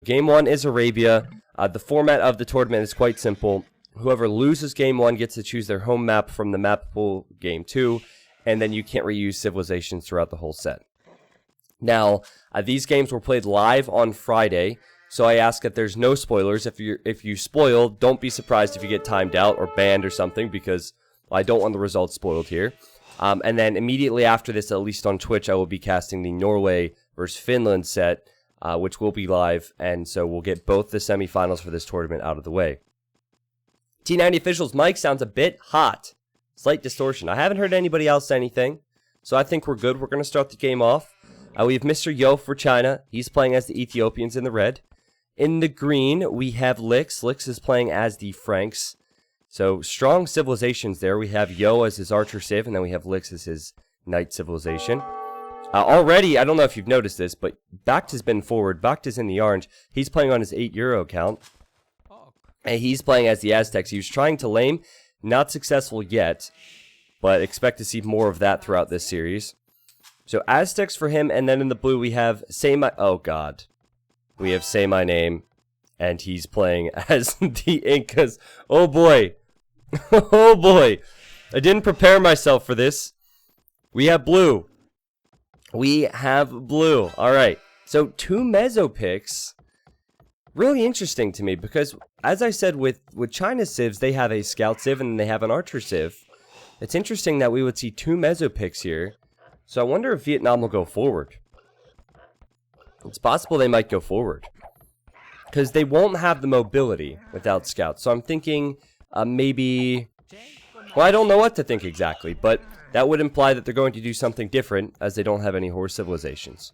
Game 1 is Arabia. The format of the tournament is quite simple. Whoever loses Game 1 gets to choose their home map from the map pool Game 2, and then you can't reuse civilizations throughout the whole set. Now, these games were played live on Friday, so I ask that there's no spoilers. If you spoil, don't be surprised if you get timed out or banned or something, because I don't want the results spoiled here. And then immediately after this, at least on Twitch, I will be casting the Norway versus Finland set, which will be live, and so we'll get both the semifinals for this tournament out of the way. T90 Official's mic sounds a bit hot. Slight distortion. I haven't heard anybody else say anything, so I think we're good. We're going to start the game off. We have Mr. Yo for China. He's playing as the Ethiopians in the red. In the green, we have Lix. Lix is playing as the Franks. So, strong civilizations there. We have Yo as his archer civ, and then we have Lix as his knight civilization. Already, I don't know if you've noticed this, but Bacht has been forward. Bacht is in the orange. He's playing on his €8 account. And he's playing as the Aztecs. He was trying to lame. Not successful yet, but expect to see more of that throughout this series. So, Aztecs for him, and then in the blue we have Say My... Oh, God. We have Say My Name, and he's playing as the Incas. Oh, boy. Oh, boy. I didn't prepare myself for this. We have blue. We have blue. All right. So, 2 Meso picks. Really interesting to me because, as I said, with China's civs, they have a scout civ and they have an archer civ. It's interesting that we would see 2 Meso picks here. So I wonder if Vietnam will go forward. It's possible they might go forward, because they won't have the mobility without scouts. So I'm thinking maybe... Well, I don't know what to think exactly, but that would imply that they're going to do something different, as they don't have any horse civilizations.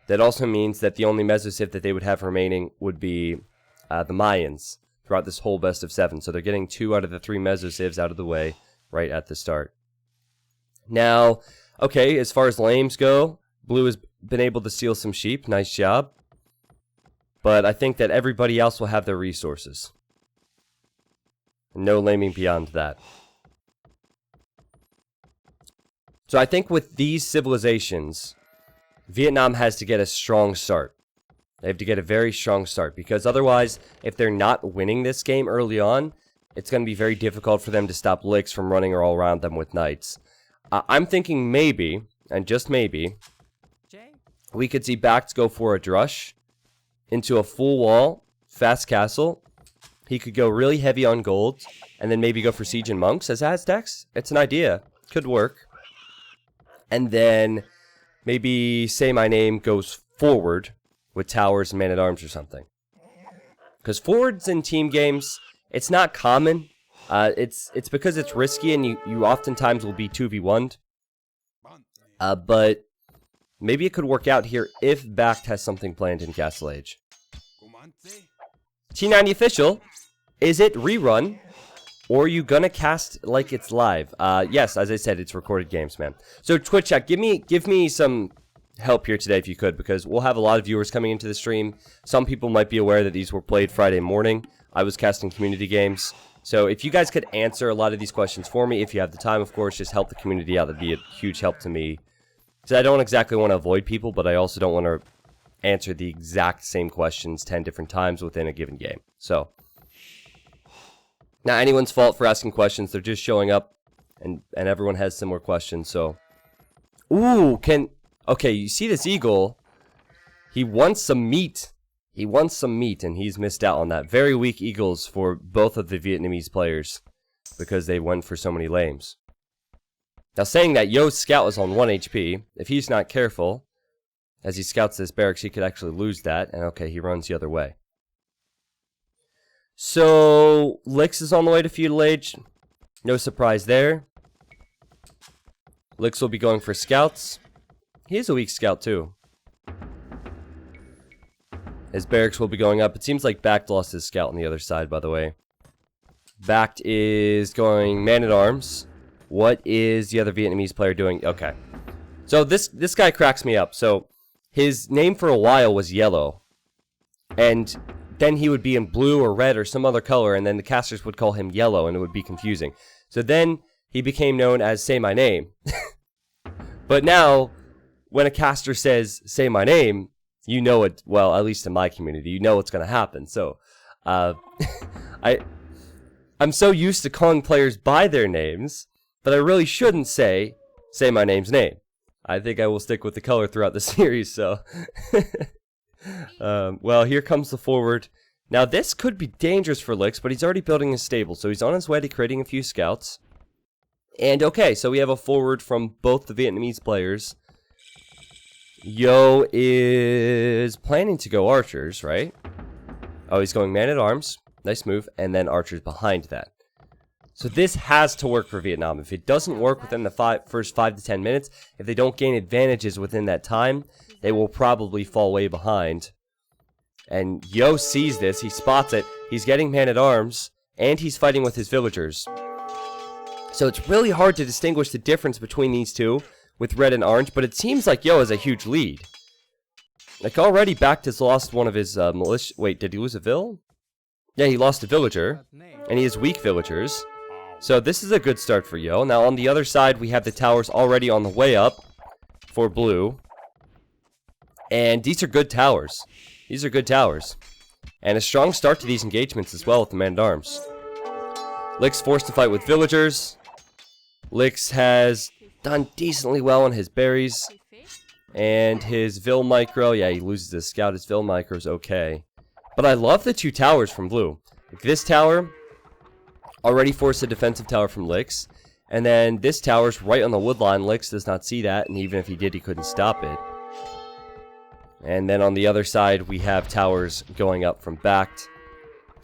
That also means that the only Mesociv that they would have remaining would be the Mayans throughout this whole best of 7. So they're getting 2 out of the 3 Mesocivs out of the way right at the start. Now, okay, as far as lames go, blue has been able to steal some sheep. Nice job. But I think that everybody else will have their resources. No laming beyond that. So I think with these civilizations, Vietnam has to get a strong start. They have to get a very strong start, because otherwise, if they're not winning this game early on, it's going to be very difficult for them to stop Lix from running all around them with knights. I'm thinking maybe, and just maybe, we could see Bacht go for a drush into a full wall, fast castle. He could go really heavy on gold, and then maybe go for siege and monks as Aztecs. It's an idea. Could work. And then maybe Say My Name goes forward with towers and man-at-arms or something. Because forwards in team games, it's not common. It's because it's risky and you oftentimes will be 2v1'd. But maybe it could work out here if Bacht has something planned in Castle Age. T90 Official, is it rerun? Or are you gonna cast like it's live? Yes, as I said, it's recorded games, man. So Twitch chat, give me some help here today if you could, because we'll have a lot of viewers coming into the stream. Some people might be aware that these were played Friday morning. I was casting community games. So if you guys could answer a lot of these questions for me, if you have the time, of course, just help the community out. That'd be a huge help to me. Because I don't exactly want to avoid people, but I also don't want to answer the exact same questions 10 different times within a given game. So, not anyone's fault for asking questions. They're just showing up, and everyone has similar questions, so. Ooh, okay, you see this eagle? He wants some meat. He wants some meat, and he's missed out on that. Very weak eagles for both of the Vietnamese players, because they went for so many lames. Now, saying that, Yo's scout is on 1 HP. If he's not careful, as he scouts this barracks, he could actually lose that, and okay, he runs the other way. So, Lix is on the way to Feudal Age. No surprise there. Lix will be going for scouts. He is a weak scout, too. His barracks will be going up. It seems like Bacht lost his scout on the other side, by the way. Bacht is going man-at-arms. What is the other Vietnamese player doing? Okay. So, this guy cracks me up. So, his name for a while was Yellow. And then he would be in blue or red or some other color, and then the casters would call him Yellow, and it would be confusing. So then he became known as Say My Name. But now, when a caster says, Say My Name, you know it, well, at least in my community, you know what's going to happen. So, I'm so used to calling players by their names, but I really shouldn't say my name's name. I think I will stick with the color throughout the series, so. Well, here comes the forward. Now, this could be dangerous for Lix, but he's already building his stable, so he's on his way to creating a few scouts. And, okay, so we have a forward from both the Vietnamese players. Yo is planning to go archers, right? Oh, he's going man-at-arms. Nice move. And then archers behind that. So this has to work for Vietnam. If it doesn't work within the first 5 to 10 minutes, if they don't gain advantages within that time, they will probably fall way behind. And Yo sees this. He spots it. He's getting man-at-arms. And he's fighting with his villagers. So it's really hard to distinguish the difference between these two with red and orange. But it seems like Yo has a huge lead. Like already Backed has lost one of his militia. Wait, did he lose a vill? Yeah, he lost a villager. And he has weak villagers. So this is a good start for Yo. Now on the other side, we have the towers already on the way up for blue. And these are good towers. These are good towers. And a strong start to these engagements as well with the man-at-arms. Lix forced to fight with villagers. Lix has done decently well on his berries. And his Vill micro, yeah, he loses his scout. His Vill micro is okay. But I love the two towers from blue. Like this tower already forced a defensive tower from Lix. And then this tower's right on the wood line. Lix does not see that. And even if he did, he couldn't stop it. And then on the other side, we have towers going up from Backed.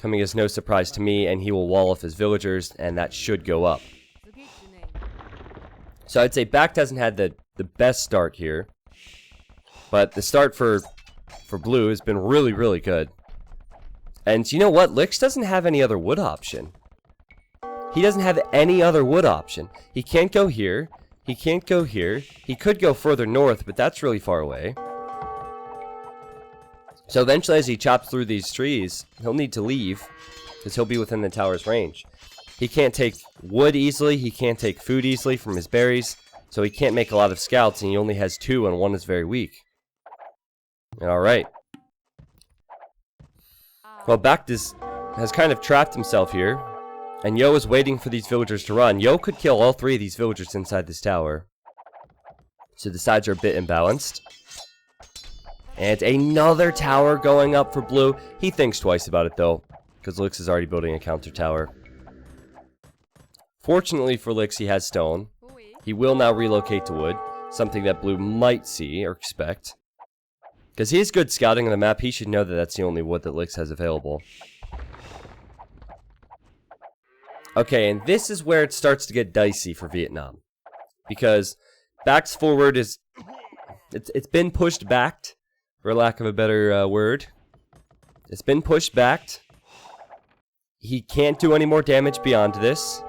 Coming as no surprise to me. And he will wall off his villagers. And that should go up. So I'd say Backed hasn't had the best start here. But the start for blue has been really, really good. And you know what? Lix doesn't have any other wood option. He doesn't have any other wood option. He can't go here. He can't go here. He could go further north, but that's really far away. So eventually as he chops through these trees, he'll need to leave. Because he'll be within the tower's range. He can't take wood easily. He can't take food easily from his berries. So he can't make a lot of scouts, and he only has 2, and 1 is very weak. Alright. Well, Backed has kind of trapped himself here. And Yo is waiting for these villagers to run. Yo could kill all 3 of these villagers inside this tower. So the sides are a bit imbalanced. And another tower going up for blue. He thinks twice about it, though. Because Lix is already building a counter tower. Fortunately for Lix, he has stone. He will now relocate to wood. Something that blue might see or expect. Because he has good scouting on the map, he should know that that's the only wood that Lix has available. Okay, and this is where it starts to get dicey for Vietnam. Because Backed's forward is... It's been pushed Backed, for lack of a better word. It's been pushed Backed. He can't do any more damage beyond this.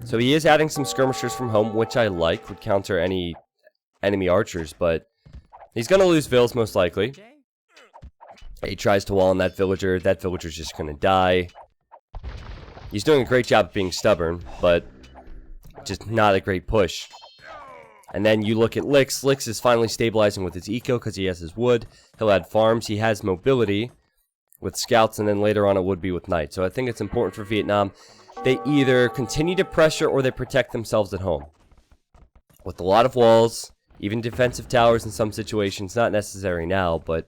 So he is adding some skirmishers from home, which I like. Would counter any enemy archers, but... He's going to lose vills, most likely. He tries to wall on that villager. That villager's just going to die. He's doing a great job of being stubborn, but just not a great push. And then you look at Lix. Lix is finally stabilizing with his eco because he has his wood. He'll add farms. He has mobility with scouts, and then later on it would be with knights. So I think it's important for Vietnam. They either continue to pressure or they protect themselves at home. With a lot of walls... Even defensive towers in some situations, not necessary now, but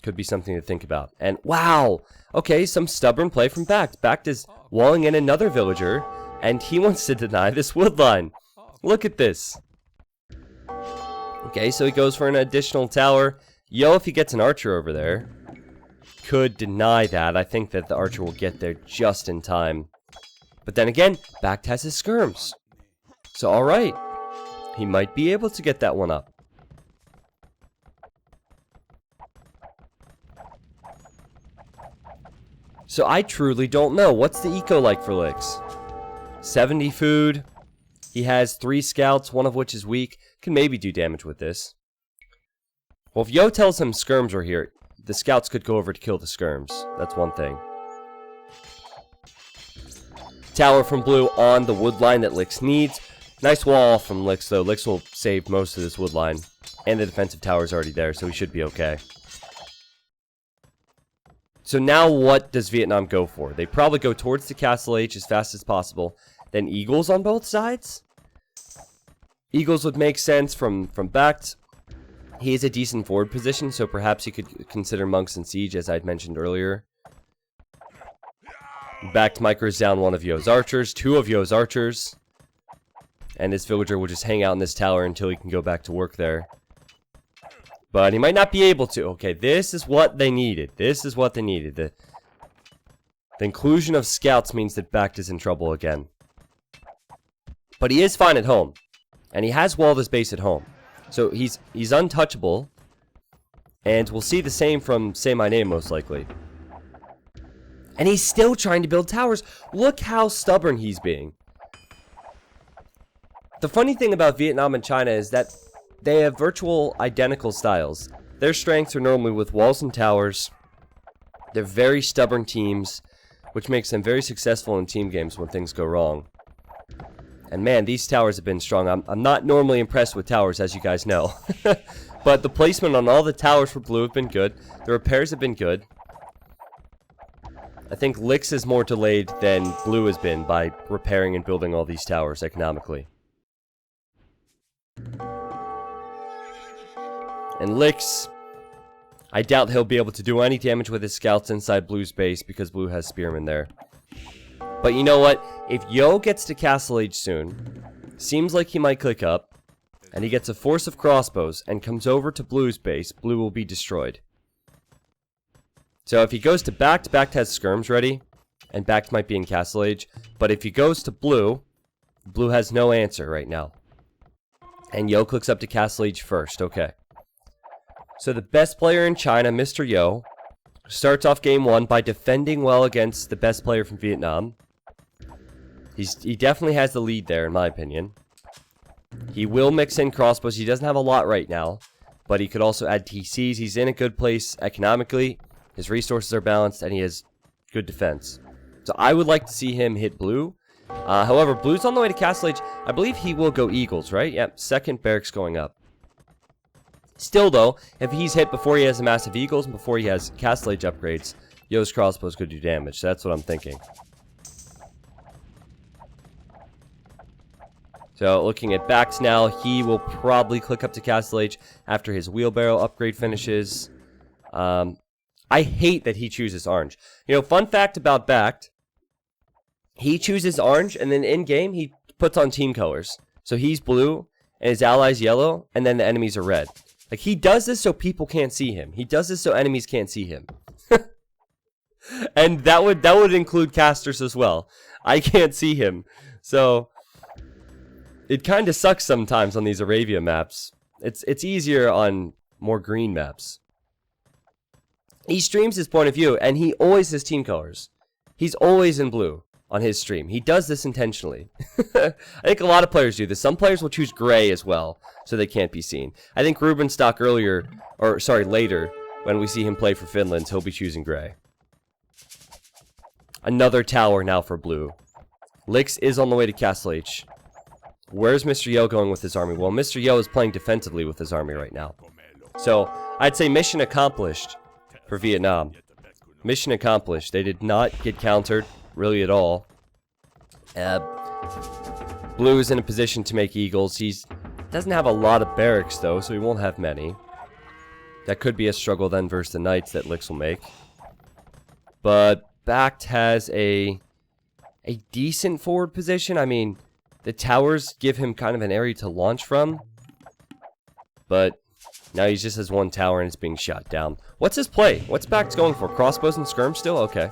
could be something to think about. And wow! Okay, some stubborn play from Backed. Backed is walling in another villager, and he wants to deny this wood line. Look at this. Okay, so he goes for an additional tower. Yo, if he gets an archer over there, could deny that. I think that the archer will get there just in time. But then again, Backed has his skirms. So alright. He might be able to get that one up. So I truly don't know. What's the eco like for Lix? 70 food. He has 3 scouts, one of which is weak. Can maybe do damage with this. Well, if Yo tells him skirms are here, the scouts could go over to kill the skirms. That's one thing. Tower from blue on the wood line that Lix needs. Nice wall from Lix, though. Lix will save most of this wood line. And the defensive tower is already there, so we should be okay. So now what does Vietnam go for? They probably go towards the Castle H as fast as possible. Then Eagles on both sides? Eagles would make sense from Backed. He is a decent forward position, so perhaps he could consider Monks and Siege, as I'd mentioned earlier. Backed micros down one of Yo's archers, 2 of Yo's archers. And this villager will just hang out in this tower until he can go back to work there. But he might not be able to. Okay, this is what they needed. This is what they needed. The inclusion of scouts means that Backed is in trouble again. But he is fine at home. And he has walled his base at home. So he's untouchable. And we'll see the same from Say My Name, most likely. And he's still trying to build towers. Look how stubborn he's being. The funny thing about Vietnam and China is that they have virtual identical styles. Their strengths are normally with walls and towers. They're very stubborn teams, which makes them very successful in team games when things go wrong. And man, these towers have been strong. I'm not normally impressed with towers, as you guys know. But the placement on all the towers for blue have been good. The repairs have been good. I think Licks is more delayed than blue has been by repairing and building all these towers economically. And Licks, I doubt he'll be able to do any damage with his scouts inside blue's base because blue has spearmen there. But you know what? If Yo gets to Castle Age soon, seems like he might click up, and he gets a force of crossbows and comes over to blue's base, blue will be destroyed. So if he goes to Backed, Backed has skirms ready, and Backed might be in Castle Age. But if he goes to blue, blue has no answer right now. And Yo clicks up to Castle Age first, okay. So the best player in China, Mr. Yo, starts off game 1 by defending well against the best player from Vietnam. He definitely has the lead there, in my opinion. He will mix in crossbows. He doesn't have a lot right now, but he could also add TCs. He's in a good place economically. His resources are balanced, and he has good defense. So I would like to see him hit blue. However, blue's on the way to Castle Age. I believe he will go Eagles, right? Yep, second barracks going up. Still, though, if he's hit before he has the massive Eagles and before he has Castle Age upgrades, Yo's crossbows could do damage. So that's what I'm thinking. So, looking at Backs now, he will probably click up to Castle Age after his wheelbarrow upgrade finishes. I hate that he chooses orange. You know, fun fact about Backed, he chooses orange, and then in-game, he puts on team colors. So he's blue, and his allies yellow, and then the enemies are red. Like, he does this so people can't see him. He does this so enemies can't see him. And that would include casters as well. I can't see him. So it kind of sucks sometimes on these Arabia maps. It's easier on more green maps. He streams his point of view, and he always has team colors. He's always in blue on his stream. He does this intentionally. I think a lot of players do this. Some players will choose gray as well, so they can't be seen. I think Rubenstock later, when we see him play for Finland, he'll be choosing gray. Another tower now for blue. Licks is on the way to Castle H. Where's Mr. Yo going with his army? Well, Mr. Yo is playing defensively with his army right now. So, I'd say mission accomplished for Vietnam. Mission accomplished. They did not get countered, really at all. Blue is in a position to make Eagles. He doesn't have a lot of barracks, though, so he won't have many. That could be a struggle then versus the Knights that Licks will make. But Backed has a decent forward position. I mean, the towers give him kind of an area to launch from. But now he just has one tower and it's being shot down. What's his play? What's Backed going for? Crossbows and skirms still? Okay.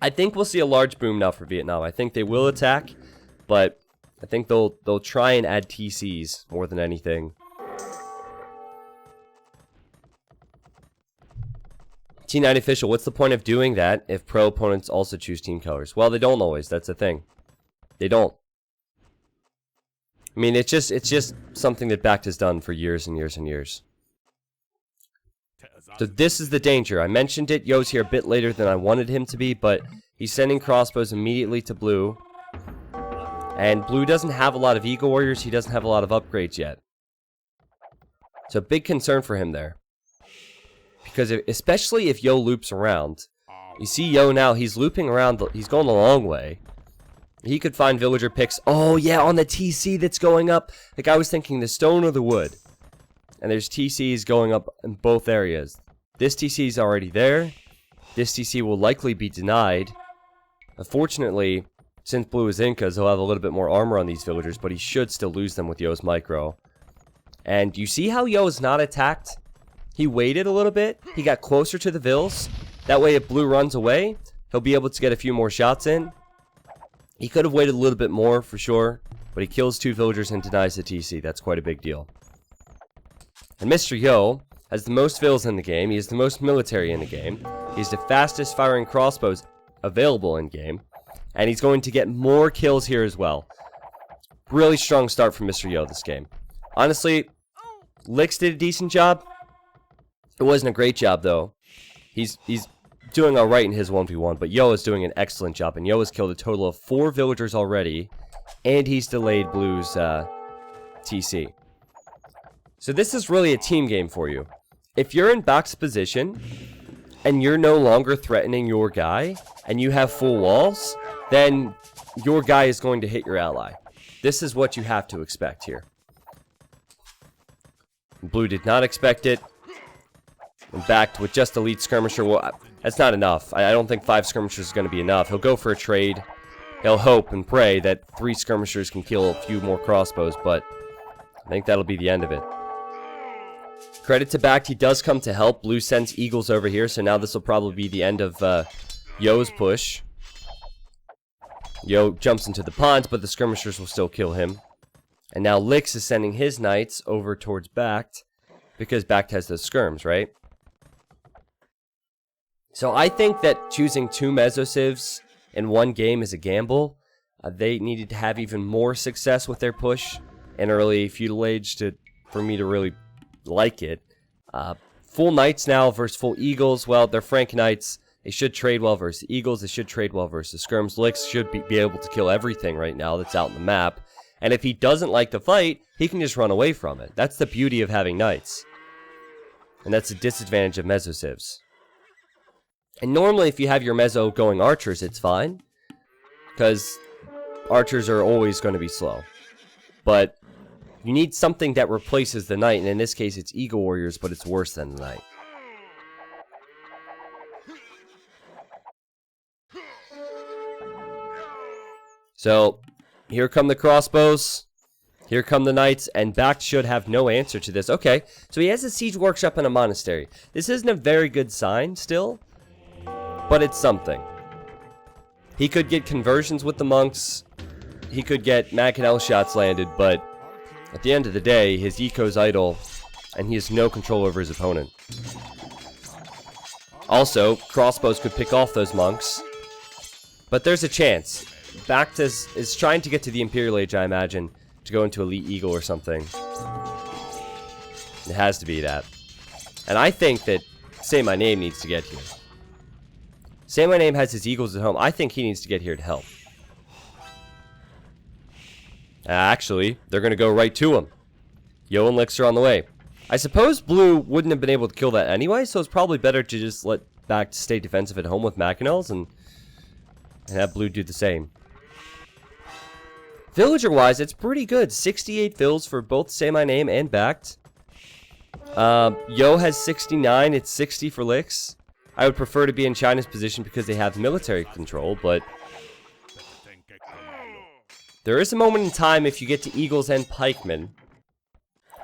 I think we'll see a large boom now for Vietnam. I think they will attack, but I think they'll try and add TCs more than anything. T9 official, what's the point of doing that if pro opponents also choose team colors? Well, they don't always. That's the thing. They don't. I mean, it's just something that Backed has done for years and years and years. So this is the danger. I mentioned it. Yo's here a bit later than I wanted him to be, but he's sending crossbows immediately to blue. And blue doesn't have a lot of Eagle Warriors. He doesn't have a lot of upgrades yet. So big concern for him there. Because especially if Yo loops around. You see Yo now, he's looping around, he's going a long way. He could find villager picks. Oh yeah, on the TC that's going up. Like I was thinking the stone or the wood. And there's TCs going up in both areas. This TC is already there. This TC will likely be denied. Unfortunately, since Blue is Incas, he'll have a little bit more armor on these villagers, but he should still lose them with Yo's micro. And you see how Yo is not attacked? He waited a little bit. He got closer to the vills. That way if Blue runs away, he'll be able to get a few more shots in. He could have waited a little bit more for sure, but he kills 2 villagers and denies the TC. That's quite a big deal. And Mr. Yo has the most vills in the game. He has the most military in the game. He's the fastest firing crossbows available in game. And he's going to get more kills here as well. Really strong start from Mr. Yo this game. Honestly, Licks did a decent job. It wasn't a great job though. He's doing alright in his 1v1, but Yo is doing an excellent job. And Yo has killed a total of 4 villagers already. And he's delayed Blue's TC. So this is really a team game for you. If you're in box position, and you're no longer threatening your guy, and you have full walls, then your guy is going to hit your ally. This is what you have to expect here. Blue did not expect it. And backed with just elite skirmisher. Well, that's not enough. I don't think 5 skirmishers is going to be enough. He'll go for a trade. He'll hope and pray that 3 skirmishers can kill a few more crossbows, but I think that'll be the end of it. Credit to Backed, he does come to help. Blue sends Eagles over here, so now this will probably be the end of Yo's push. Yo jumps into the pond, but the skirmishers will still kill him. And now Licks is sending his knights over towards Backed, because Backed has those skirms, right? So I think that choosing 2 Mesosivs in one game is a gamble. They needed to have even more success with their push in early feudal age for me to really like it. Full knights now versus full eagles. Well, they're Frank knights. They should trade well versus eagles. They should trade well versus skirms. Licks should be able to kill everything right now that's out in the map. And if he doesn't like the fight, he can just run away from it. That's the beauty of having knights. And that's a disadvantage of Mesosivs. And normally if you have your Meso going archers, it's fine. Because archers are always going to be slow. But you need something that replaces the knight, and in this case it's Eagle Warriors, but it's worse than the knight. So, here come the crossbows, here come the knights, and Backed should have no answer to this. Okay, so he has a siege workshop and a monastery. This isn't a very good sign still, but it's something. He could get conversions with the monks, he could get Mackinac shots landed, but at the end of the day, his eco's idle, and he has no control over his opponent. Also, crossbows could pick off those monks, but there's a chance. Backed is trying to get to the Imperial Age, I imagine, to go into Elite Eagle or something. It has to be that. And I think that Say My Name needs to get here. Say My Name has his eagles at home. I think he needs to get here to help. Actually, they're going to go right to him. Yo and Licks are on the way. I suppose Blue wouldn't have been able to kill that anyway, so it's probably better to just let Backed stay defensive at home with Mackinacs and have Blue do the same. Villager-wise, it's pretty good. 68 fills for both Say My Name and Backed. Yo has 69. It's 60 for Licks. I would prefer to be in China's position because they have military control, but there is a moment in time if you get to Eagles and Pikemen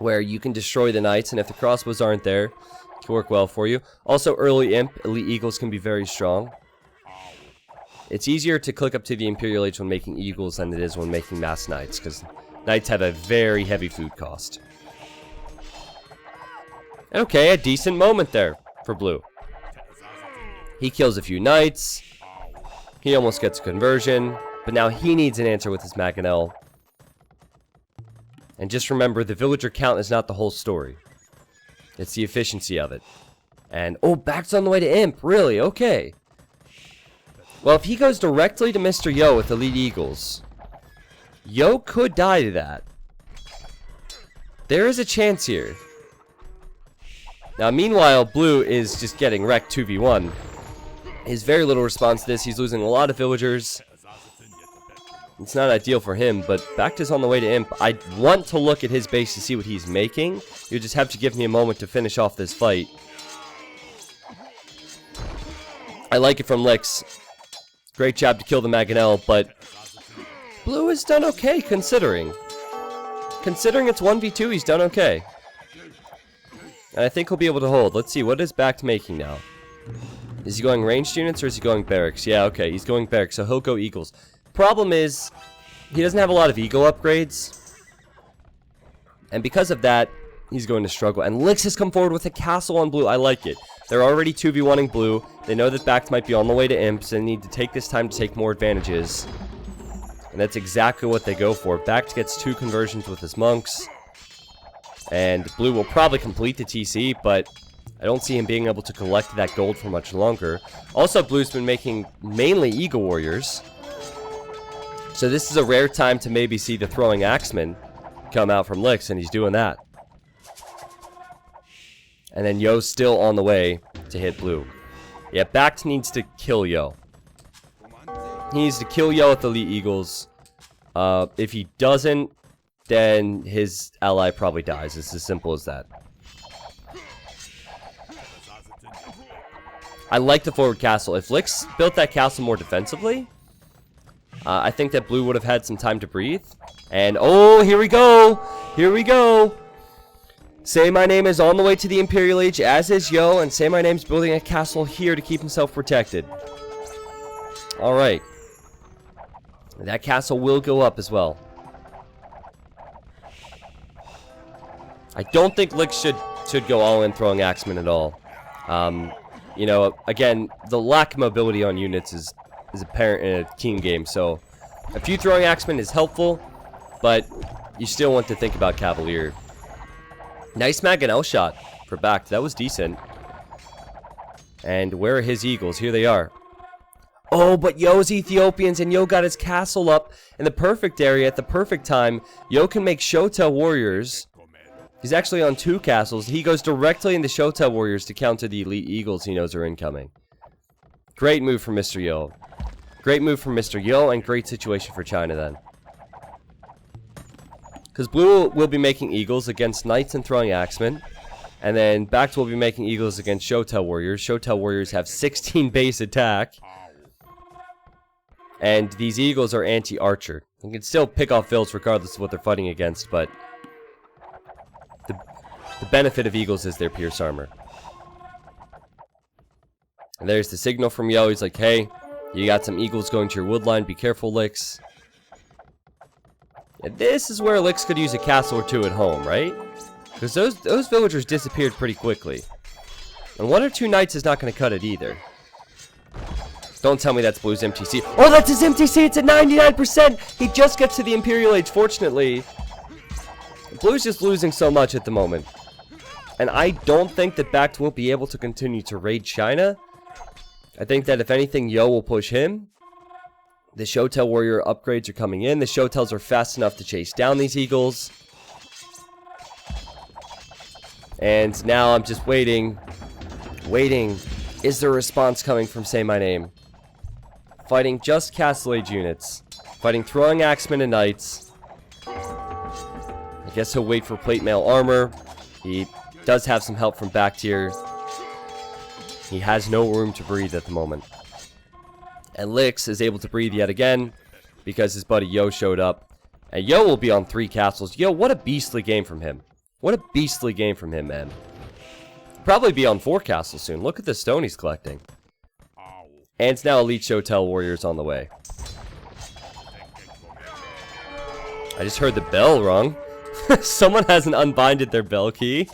where you can destroy the Knights, and if the crossbows aren't there, it can work well for you. Also, early Imp, Elite Eagles can be very strong. It's easier to click up to the Imperial Age when making Eagles than it is when making Mass Knights, because Knights have a very heavy food cost. Okay, a decent moment there for Blue. He kills a few Knights. He almost gets a conversion. But now he needs an answer with his Mackinac. And just remember, the villager count is not the whole story. It's the efficiency of it. And, oh, Backed's on the way to Imp. Really? Okay. Well, if he goes directly to Mr. Yo with Elite Eagles, Yo could die to that. There is a chance here. Now, meanwhile, blue is just getting wrecked 2v1. His very little response to this. He's losing a lot of villagers. It's not ideal for him, but Bact is on the way to Imp. I want to look at his base to see what he's making. You just have to give me a moment to finish off this fight. I like it from Lix. Great job to kill the Mangonel, but blue has done okay considering. Considering it's 1v2, he's done okay. And I think he'll be able to hold. Let's see, what is Bact making now? Is he going ranged units or is he going barracks? Yeah, okay, he's going barracks, so he'll go Eagles. Problem is, he doesn't have a lot of Eagle upgrades. And because of that, he's going to struggle. And Lix has come forward with a castle on blue. I like it. They're already 2v1ing blue. They know that Bact might be on the way to Imps and need to take this time to take more advantages. And that's exactly what they go for. Bact gets 2 conversions with his monks. And blue will probably complete the TC, but I don't see him being able to collect that gold for much longer. Also, blue's been making mainly Eagle Warriors. So this is a rare time to maybe see the throwing axeman come out from Lix, and he's doing that. And then Yo's still on the way to hit blue. Yeah, Bact needs to kill Yo. He needs to kill Yo with the Elite Eagles. If he doesn't, then his ally probably dies. It's as simple as that. I like the forward castle. If Lix built that castle more defensively, I think that blue would have had some time to breathe. And, oh, here we go! Here we go! Say My Name is on the way to the Imperial Age, as is Yo, and Say My Name's building a castle here to keep himself protected. Alright. That castle will go up as well. I don't think Lix should go all in throwing Axeman at all. You know, again, the lack of mobility on units is apparent in a team game, so a few throwing Axemen is helpful, but you still want to think about Cavalier. Nice Mangonel shot for Bact. That was decent. And where are his Eagles? Here they are. Oh, but Yo's Ethiopians, and Yo got his castle up in the perfect area at the perfect time. Yo can make Shotel Warriors. He's actually on 2 castles. He goes directly into Shotel Warriors to counter the Elite Eagles he knows are incoming. Great move from Mr. Yo. Great move from Mr. Yo, and great situation for China then. Because blue will be making Eagles against Knights and throwing Axemen. And then Bact will be making Eagles against Shotel Warriors. Shotel Warriors have 16 base attack. And these Eagles are anti-archer. You can still pick off vills regardless of what they're fighting against, but the benefit of Eagles is their pierce armor. And there's the signal from Yo. He's like, hey, you got some Eagles going to your woodline. Be careful, Lix. Yeah, this is where Lix could use a castle or 2 at home, right? Because those villagers disappeared pretty quickly. And 1 or 2 knights is not going to cut it either. Don't tell me that's blue's MTC. Oh, that's his MTC! It's at 99%! He just gets to the Imperial Age, fortunately. Blue's just losing so much at the moment. And I don't think that Bact will be able to continue to raid China. I think that if anything, Yo will push him. The Shotel Warrior upgrades are coming in. The Shotels are fast enough to chase down these Eagles. And now I'm just waiting. Waiting. Is there a response coming from Say My Name? Fighting just Castle Age units. Fighting throwing Axemen and Knights. I guess he'll wait for plate mail armor. He does have some help from Bact here. He has no room to breathe at the moment. And Lix is able to breathe yet again because his buddy Yo showed up. And Yo will be on 3 castles. Yo, what a beastly game from him. What a beastly game from him, man. Probably be on 4 castles soon. Look at the stone he's collecting. And it's now Elite Shotel Warriors on the way. I just heard the bell rung. Someone hasn't unbinded their bell key.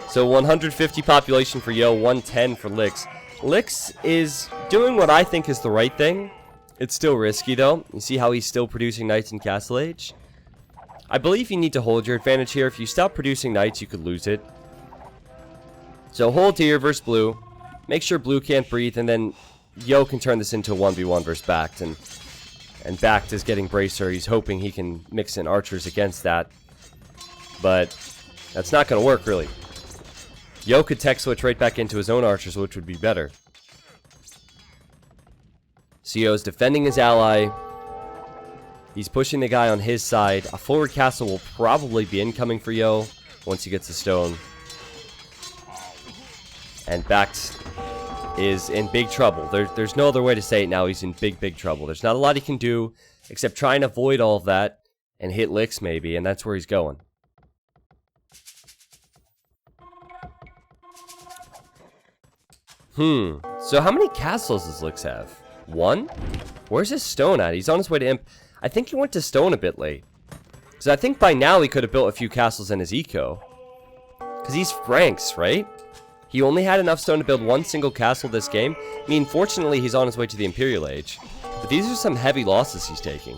So 150 population for Yo, 110 for Lix. Lix is doing what I think is the right thing. It's still risky though. You see how he's still producing Knights in Castle Age? I believe you need to hold your advantage here. If you stop producing Knights, you could lose it. So hold here versus blue. Make sure blue can't breathe, and then Yo can turn this into a 1v1 versus Bact. And Bact is getting Bracer. He's hoping he can mix in archers against that. But That's not going to work, really. Yo could tech switch right back into his own archers, which would be better. So Yo's defending his ally. He's pushing the guy on his side. A forward castle will probably be incoming for Yo once he gets the stone. And Bax is in big trouble. There's no other way to say it now. He's in big trouble. There's not a lot he can do except try and avoid all of that and hit licks maybe, and that's where he's going. So how many castles does Licks have? 1? Where's his stone at? He's on his way to Imp. I think he went to stone a bit late. Because I think by now he could have built a few castles in his eco. Because he's Franks, right? He only had enough stone to build one single castle this game. I mean, fortunately he's on his way to the Imperial Age. But these are some heavy losses he's taking.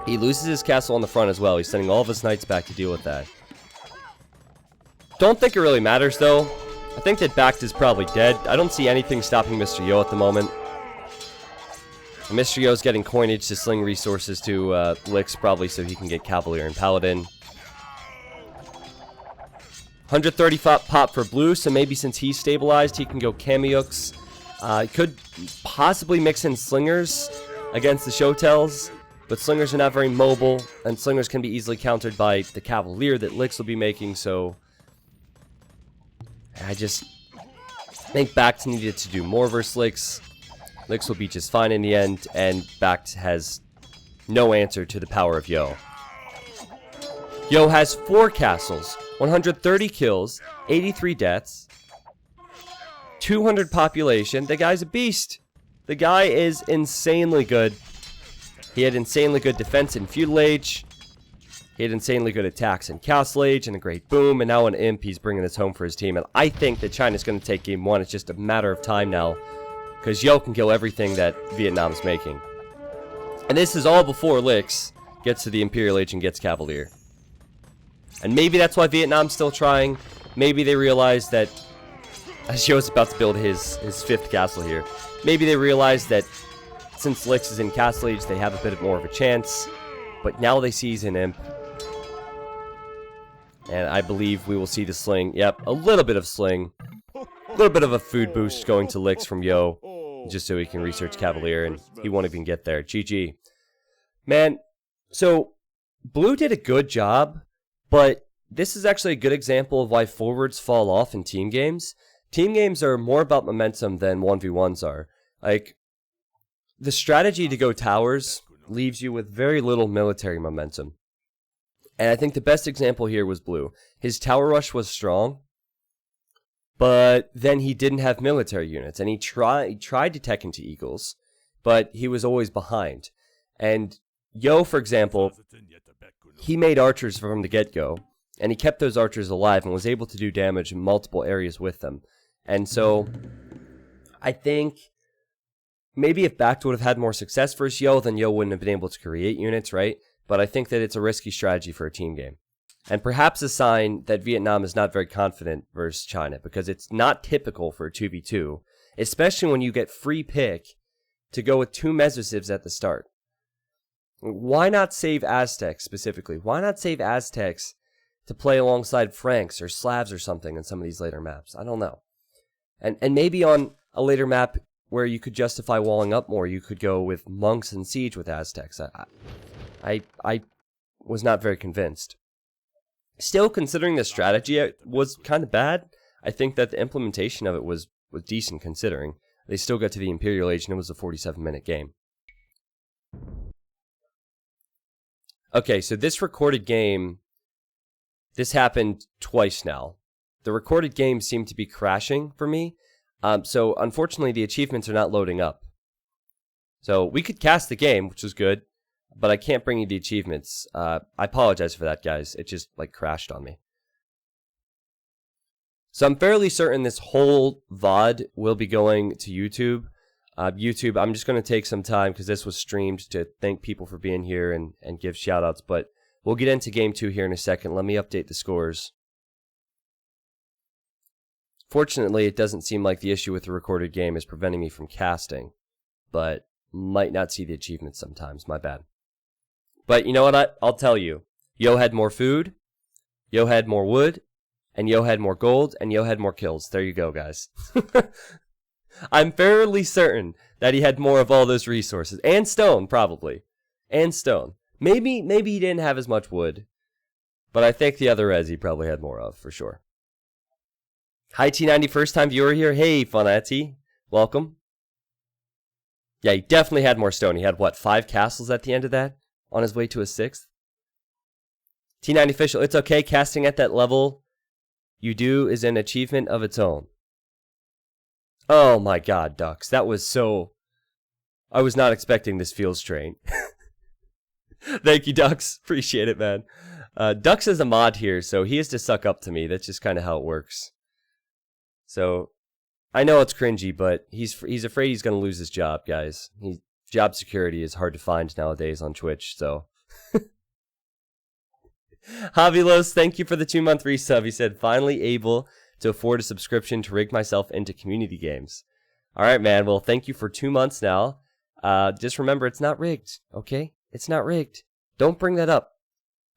He loses his castle on the front as well. He's sending all of his knights back to deal with that. Don't think it really matters though. I think that Bact is probably dead. I don't see anything stopping Mr. Yo at the moment. Mr. Yo's getting coinage to sling resources to Licks probably so he can get Cavalier and Paladin. 130 pop for blue, so maybe since he's stabilized, he can go Kamiyuks. He could possibly mix in Slingers against the Shotels, but Slingers are not very mobile, and Slingers can be easily countered by the Cavalier that Licks will be making, so I just think Bact needed to do more versus Licks. Licks will be just fine in the end, and Bact has no answer to the power of Yo. Yo has 4 castles, 130 kills, 83 deaths, 200 population. The guy's a beast. The guy is insanely good. He had insanely good defense in Feudal Age. He had insanely good attacks in Castle Age and a great boom. And now in Imp, he's bringing this home for his team. And I think that China's going to take game 1. It's just a matter of time now. Because Yo can kill everything that Vietnam's making. And this is all before Licks gets to the Imperial Age and gets Cavalier. And maybe that's why Vietnam's still trying. Maybe they realize that, as Yo's about to build his 5th castle here, maybe they realize that since Licks is in Castle Age, they have a bit more of a chance. But now they see he's in Imp. And I believe we will see the sling. Yep, a little bit of sling. A little bit of a food boost going to Licks from Yo. Just so he can research Cavalier, and he won't even get there. GG. Man, so Blue did a good job, but this is actually a good example of why forwards fall off in team games. Team games are more about momentum than 1v1s are. Like, the strategy to go towers leaves you with very little military momentum. And I think the best example here was Blue. His tower rush was strong, but then he didn't have military units, and he tried to tech into Eagles, but he was always behind. And Yo, for example, he made archers from the get-go, and he kept those archers alive and was able to do damage in multiple areas with them. And so, I think maybe if Bact would have had more success versus Yo, then Yo wouldn't have been able to create units, right? But I think that it's a risky strategy for a team game. And perhaps a sign that Vietnam is not very confident versus China, because it's not typical for a 2v2, especially when you get free pick to go with 2 Mesosivs at the start. Why not save Aztecs specifically? Why not save Aztecs to play alongside Franks or Slavs or something in some of these later maps? I don't know. And maybe on a later map where you could justify walling up more, you could go with monks and siege with Aztecs. I was not very convinced. Still, considering the strategy it was kind of bad, I think that the implementation of it was decent considering. They still got to the Imperial Age and it was a 47-minute game. Okay, so this recorded game, this happened twice now. The recorded game seemed to be crashing for me, so unfortunately the achievements are not loading up. So we could cast the game, which was good, but I can't bring you the achievements. I apologize for that, guys. It just, like, crashed on me. So I'm fairly certain this whole VOD will be going to YouTube. YouTube, I'm just going to take some time, because this was streamed, to thank people for being here and give shoutouts. But we'll get into Game 2 here in a second. Let me update the scores. Fortunately, it doesn't seem like the issue with the recorded game is preventing me from casting. But might not see the achievements sometimes. My bad. But you know what? I'll tell you. Yo had more food. Yo had more wood, and Yo had more gold, and Yo had more kills. There you go, guys. I'm fairly certain that he had more of all those resources. And stone, probably. And stone. Maybe he didn't have as much wood. But I think the other res he probably had more of, for sure. Hi T90, first time viewer here. Hey, Funati. Welcome. Yeah, he definitely had more stone. He had, what, 5 castles at the end of that? On his way to a 6th? T90 official, it's okay. Casting at that level you do is an achievement of its own. Oh my god, Ducks. That was so... I was not expecting this field strain. Thank you, Ducks. Appreciate it, man. Ducks is a mod here, so he has to suck up to me. That's just kind of how it works. So, I know it's cringy, but he's afraid he's going to lose his job, guys. Job security is hard to find nowadays on Twitch, so... Javilos, thank you for the 2-month resub. He said, finally able to afford a subscription to rig myself into community games. Alright, man. Well, thank you for 2 months now. Just remember, it's not rigged, okay? It's not rigged. Don't bring that up.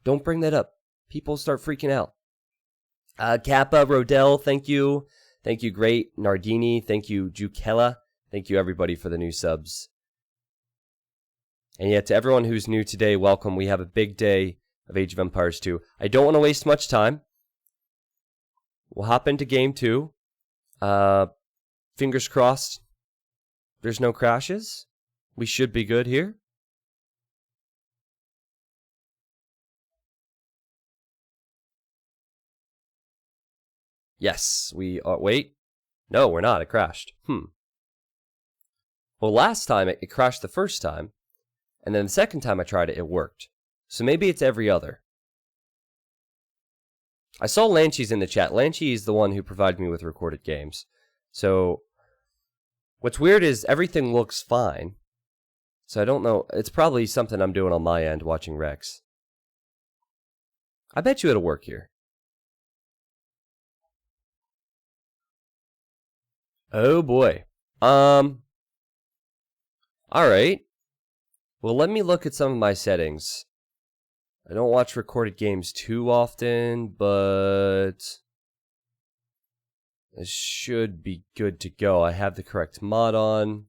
Don't bring that up. People start freaking out. Kappa, Rodell, thank you. Thank you, Great. Nardini, thank you, Jukella. Thank you, everybody, for the new subs. And yet, to everyone who's new today, welcome. We have a big day of Age of Empires 2. I don't want to waste much time. We'll hop into game 2. Fingers crossed. There's no crashes. We should be good here. Yes, we are. Wait. No, we're not. It crashed. Well, last time it crashed the first time. And then the second time I tried it, it worked. So maybe it's every other. I saw Lanchi's in the chat. Lanchi is the one who provided me with recorded games. So, what's weird is everything looks fine. So I don't know. It's probably something I'm doing on my end watching Rex. I bet you it'll work here. Oh boy. Alright. Well, let me look at some of my settings. I don't watch recorded games too often, but this should be good to go. I have the correct mod on.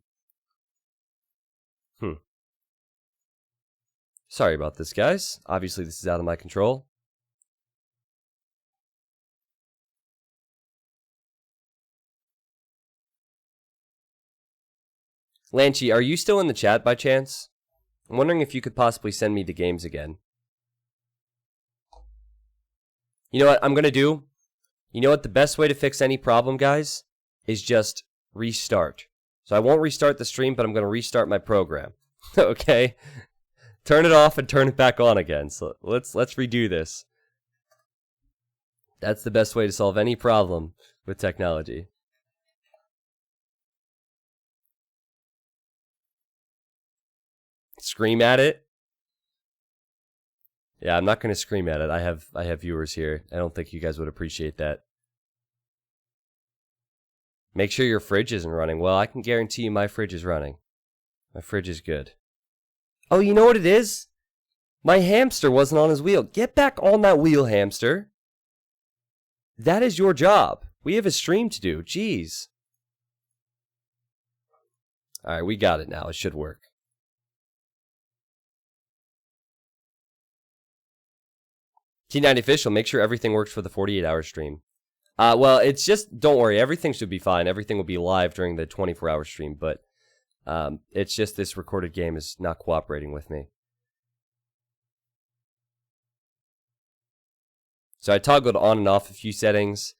Sorry about this, guys. Obviously, this is out of my control. Lanchi, are you still in the chat by chance? I'm wondering if you could possibly send me the games again. You know what I'm going to do? You know what? The best way to fix any problem, guys, is just restart. So I won't restart the stream, but I'm going to restart my program. Okay? Turn it off and turn it back on again. So let's redo this. That's the best way to solve any problem with technology. Scream at it? Yeah, I'm not going to scream at it. I have viewers here. I don't think you guys would appreciate that. Make sure your fridge isn't running. Well, I can guarantee you my fridge is running. My fridge is good. Oh, you know what it is? My hamster wasn't on his wheel. Get back on that wheel, hamster. That is your job. We have a stream to do. Jeez. Alright, we got it now. It should work. T90 official, make sure everything works for the 48-hour stream. Well, it's just, don't worry, everything should be fine. Everything will be live during the 24-hour stream, but it's just this recorded game is not cooperating with me. So I toggled on and off a few settings.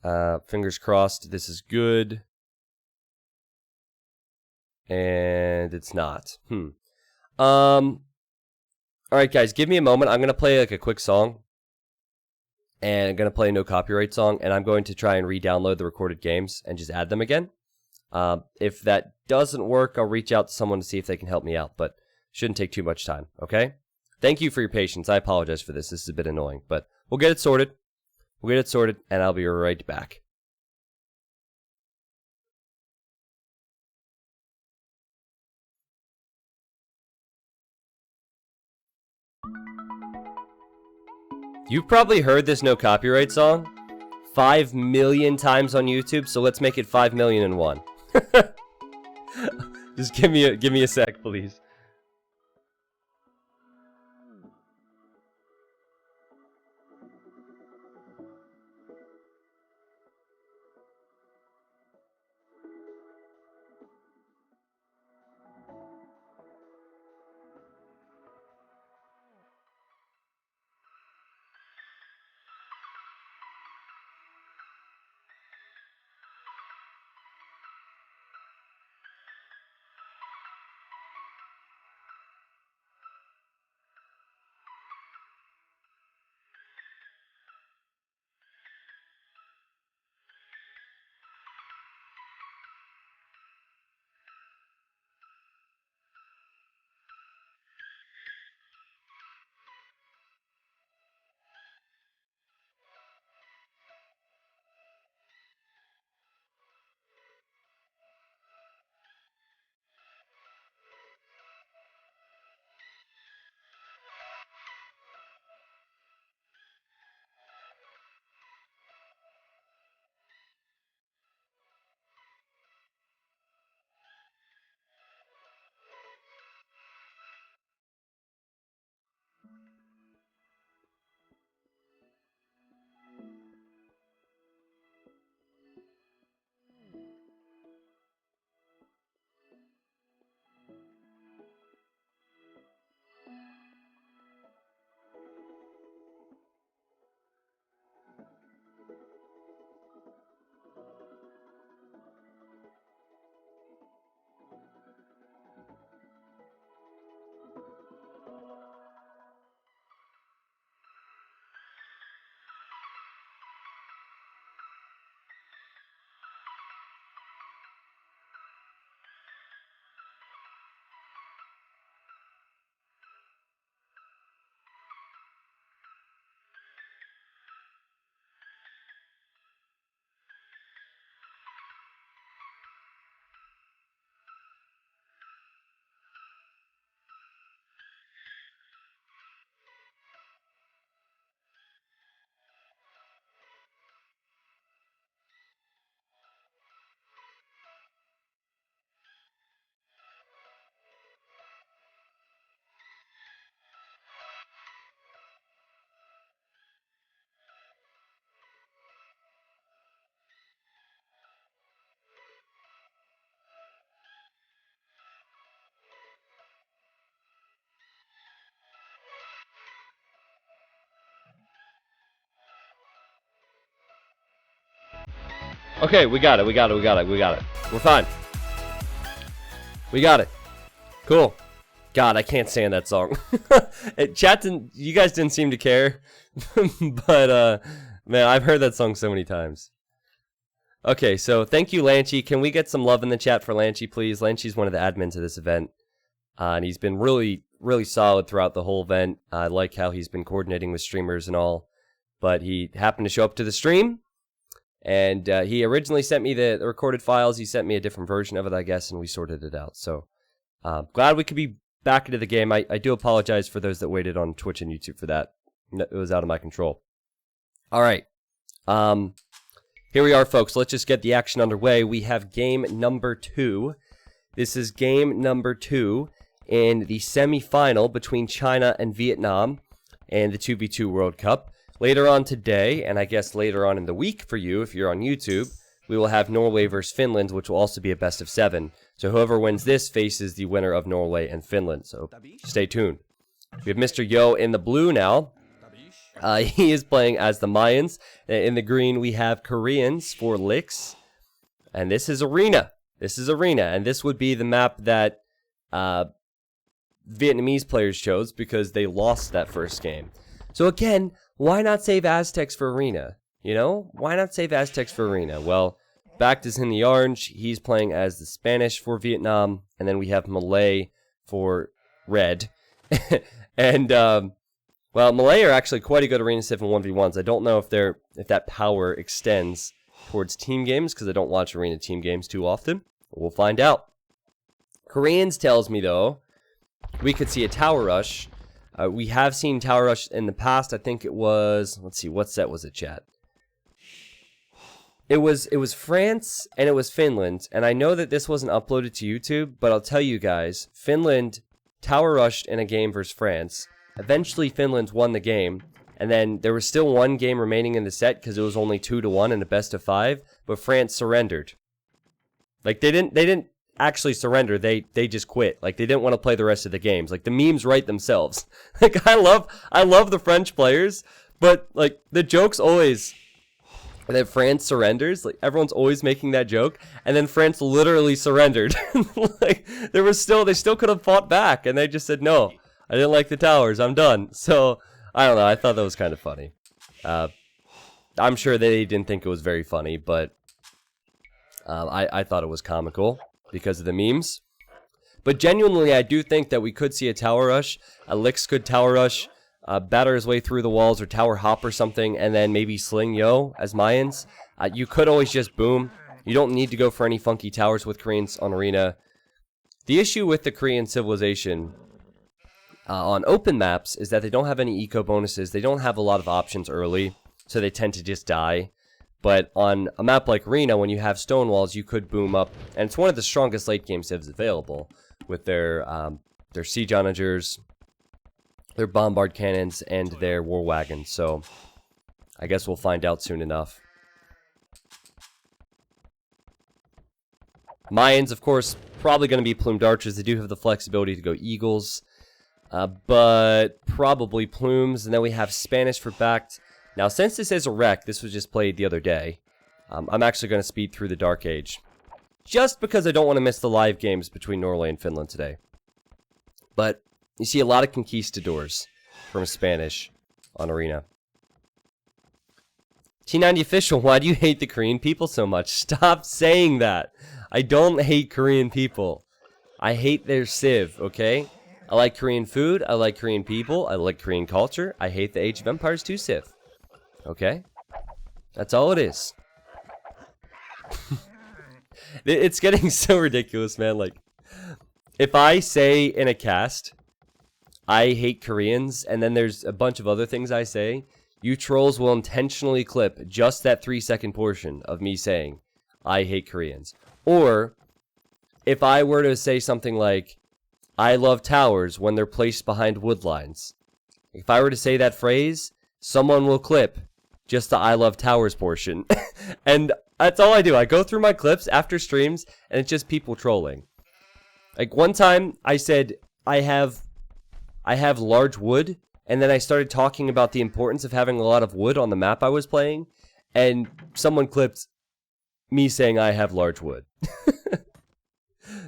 Fingers crossed this is good. And it's not. Alright guys, give me a moment. I'm going to play like a quick song. And I'm going to play a no copyright song. And I'm going to try and re-download the recorded games and just add them again. If that doesn't work, I'll reach out to someone to see if they can help me out. But shouldn't take too much time, okay? Thank you for your patience. I apologize for this. This is a bit annoying. But we'll get it sorted. We'll get it sorted, and I'll be right back. You've probably heard this no copyright song 5 million times on YouTube, so let's make it 5,000,001. Just give me a sec, please. Okay, we got it. We're fine. We got it. Cool. God, I can't stand that song. You guys didn't seem to care. But, man, I've heard that song so many times. Okay, so thank you, Lanchy. Can we get some love in the chat for Lanchy, please? Lanchy's one of the admins of this event. And he's been really, really solid throughout the whole event. I like how he's been coordinating with streamers and all. But he happened to show up to the stream. And he originally sent me the recorded files. He sent me a different version of it, I guess, and we sorted it out. So glad we could be back into the game. I do apologize for those that waited on Twitch and YouTube for that. It was out of my control. All right. Here we are, folks. Let's just get the action underway. We have game number 2. This is game number 2 in the semi-final between China and Vietnam and the 2v2 World Cup. Later on today, and I guess later on in the week for you, if you're on YouTube, we will have Norway versus Finland, which will also be a best of 7. So whoever wins this faces the winner of Norway and Finland. So stay tuned. We have Mr. Yo in the blue now. He is playing as the Mayans. In the green, we have Koreans for Licks. And this is Arena. And this would be the map that Vietnamese players chose because they lost that first game. So again, why not save Aztecs for Arena? You know, why not save Aztecs for Arena? Well, Backed is in the orange. He's playing as the Spanish for Vietnam. And then we have Malay for red. And, well, Malay are actually quite a good Arena 7 1v1s. I don't know if that power extends towards team games, because I don't watch Arena team games too often. We'll find out. Koreans tells me, though, we could see a tower rush. We have seen Tower Rush in the past. I think it was, let's see, what set was it, chat? It was France and it was Finland, and I know that this wasn't uploaded to YouTube, but I'll tell you guys, Finland Tower Rushed in a game versus France. Eventually Finland won the game, and then there was still one game remaining in the set because it was only 2-1 in a best of 5, but France surrendered. Like they didn't actually surrender, they just quit. Like they didn't want to play the rest of the games. Like the memes write themselves. Like I love the French players, but like the joke's always that France surrenders. Like everyone's always making that joke, and then France literally surrendered. Like they still could have fought back, and they just said no. I didn't like the towers. I'm done. So I don't know. I thought that was kind of funny. I'm sure they didn't think it was very funny, but I thought it was comical because of the memes. But genuinely, I do think that we could see a tower rush. Lix could tower rush. Batter his way through the walls or tower hop or something, and then maybe sling Yo as Mayans. You could always just boom. You don't need to go for any funky towers with Koreans on Arena. The issue with the Korean civilization on open maps is that they don't have any eco bonuses. They don't have a lot of options early, so they tend to just die. But on a map like Arena, when you have stone walls, you could boom up, and it's one of the strongest late game civs available with their siege onagers, their bombard cannons, and their war wagons. So I guess we'll find out soon enough. Mayans, of course, probably going to be plumed archers. They do have the flexibility to go eagles, but probably plumes. And then we have Spanish for backed. Now, since this is a rec, this was just played the other day, I'm actually going to speed through the Dark Age, just because I don't want to miss the live games between Norway and Finland today. But you see a lot of conquistadors from Spanish on Arena. T90 official, why do you hate the Korean people so much? Stop saying that. I don't hate Korean people. I hate their civ, okay? I like Korean food. I like Korean people. I like Korean culture. I hate the Age of Empires 2 civ. Okay? That's all it is. It's getting so ridiculous, man. Like, if I say in a cast, I hate Koreans, and then there's a bunch of other things I say, you trolls will intentionally clip just that 3-second portion of me saying, I hate Koreans. Or, if I were to say something like, I love towers when they're placed behind wood lines. If I were to say that phrase, someone will clip just the I love towers portion. And that's all I do. I go through my clips after streams, and it's just people trolling. Like, one time, I said, I have large wood, and then I started talking about the importance of having a lot of wood on the map I was playing, and someone clipped me saying I have large wood.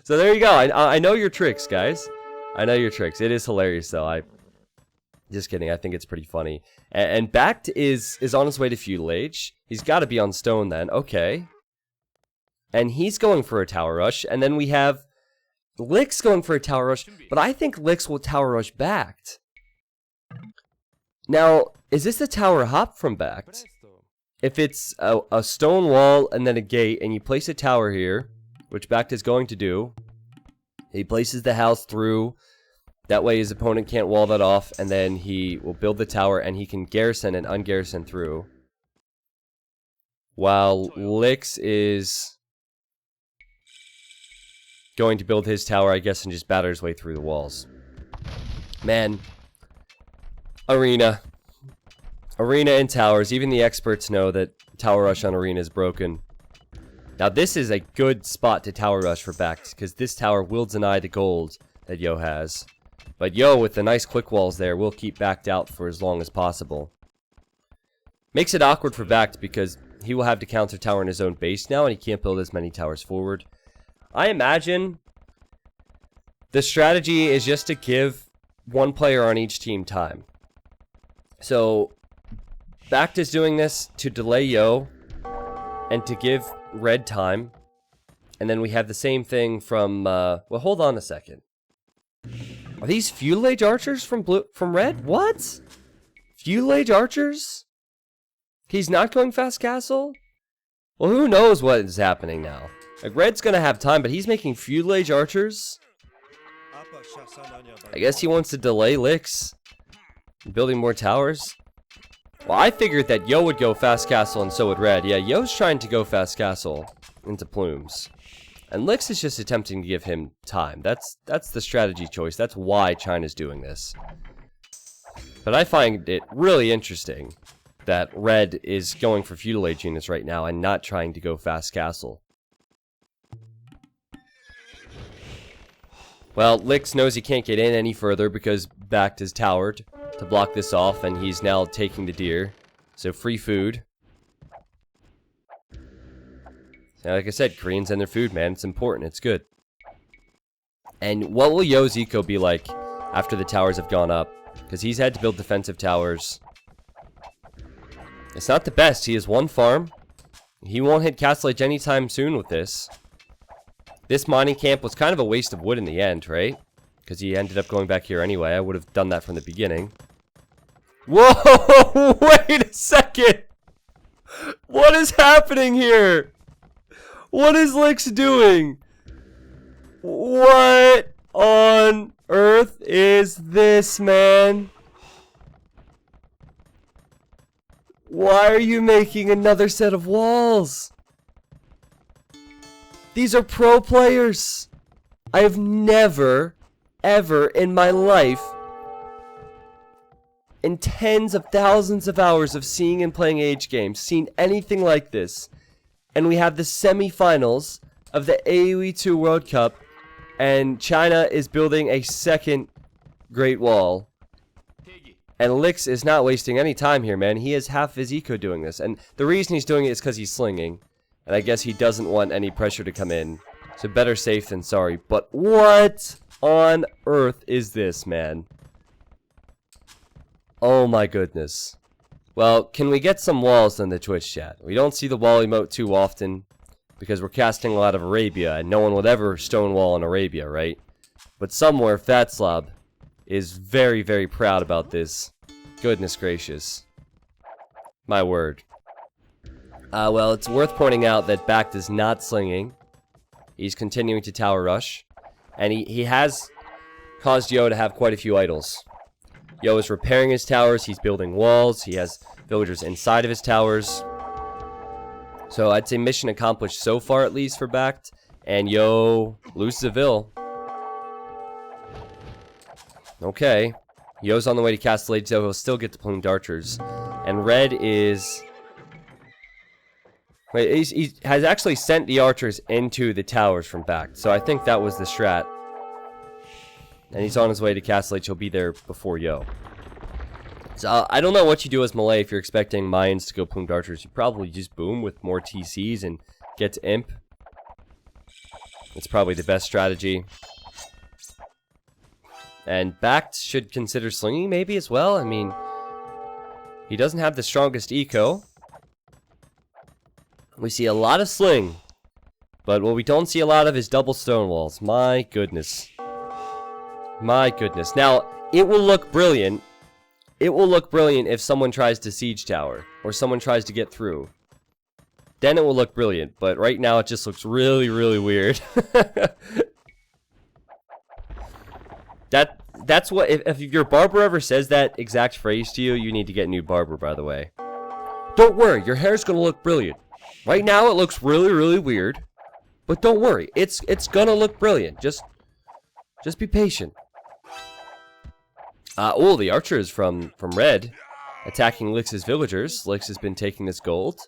So there you go. I know your tricks, guys. I know your tricks. It is hilarious, though. Just kidding. I think it's pretty funny. And Backed is on his way to Feudal Age. He's got to be on stone then. Okay. And he's going for a tower rush, and then we have Lix going for a tower rush, but I think Lix will tower rush Backed. Now, is this a tower hop from Backed? If it's a stone wall and then a gate, and you place a tower here, which Backed is going to do, he places the house through, that way his opponent can't wall that off, and then he will build the tower, and he can garrison and ungarrison through. While Lix is going to build his tower, I guess, and just batter his way through the walls. Man. Arena. Arena and towers. Even the experts know that tower rush on Arena is broken. Now this is a good spot to tower rush for Backed, because this tower will deny the gold that Yo has. But Yo, with the nice quick walls there, will keep Backed out for as long as possible. Makes it awkward for Backed, because he will have to counter tower in his own base now, and he can't build as many towers forward. I imagine the strategy is just to give one player on each team time. So, Backed is doing this to delay Yo, and to give Red time. And then we have the same thing from, well, hold on a second. Are these Feudal Age archers from Red? What? Feudal Age archers? He's not going fast castle? Well, who knows what is happening now. Like, Red's gonna have time, but he's making Feudal Age archers? I guess he wants to delay Lix. Building more towers? Well, I figured that Yo would go fast castle and so would Red. Yeah, Yo's trying to go fast castle into plumes. And Lix is just attempting to give him time. That's the strategy choice. That's why China's doing this. But I find it really interesting that Red is going for feudal age units right now and not trying to go fast castle. Well, Lix knows he can't get in any further because Backed is towered to block this off, and he's now taking the deer. So free food. So like I said, Koreans and their food, man. It's important. It's good. And what will Yo's eco be like after the towers have gone up? Because he's had to build defensive towers. It's not the best. He has one farm. He won't hit Castle Age anytime soon with this. This mining camp was kind of a waste of wood in the end, right? Because he ended up going back here anyway. I would have done that from the beginning. Whoa! Wait a second! What is happening here? What is Lix doing? What on earth is this, man? Why are you making another set of walls? These are pro players. I have never, ever in my life, in tens of thousands of hours of seeing and playing age games, seen anything like this. And we have the semifinals of the AoE2 World Cup, and China is building a second Great Wall. And Lix is not wasting any time here, man. He has half his eco doing this. And the reason he's doing it is because he's slinging. And I guess he doesn't want any pressure to come in. So better safe than sorry. But what on earth is this, man? Oh my goodness. Well, can we get some walls in the Twitch chat? We don't see the wall emote too often because we're casting a lot of Arabia, and no one would ever stonewall in Arabia, right? But somewhere Fatslob is very, very proud about this. Goodness gracious. My word. Well, it's worth pointing out that Backed is not slinging. He's continuing to tower rush. And he has caused Yo to have quite a few idols. Yo is repairing his towers, he's building walls, he has villagers inside of his towers. So I'd say mission accomplished so far, at least for Backed. And Yo loses a vill. Okay. Yo's on the way to Castle Age, so he'll still get the plumed archers. And Red is... Wait, he has actually sent the archers into the towers from Backed. So I think that was the strat. And he's on his way to Castle Age. He'll be there before Yo. So I don't know what you do as Malay if you're expecting Mayans to go plumed archers. You probably just boom with more TCs and get to Imp. That's probably the best strategy. And Backed should consider slinging maybe as well. I mean, he doesn't have the strongest eco. We see a lot of sling. But what we don't see a lot of is double stone walls. My goodness. My goodness. Now, it will look brilliant. It will look brilliant if someone tries to siege tower. Or someone tries to get through. Then it will look brilliant. But right now it just looks really, really weird. That's what... If your barber ever says that exact phrase to you, you need to get a new barber, by the way. Don't worry, your hair's gonna look brilliant. Right now it looks really, really weird. But don't worry, it's gonna look brilliant. Just be patient. Oh, the archers from Red attacking Lix's villagers. Lix has been taking this gold.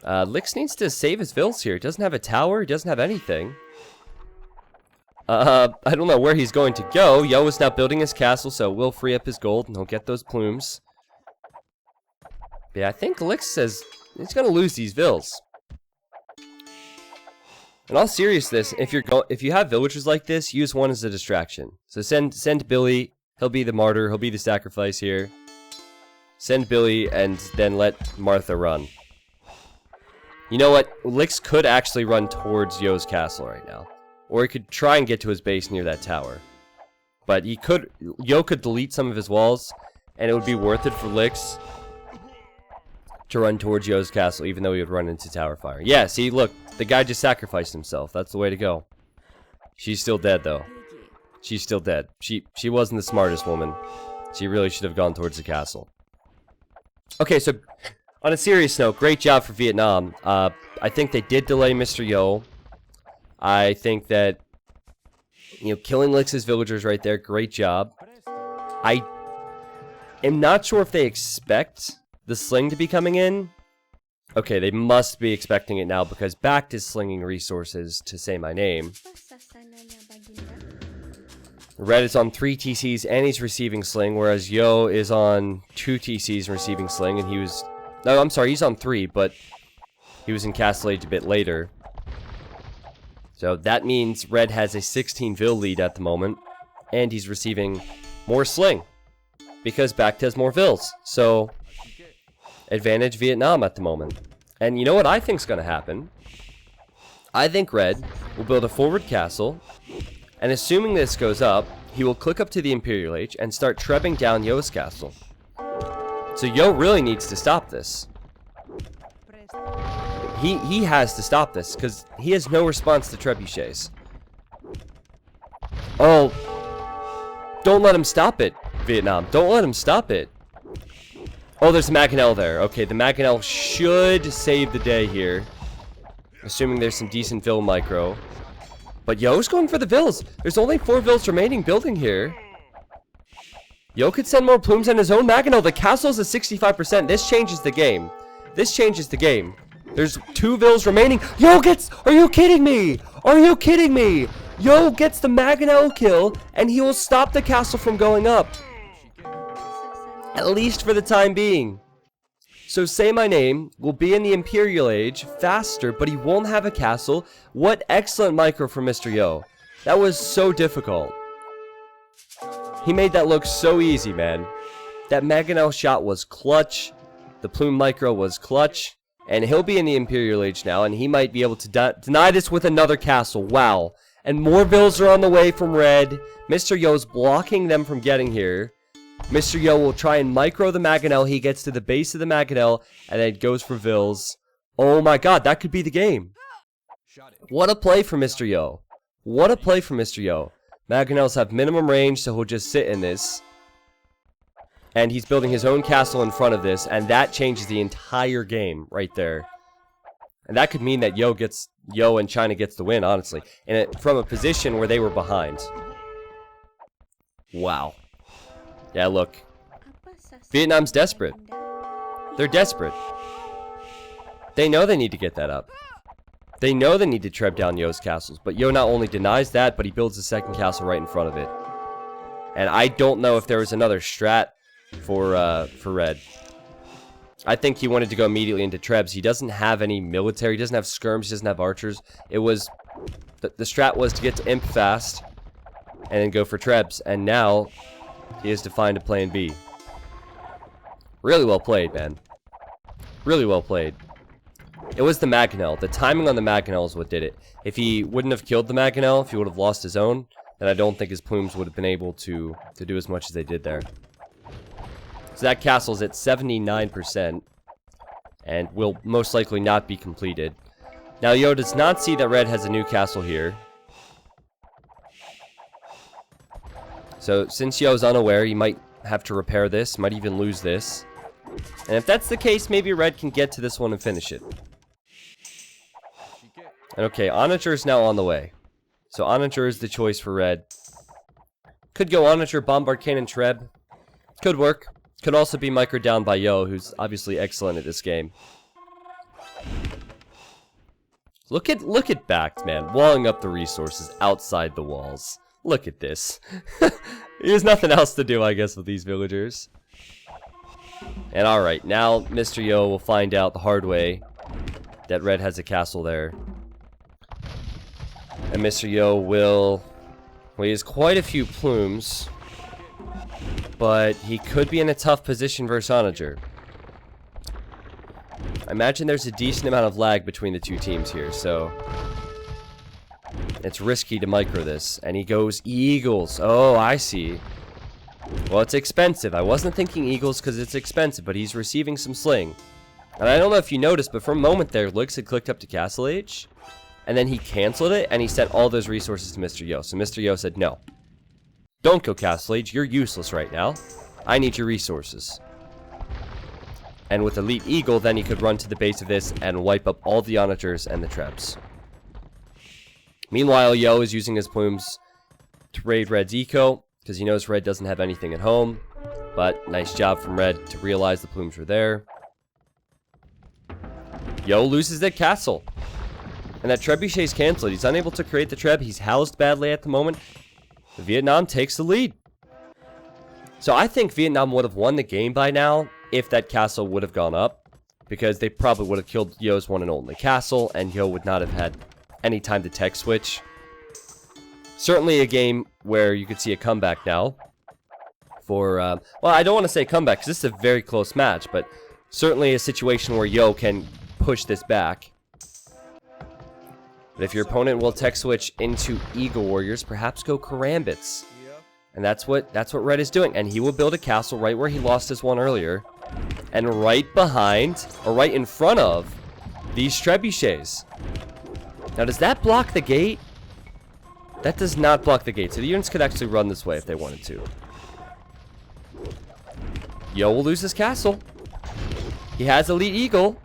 Lix needs to save his vills here. He doesn't have a tower. He doesn't have anything. I don't know where he's going to go. Yo is now building his castle, so we'll free up his gold and he'll get those plumes. But yeah, I think Lix says he's gonna lose these vills. In all seriousness, if you have villagers like this, use one as a distraction. So send Billy. He'll be the martyr. He'll be the sacrifice here. Send Billy and then let Martha run. You know what? Lix could actually run towards Yo's castle right now. Or he could try and get to his base near that tower. But Yo could delete some of his walls, and it would be worth it for Lix to run towards Yo's castle, even though he would run into tower fire. Yeah, see, look, the guy just sacrificed himself. That's the way to go. She's still dead, though. She's still dead. She wasn't the smartest woman. So you really should have gone towards the castle. Okay, so on a serious note, great job for Vietnam. I think they did delay Mr. Yo. I think that, killing Lix's villagers right there, great job. I am not sure if they expect the sling to be coming in. Okay, they must be expecting it now because Backed is slinging resources to say my name. Red is on 3 TCs and he's receiving sling, whereas Yo is on 2 TCs and receiving sling, and he was... No, I'm sorry, he's on 3, but he was in Castle Age a bit later. So that means Red has a 16 Vil lead at the moment, and he's receiving more sling because Backed has more Vils. So, advantage Vietnam at the moment. And you know what I think's going to happen? I think Red will build a forward castle, and assuming this goes up, he will click up to the Imperial Age and start trebbing down Yo's castle. So Yo really needs to stop this. He has to stop this, because he has no response to trebuchets. Oh, don't let him stop it, Vietnam. Don't let him stop it. Oh, there's a Maganel there. Okay, the Maganel should save the day here. Assuming there's some decent Vil micro. But Yo's going for the Vils. There's only 4 Vils remaining building here. Yo could send more plumes on his own Maganel. The castle's at 65%. This changes the game. This changes the game. There's 2 Vils remaining. Yo gets... Are you kidding me? Are you kidding me? Yo gets the Maganel kill, and he will stop the castle from going up. At least for the time being. So Say My Name will be in the Imperial Age faster, but he won't have a castle. What excellent micro from Mr. Yo. That was so difficult. He made that look so easy, man. That Maganel shot was clutch. The plume micro was clutch. And he'll be in the Imperial Age now, and he might be able to deny this with another castle. Wow. And more Vils are on the way from Red. Mr. Yo's blocking them from getting here. Mr. Yo will try and micro the Maganel. He gets to the base of the Maganel, and then goes for Vils. Oh my god, that could be the game. What a play for Mr. Yo. What a play for Mr. Yo. Maganels have minimum range, so he'll just sit in this. And he's building his own castle in front of this, and that changes the entire game right there. And that could mean that Yo and China gets the win, honestly. And from a position where they were behind. Wow. Yeah, look. Vietnam's desperate. They're desperate. They know they need to get that up. They know they need to treb down Yo's castles. But Yo not only denies that, but he builds a second castle right in front of it. And I don't know if there was another strat for Red. I think he wanted to go immediately into trebs. He doesn't have any military. He doesn't have skirms. He doesn't have archers. It was... The strat was to get to imp fast. And then go for trebs. And now... he has to find a plan B. Really well played, man. Really well played. It was the Maganel. The timing on the Maganel is what did it. If he wouldn't have killed the Maganel, if he would have lost his own, then I don't think his plumes would have been able to do as much as they did there. So that castle's at 79%. And will most likely not be completed. Now, Yo does not see that Red has a new castle here. So, since Yo's unaware, he might have to repair this, might even lose this. And if that's the case, maybe Red can get to this one and finish it. And okay, Onager is now on the way. So, Onager is the choice for Red. Could go Onager, Bombard Cannon, Treb. Could work. Could also be microed down by Yo, who's obviously excellent at this game. Look at Backed, man. Walling up the resources outside the walls. Look at this. There's nothing else to do, I guess, with these villagers. And alright, now Mr. Yo will find out the hard way that Red has a castle there. And Mr. Yo will... well, he has quite a few plumes. But he could be in a tough position versus Onager. I imagine there's a decent amount of lag between the two teams here, so... it's risky to micro this. And he goes Eagles. Oh, I see. Well, it's expensive. I wasn't thinking Eagles because it's expensive, but he's receiving some sling. And I don't know if you noticed, but for a moment there, Lix had clicked up to Castle Age. And then he canceled it, and he sent all those resources to Mr. Yo. So Mr. Yo said, no. Don't go Castle Age. You're useless right now. I need your resources. And with Elite Eagle, then he could run to the base of this and wipe up all the onagers and the traps. Meanwhile, Yo is using his plumes to raid Red's eco, because he knows Red doesn't have anything at home. But nice job from Red to realize the plumes were there. Yo loses that castle. And that trebuchet is cancelled. He's unable to create the treb. He's housed badly at the moment. Vietnam takes the lead. So I think Vietnam would have won the game by now if that castle would have gone up. Because they probably would have killed Yo's one and only castle, and Yo would not have had any time to tech switch. Certainly a game where you could see a comeback now. For, well, I don't want to say comeback, because this is a very close match, but certainly a situation where Yo can push this back. But if your opponent will tech switch into Eagle Warriors, perhaps go Karambits. And that's what Red is doing. And he will build a castle right where he lost his one earlier. And right behind, or right in front of, these trebuchets. Now, does that block the gate? That does not block the gate. So the units could actually run this way if they wanted to. Yo will lose his castle. He has Elite Eagle.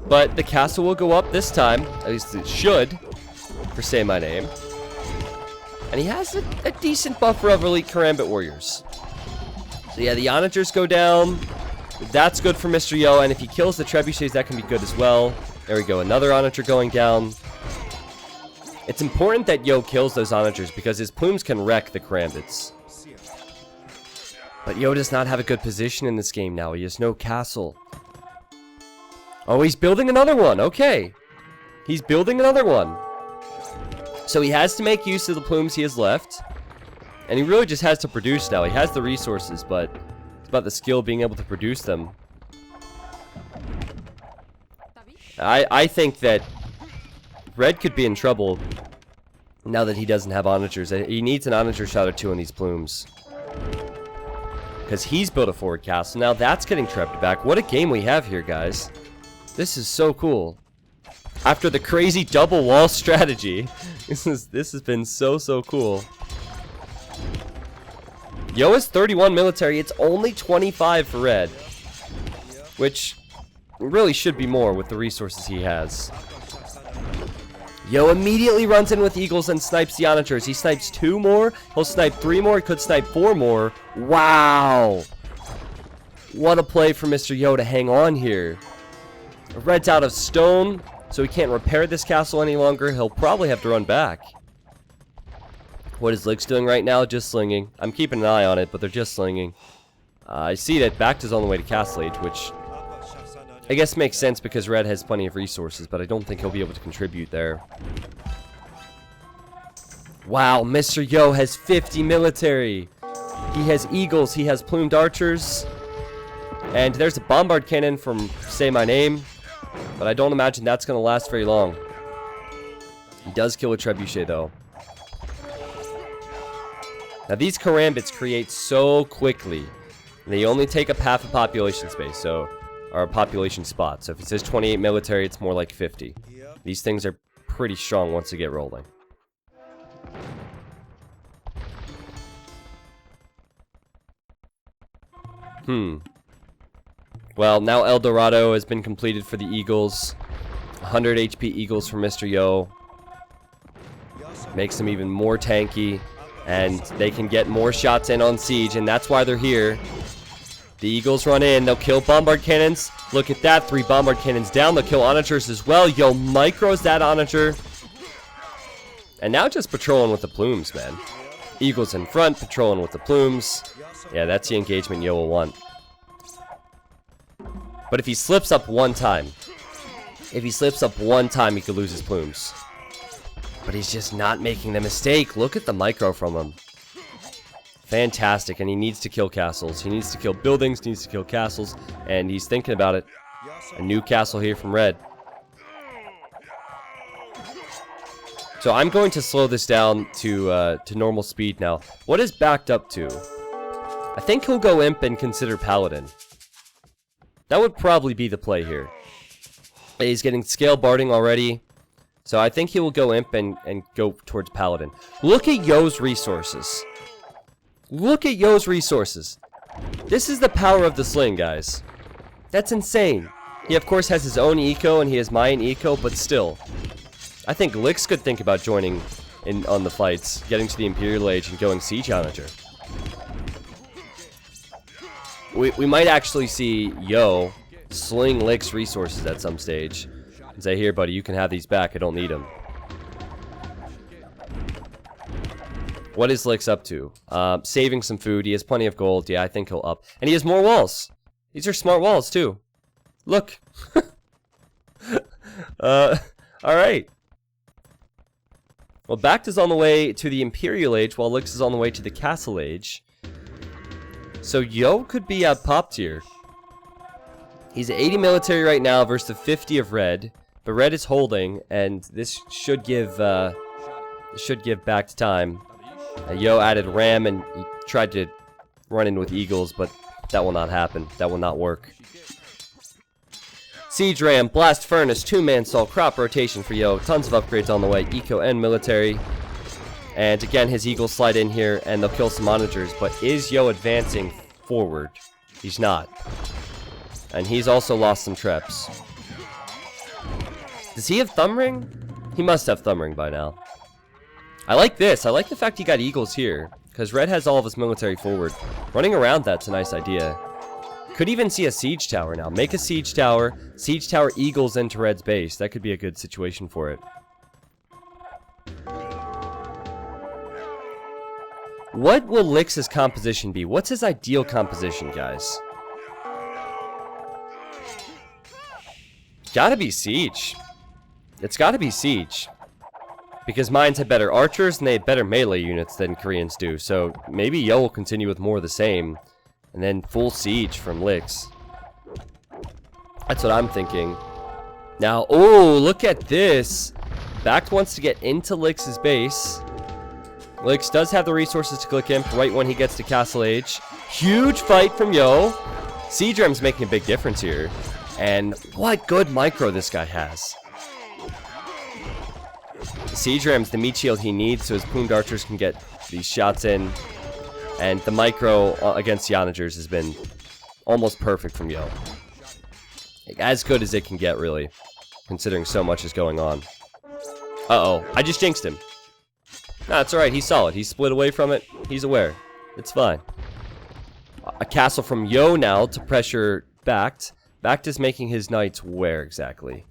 But the castle will go up this time. At least it should. For Say My Name. And he has a decent buffer of Elite Karambit Warriors. So yeah, the onagers go down. That's good for Mr. Yo. And if he kills the trebuchets, that can be good as well. There we go. Another onager going down. It's important that Yo kills those onagers because his plumes can wreck the Karambits. But Yo does not have a good position in this game now. He has no castle. Oh, he's building another one. Okay. He's building another one. So he has to make use of the plumes he has left. And he really just has to produce now. He has the resources, but it's about the skill being able to produce them. I think that Red could be in trouble now that he doesn't have onagers. He needs an onager shot or two on these plumes. Because he's built a forward castle. Now that's getting trapped back. What a game we have here, guys. This is so cool. After the crazy double wall strategy, this has been so cool. Yo is 31 military. It's only 25 for Red, which really should be more with the resources he has. Yo immediately runs in with eagles and snipes the onagers. He snipes 2 more. He'll snipe 3 more. He could snipe 4 more. Wow. What a play for Mr. Yo to hang on here. Red's out of stone, so he can't repair this castle any longer. He'll probably have to run back. What is Lick's doing right now? Just slinging. I'm keeping an eye on it, but they're just slinging. I see that Bacta's on the way to Castle Age, which I guess makes sense because Red has plenty of resources, but I don't think he'll be able to contribute there. Wow, Mr. Yo has 50 military. He has eagles, he has plumed archers. And there's a bombard cannon from Say My Name. But I don't imagine that's going to last very long. He does kill a trebuchet, though. Now, these Karambits create so quickly. They only take up half a population space, so... or a population spot. So if it says 28 military, it's more like 50. These things are pretty strong once they get rolling. Well, now El Dorado has been completed for the Eagles. 100 HP Eagles for Mr. Yo. Makes them even more tanky. And they can get more shots in on Siege, and that's why they're here. The Eagles run in. They'll kill bombard cannons. Look at that. 3 bombard cannons down. They'll kill onagers as well. Yo micros that onager. And now just patrolling with the plumes, man. Eagles in front, patrolling with the plumes. Yeah, that's the engagement Yo will want. But if he slips up one time, he could lose his plumes. But he's just not making the mistake. Look at the micro from him. Fantastic, and he needs to kill castles. He needs to kill buildings, needs to kill castles, and he's thinking about it. A new castle here from Red. So I'm going to slow this down to normal speed now. What is backed up to? I think he'll go Imp and consider Paladin. That would probably be the play here. He's getting scale barding already. So I think he will go Imp and go towards Paladin. Look at Yo's resources. Look at Yo's resources. This is the power of the sling, guys. That's insane. He, of course, has his own eco, and he has Mayan eco, but still. I think Lix could think about joining in on the fights, getting to the Imperial Age, and going Siege Challenger. We might actually see Yo sling Lix resources at some stage. And say, here, buddy, you can have these back. I don't need them. What is Lix up to? Saving some food. He has plenty of gold. Yeah, I think he'll up. And he has more walls. These are smart walls, too. Look. Alright. Well, Bact is on the way to the Imperial Age, while Lix is on the way to the Castle Age. So Yo could be at pop tier. He's at 80 military right now versus the 50 of Red. But Red is holding, and this should give Bact time. Yo added Ram, and he tried to run in with Eagles, but that will not happen. That will not work. Siege Ram, Blast Furnace, 2-man Assault, Crop Rotation for Yo. Tons of upgrades on the way, Eco and Military. And again, his Eagles slide in here, and they'll kill some Onagers. But is Yo advancing forward? He's not. And he's also lost some Treps. Does he have Thumb Ring? He must have Thumb Ring by now. I like this. I like the fact he got Eagles here. Because Red has all of his military forward. Running around, that's a nice idea. Could even see a Siege Tower now. Make a Siege Tower Eagles into Red's base. That could be a good situation for it. What will Lix's composition be? What's his ideal composition, guys? Gotta be Siege. It's gotta be Siege. Because Mayans have better archers and they have better melee units than Koreans do. So maybe Yo will continue with more of the same. And then full Siege from Lix. That's what I'm thinking. Now, oh, look at this. Bact wants to get into Lix's base. Lix does have the resources to click him right when he gets to Castle Age. Huge fight from Yo. Siege Ram's making a big difference here. And what good micro this guy has. The Siege Ram's the meat shield he needs so his plumed archers can get these shots in. And the micro against the Onagers has been almost perfect from Yo. Like, as good as it can get, really. Considering so much is going on. Uh-oh. I just jinxed him. Nah, it's alright. He's solid. He's split away from it. He's aware. It's fine. A castle from Yo now to pressure Bact. Bact is making his knights where exactly?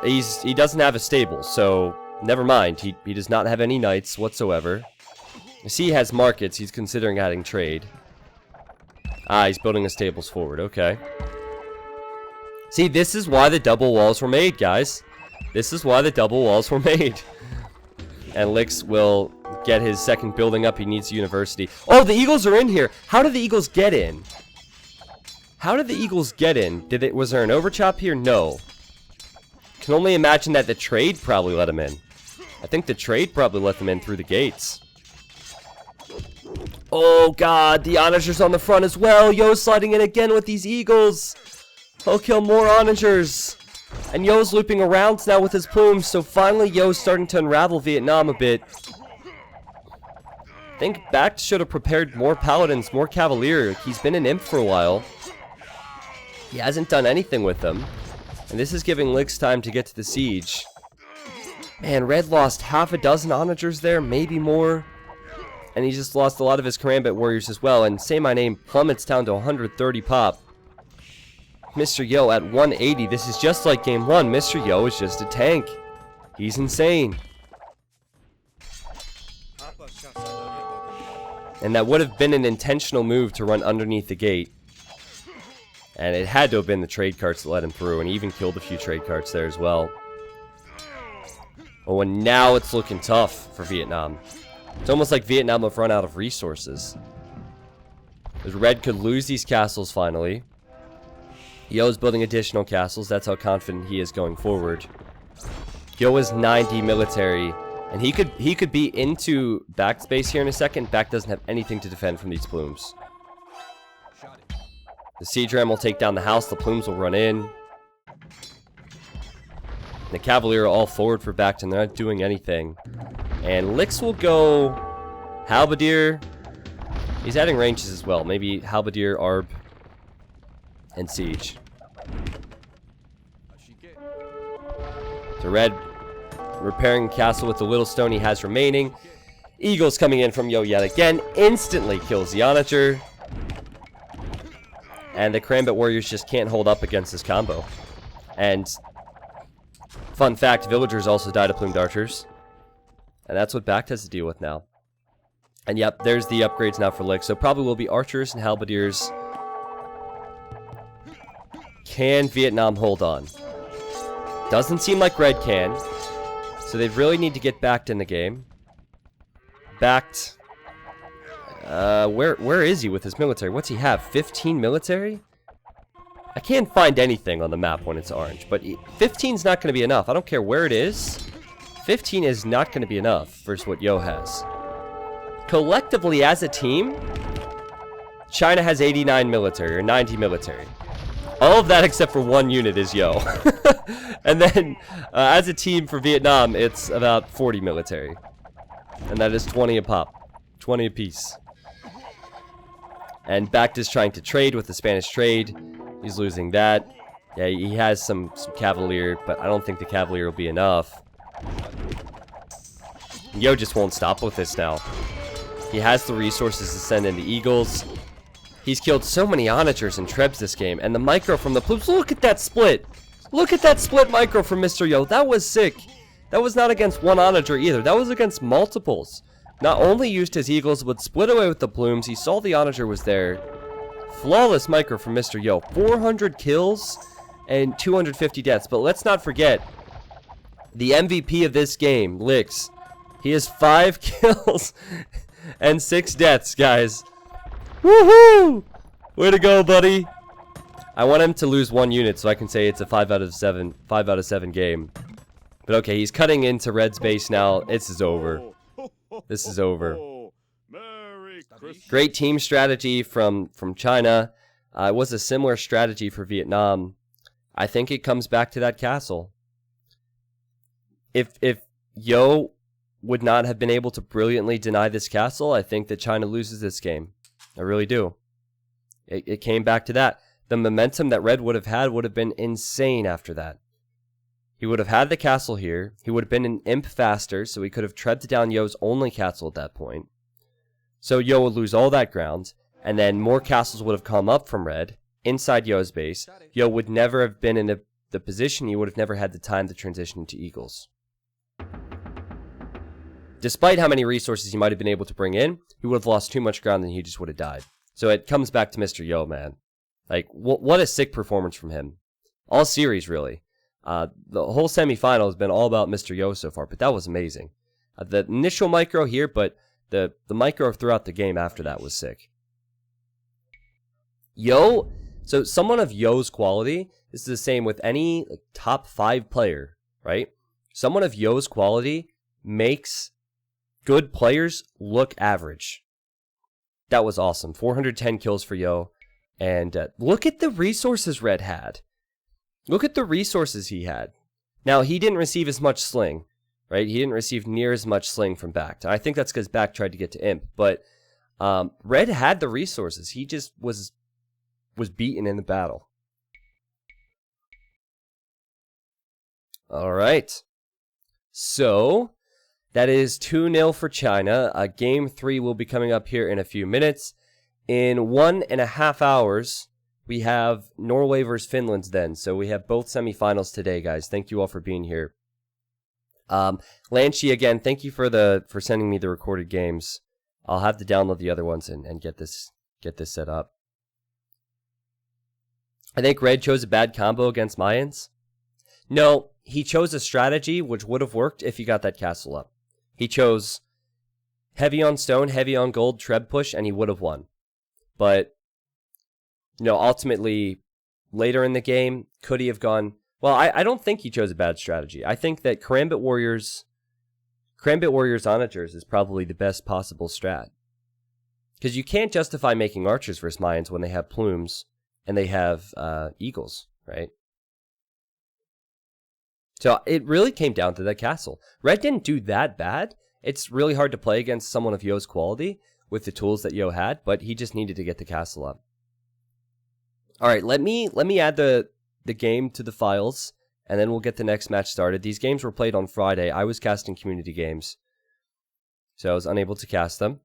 He doesn't have a stable, so never mind. He does not have any knights whatsoever. I see he has markets. He's considering adding trade. Ah, he's building his stables forward. Okay. See, this is why the double walls were made, guys. This is why the double walls were made. And Lix will get his second building up. He needs a university. Oh, the Eagles are in here. How did the Eagles get in? How did the Eagles get in? Was there an overchop here? No. Can only imagine that the trade probably let him in. I think the trade probably let them in through the gates. Oh god, the Onagers on the front as well. Yo's sliding in again with these Eagles. He'll kill more Onagers. And Yo's looping around now with his plumes, so finally Yo's starting to unravel Vietnam a bit. I think Bact should have prepared more Paladins, more Cavalier. He's been an imp for a while. He hasn't done anything with them. And this is giving Lix time to get to the siege. Man, Red lost half a dozen Onagers there, maybe more. And he just lost a lot of his Karambit warriors as well. And Say My Name plummets down to 130 pop. Mr. Yo at 180. This is just like game 1. Mr. Yo is just a tank. He's insane. And that would have been an intentional move to run underneath the gate. And it had to have been the trade carts that let him through. And he even killed a few trade carts there as well. Oh, and now it's looking tough for Vietnam. It's almost like Vietnam have run out of resources. Because Red could lose these castles finally. Yo's building additional castles. That's how confident he is going forward. Yo is 90 military. And he could be into Back space here in a second. Back doesn't have anything to defend from these plumes. The siege ram will take down the house. The plumes will run in. The Cavalier are all forward for Back, and they're not doing anything. And Lix will go Halberdier. He's adding ranges as well. Maybe Halberdier, Arb, and Siege. So Red repairing castle with the little stone he has remaining. Eagles coming in from Yo yet again. Instantly kills the Onager. And the Karambit Warriors just can't hold up against this combo. And fun fact, villagers also die to plumed archers. And that's what Bact has to deal with now. And yep, there's the upgrades now for Lick. So probably will be archers and halberdiers. Can Vietnam hold on? Doesn't seem like Red can. So they really need to get Bact in the game. Bact. Where is he with his military? What's he have? 15 military? I can't find anything on the map when it's orange, but 15's not going to be enough. I don't care where it is. 15 is not going to be enough versus what Yo has. Collectively as a team, China has 89 military or 90 military. All of that except for one unit is Yo. And then as a team for Vietnam, it's about 40 military. And that is 20 a pop. 20 apiece. And Bact is trying to trade with the Spanish trade. He's losing that. Yeah, he has some Cavalier, but I don't think the Cavalier will be enough. Yo just won't stop with this now. He has the resources to send in the Eagles. He's killed so many Onagers and Trebs this game. And the micro from the Ploops. Look at that split. Look at that split micro from Mr. Yo. That was sick. That was not against one Onager either. That was against multiples. Not only used his Eagles, but split away with the plumes. He saw the Onager was there. Flawless micro from Mr. Yo. 400 kills and 250 deaths. But let's not forget, the MVP of this game, Lix. He has 5 kills and 6 deaths, guys. Woohoo! Way to go, buddy. I want him to lose 1 unit so I can say it's a 5 out of 7 game. But okay, he's cutting into Red's base now. This is over. This is over. Great team strategy from China. It was a similar strategy for Vietnam. I think it comes back to that castle. If Yo would not have been able to brilliantly deny this castle, I think that China loses this game. I really do. It came back to that. The momentum that Red would have had would have been insane after that. He would have had the castle here. He would have been an imp faster, so he could have trebbed down Yo's only castle at that point. So Yo would lose all that ground, and then more castles would have come up from Red, inside Yo's base. Yo would never have been in the position, he would have never had the time to transition into Eagles. Despite how many resources he might have been able to bring in, he would have lost too much ground and he just would have died. So it comes back to Mr. Yo, man. Like, what a sick performance from him. All series, really. The whole semifinal has been all about Mr. Yo so far, but that was amazing. The initial micro here, but the micro throughout the game after that was sick. Yo, so someone of Yo's quality, this is the same with any top 5 player, right? Someone of Yo's quality makes good players look average. That was awesome. 410 kills for Yo. And look at the resources Red had. Look at the resources he had. Now, he didn't receive as much sling, right? He didn't receive near as much sling from Bact. I think that's because Bact tried to get to Imp. But Red had the resources. He just was beaten in the battle. All right. So that is 2-0 for China. Game 3 will be coming up here in a few minutes. In 1.5 hours, we have Norway versus Finland then. So we have both semifinals today, guys. Thank you all for being here. Lanchi, again, thank you for sending me the recorded games. I'll have to download the other ones and get this set up. I think Red chose a bad combo against Mayans. No, he chose a strategy which would have worked if he got that castle up. He chose heavy on stone, heavy on gold, treb push, and he would have won. But, ultimately, later in the game, could he have gone... Well, I don't think he chose a bad strategy. I think that Karambit Warriors Onagers is probably the best possible strat. Because you can't justify making archers versus Mayans when they have plumes and they have eagles, right? So it really came down to that castle. Red didn't do that bad. It's really hard to play against someone of Yo's quality with the tools that Yo had, but he just needed to get the castle up. All right, let me add the game to the files, and then we'll get the next match started. These games were played on Friday. I was casting community games, so I was unable to cast them.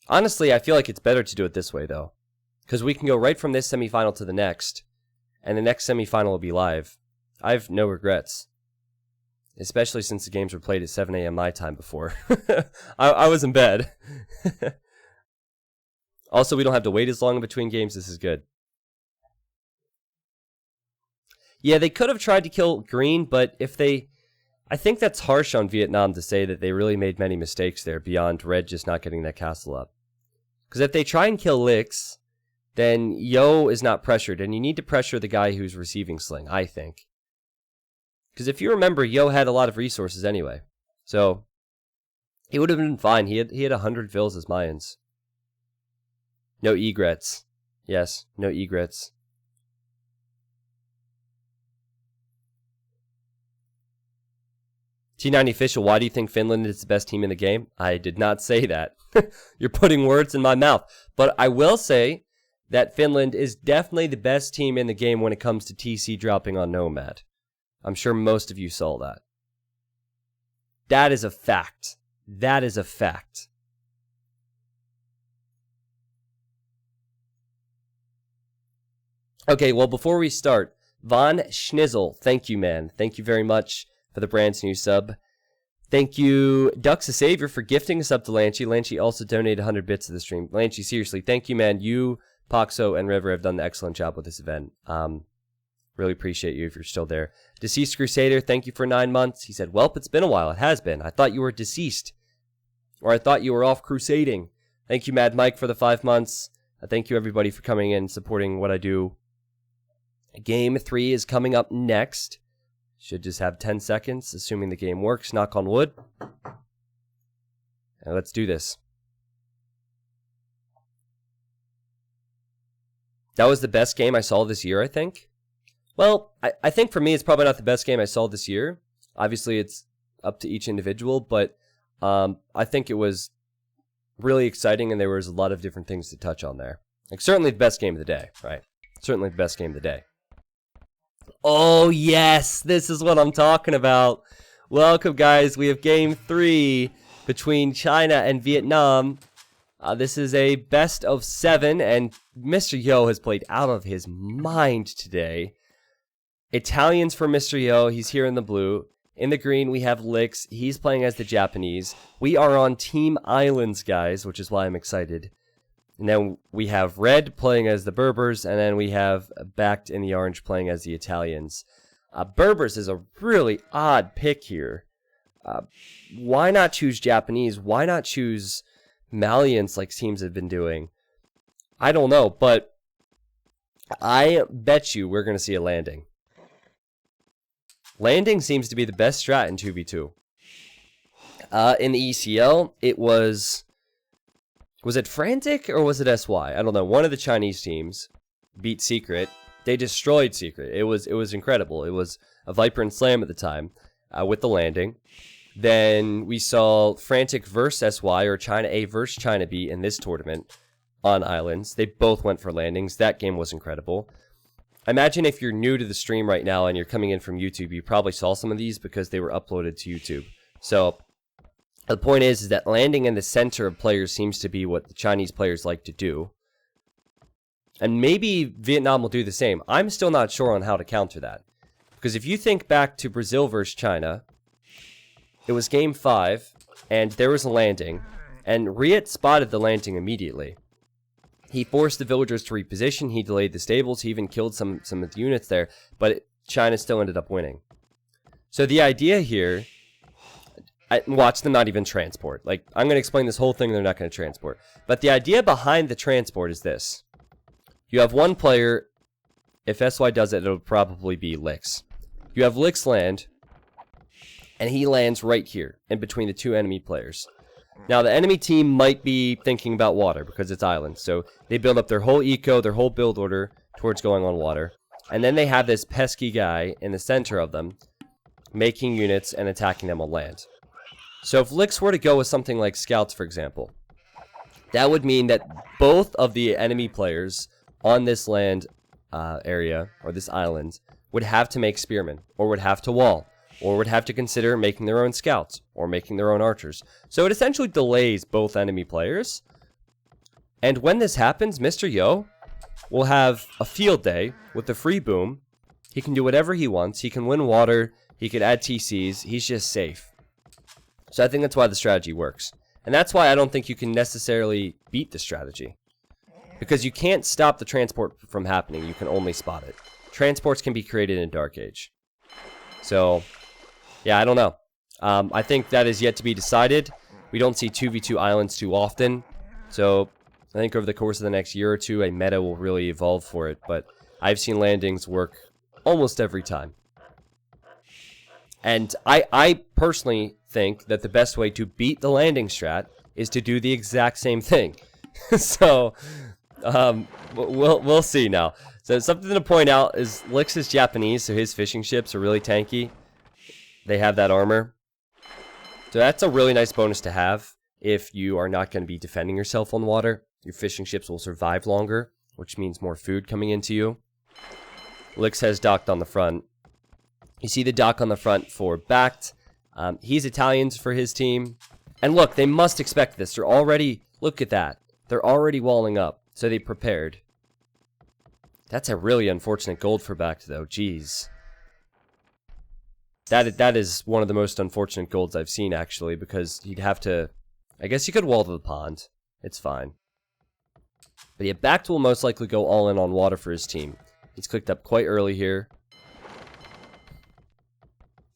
Honestly, I feel like it's better to do it this way, though, because we can go right from this semifinal to the next, and the next semifinal will be live. I have no regrets, especially since the games were played at 7 a.m. my time before. I was in bed. Also, we don't have to wait as long in between games. This is good. Yeah, they could have tried to kill green, but if they... I think that's harsh on Vietnam to say that they really made many mistakes there beyond red just not getting that castle up. Because if they try and kill Licks, then Yo is not pressured, and you need to pressure the guy who's receiving Sling, I think. Because if you remember, Yo had a lot of resources anyway. So, he would have been fine. He had 100 vills as Mayans. No egrets. Yes, no egrets. T90 official, why do you think Finland is the best team in the game? I did not say that. You're putting words in my mouth. But I will say that Finland is definitely the best team in the game when it comes to TC dropping on Nomad. I'm sure most of you saw that. That is a fact. That is a fact. Okay, well, before we start, Von Schnizzle, thank you, man. Thank you very much for the brand new sub. Thank you, Ducks a Savior, for gifting a sub to Lanchi. Lanchi also donated 100 bits to the stream. Lanchi, seriously, thank you, man. You, Poxo, and River have done an excellent job with this event. Really appreciate you if you're still there. Deceased Crusader, thank you for 9 months. He said, welp, it's been a while. It has been. I thought you were deceased. Or I thought you were off crusading. Thank you, Mad Mike, for the 5 months. Thank you, everybody, for coming in and supporting what I do. Game 3 is coming up next. Should just have 10 seconds, assuming the game works. Knock on wood. And let's do this. That was the best game I saw this year, I think. Well, I think for me, it's probably not the best game I saw this year. Obviously, it's up to each individual, but I think it was really exciting, and there was a lot of different things to touch on there. Like, certainly the best game of the day, right? Certainly the best game of the day. Oh, yes, this is what I'm talking about. Welcome, guys. We have Game 3 between China and Vietnam. This is a best of 7, and Mr. Yo has played out of his mind today. Italians for Mr. Yo. He's here in the blue. In the green, we have Licks. He's playing as the Japanese. We are on Team Islands, guys, which is why I'm excited. And then we have red playing as the Berbers, and then we have backed in the orange playing as the Italians. Berbers is a really odd pick here. Why not choose Japanese? Why not choose Malians like teams have been doing? I don't know, but I bet you we're going to see a landing. Landing seems to be the best strat in 2v2. In the ECL, it was... Was it Frantic or was it SY? I don't know. One of the Chinese teams beat Secret. They destroyed Secret. It was incredible. It was a Viper and Slam at the time with the landing. Then we saw Frantic versus SY, or China A versus China B in this tournament on Islands. They both went for landings. That game was incredible. Imagine if you're new to the stream right now and you're coming in from YouTube, you probably saw some of these because they were uploaded to YouTube. So the point is that landing in the center of players seems to be what the Chinese players like to do. And maybe Vietnam will do the same. I'm still not sure on how to counter that. Because if you think back to Brazil versus China, it was game 5, and there was a landing, and Riet spotted the landing immediately. He forced the villagers to reposition, he delayed the stables, he even killed some of the units there, but China still ended up winning. So the idea here... watch them not even transport. Like, I'm going to explain this whole thing, they're not going to transport. But the idea behind the transport is this. You have one player, if SY does it, it'll probably be Licks. You have Licks land, and he lands right here, in between the two enemy players. Now, the enemy team might be thinking about water, because it's islands. So, they build up their whole eco, their whole build order, towards going on water. And then they have this pesky guy in the center of them, making units and attacking them on land. So if Licks were to go with something like Scouts, for example, that would mean that both of the enemy players on this land area, or this island, would have to make spearmen, or would have to wall, or would have to consider making their own scouts, or making their own archers. So it essentially delays both enemy players. And when this happens, Mr. Yo will have a field day with the free boom. He can do whatever he wants. He can win water. He can add TCs. He's just safe. So I think that's why the strategy works. And that's why I don't think you can necessarily beat the strategy. Because you can't stop the transport from happening. You can only spot it. Transports can be created in Dark Age. So, yeah, I don't know. I think that is yet to be decided. We don't see 2v2 islands too often. So, I think over the course of the next year or two, a meta will really evolve for it. But I've seen landings work almost every time. And I personally think that the best way to beat the landing strat is to do the exact same thing. So, we'll see now. So something to point out is Lix is Japanese, so his fishing ships are really tanky. They have that armor. So that's a really nice bonus to have if you are not going to be defending yourself on water. Your fishing ships will survive longer, which means more food coming into you. Lix has docked on the front. You see the dock on the front for Backed. He's Italians for his team. And look, they must expect this. They're already, look at that. They're already walling up, so they prepared. That's a really unfortunate gold for Backed, though. Jeez. That is one of the most unfortunate golds I've seen, actually, because he'd have to... I guess you could wall to the pond. It's fine. But yeah, Backed will most likely go all in on water for his team. He's clicked up quite early here.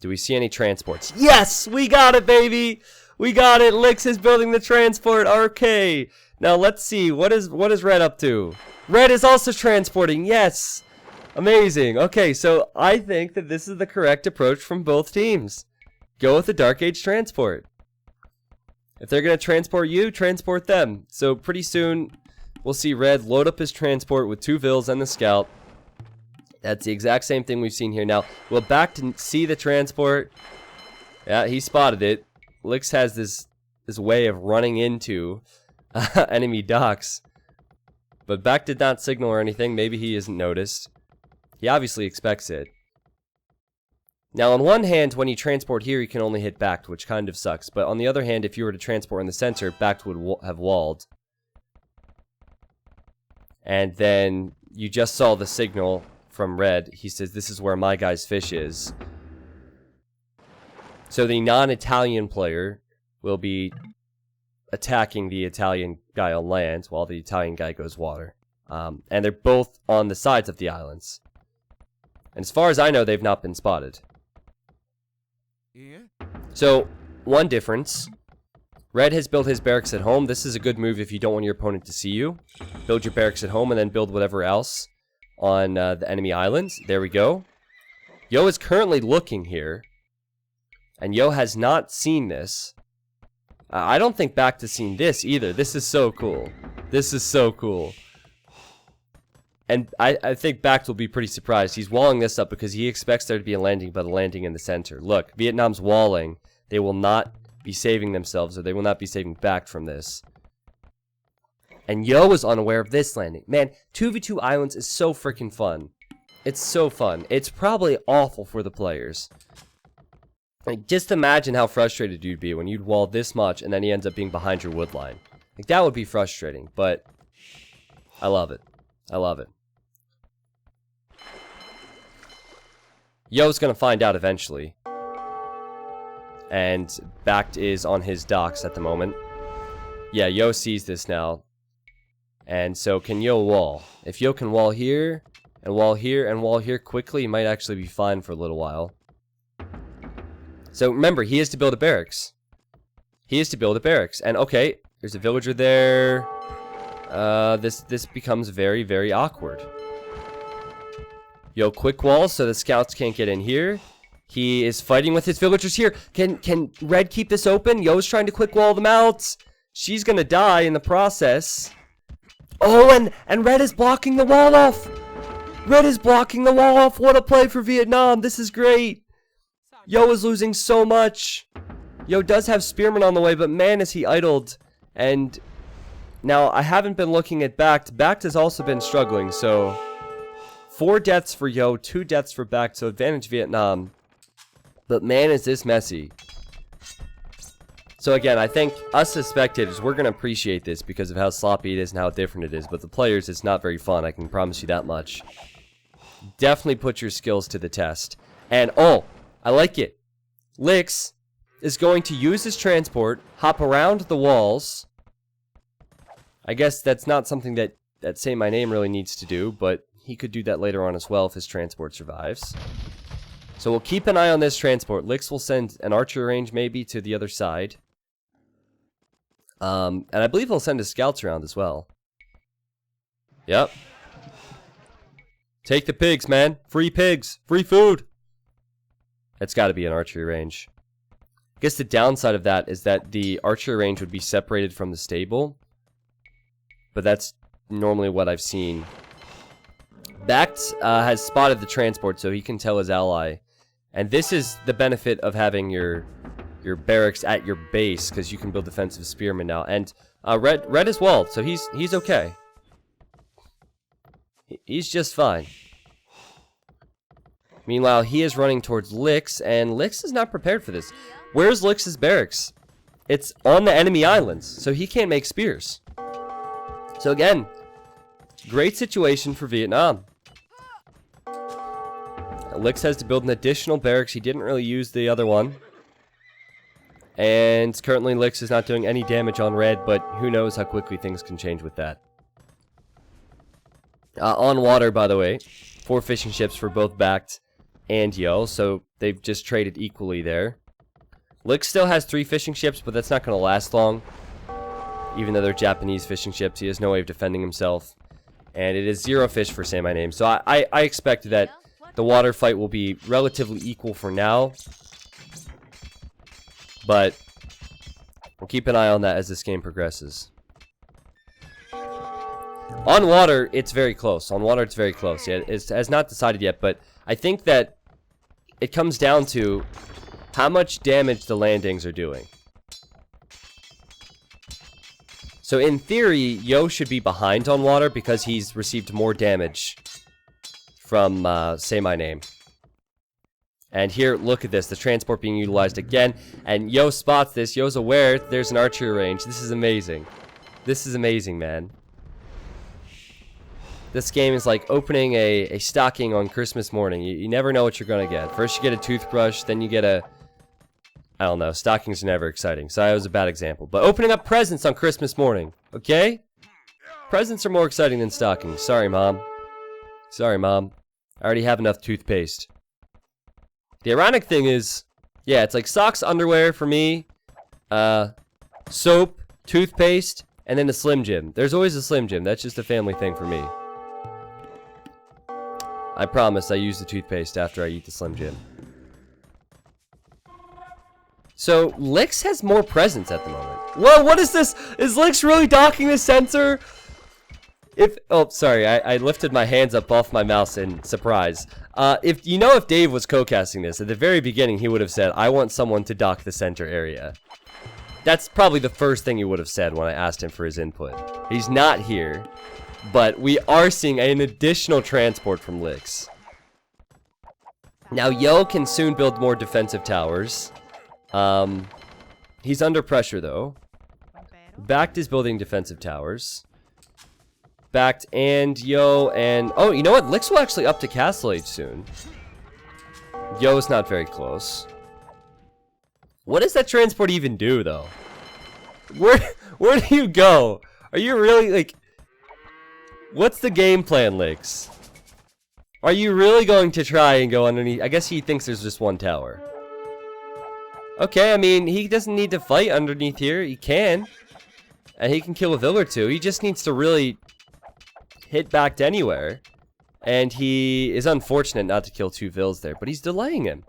Do we see any transports? Yes! We got it, baby! We got it! Lix is building the transport. RK! Now, let's see. What is Red up to? Red is also transporting. Yes! Amazing. Okay, so I think that this is the correct approach from both teams. Go with the Dark Age transport. If they're going to transport you, transport them. So pretty soon, we'll see Red load up his transport with 2 Vils and the Scout. That's the exact same thing we've seen here. Now, we'll back to see the transport. Yeah, he spotted it. Lix has this way of running into enemy docks. But Back did not signal or anything. Maybe he isn't noticed. He obviously expects it. Now, on one hand, when you transport here, you can only hit Backed, which kind of sucks. But on the other hand, if you were to transport in the center, Backed would have walled. And then you just saw the signal from Red. He says, this is where my guy's fish is. So the non-Italian player will be attacking the Italian guy on land while the Italian guy goes water. And they're both on the sides of the islands. And as far as I know, they've not been spotted. So, one difference. Red has built his barracks at home. This is a good move if you don't want your opponent to see you. Build your barracks at home and then build whatever else on the enemy islands. There we go. Yo is currently looking here. And Yo has not seen this. I don't think Backed has seen this either. This is so cool. This is so cool. And I think Backed will be pretty surprised. He's walling this up because he expects there to be a landing, but a landing in the center. Look, Vietnam's walling. They will not be saving themselves, or they will not be saving Backed from this. And Yo is unaware of this landing. Man, 2v2 islands is so freaking fun. It's so fun. It's probably awful for the players. Like, just imagine how frustrated you'd be when you'd wall this much and then he ends up being behind your wood line. Like, that would be frustrating, but I love it. I love it. Yo's gonna find out eventually. And Backed is on his docks at the moment. Yeah, Yo sees this now. And so can Yo wall? If Yo can wall here, and wall here, and wall here quickly, he might actually be fine for a little while. So remember, he has to build a barracks. He has to build a barracks. And okay, there's a villager there. This becomes very, very awkward. Yo, quick wall so the scouts can't get in here. He is fighting with his villagers here. Can Red keep this open? Yo's trying to quick wall them out. She's gonna die in the process. Oh, and Red is blocking the wall off. Red is blocking the wall off. What a play for Vietnam. This is great. Yo is losing so much. Yo does have spearmen on the way, but man, is he idled. And Now, I haven't been looking at Backed. Backed has also been struggling, so 4 deaths for Yo, 2 deaths for Backed, so advantage Vietnam. But man, is this messy. So again, I think us as spectators, we're going to appreciate this because of how sloppy it is and how different it is. But the players, it's not very fun, I can promise you that much. Definitely put your skills to the test. And, oh, I like it. Lix is going to use his transport, hop around the walls. I guess that's not something that Say My Name really needs to do, but he could do that later on as well if his transport survives. So we'll keep an eye on this transport. Lix will send an archer range maybe to the other side. And I believe he'll send his scouts around as well. Yep. Take the pigs, man. Free pigs. Free food. It's got to be an archery range. I guess the downside of that is that the archery range would be separated from the stable. But that's normally what I've seen. Backed has spotted the transport, so he can tell his ally. And this is the benefit of having your barracks at your base, because you can build defensive spearmen now. And Red as well, so he's okay. He's just fine. Meanwhile, he is running towards Lix, and Lix is not prepared for this. Where's Lix's barracks? It's on the enemy islands, so he can't make spears. So again, great situation for Vietnam. Lix has to build an additional barracks. He didn't really use the other one. And currently Lix is not doing any damage on Red, but who knows how quickly things can change with that. On water, by the way, 4 fishing ships for both Backed and Yo, so they've just traded equally there. Lix still has 3 fishing ships, but that's not going to last long. Even though they're Japanese fishing ships, he has no way of defending himself. And it is 0 fish for Say My Name. So I expect that the water fight will be relatively equal for now. But we'll keep an eye on that as this game progresses. On water, it's very close. On water, it's very close. Yeah, it has not decided yet, but I think that it comes down to how much damage the landings are doing. So in theory, Yo should be behind on water because he's received more damage from Say My Name. And here, look at this, the transport being utilized again, and Yo spots this. Yo's aware there's an archery range. This is amazing. This is amazing, man. This game is like opening a stocking on Christmas morning. You never know what you're gonna get. First you get a toothbrush, then you get a... I don't know, stockings are never exciting, so that was a bad example. But opening up presents on Christmas morning, okay? Presents are more exciting than stockings. Sorry, Mom. Sorry, Mom. I already have enough toothpaste. The ironic thing is, yeah, it's like socks, underwear for me, soap, toothpaste, and then a Slim Jim. There's always a Slim Jim. That's just a family thing for me. I promise I use the toothpaste after I eat the Slim Jim. So, Lix has more presents at the moment. Whoa, what is this? Is Lix really docking the sensor? Oh, sorry, I lifted my hands up off my mouse in surprise. If Dave was co-casting this, at the very beginning he would have said, I want someone to dock the center area. That's probably the first thing he would have said when I asked him for his input. He's not here, but we are seeing an additional transport from Lix. Now, Yo can soon build more defensive towers. He's under pressure, though. Backed is building defensive towers. Backed and Yo and... Oh, you know what? Lix will actually up to Castle Age soon. Yo's not very close. What does that transport even do, though? Where do you go? Are you really, like... What's the game plan, Lix? Are you really going to try and go underneath? I guess he thinks there's just one tower. Okay, I mean, he doesn't need to fight underneath here. He can. And he can kill a vill or two. He just needs to really hit back to anywhere. And he is unfortunate not to kill 2 vills there, but he's delaying him.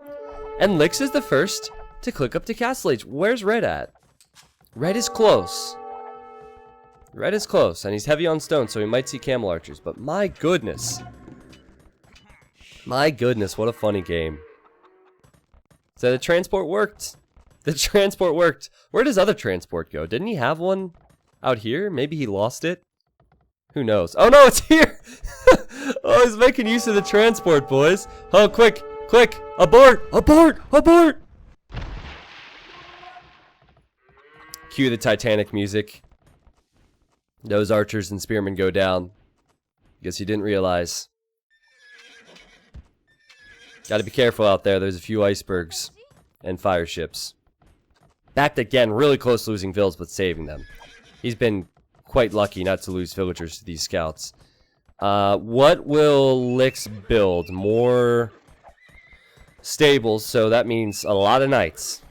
And Lix is the first to click up to Castle Age. Where's Red at? Red is close. Red is close, and he's heavy on stone, so he might see camel archers. But my goodness. My goodness, what a funny game. So the transport worked. The transport worked. Where does other transport go? Didn't he have one out here? Maybe he lost it? Who knows? Oh no, it's here! Oh, he's making use of the transport, boys. Oh, quick, quick, abort, abort, abort! Cue the Titanic music. Those archers and spearmen go down. Guess you didn't realize. Gotta be careful out there. There's a few icebergs and fire ships. Backed again, really close to losing villas, but saving them. He's been quite lucky not to lose villagers to these scouts. What will Lix build? More stables, so that means a lot of knights.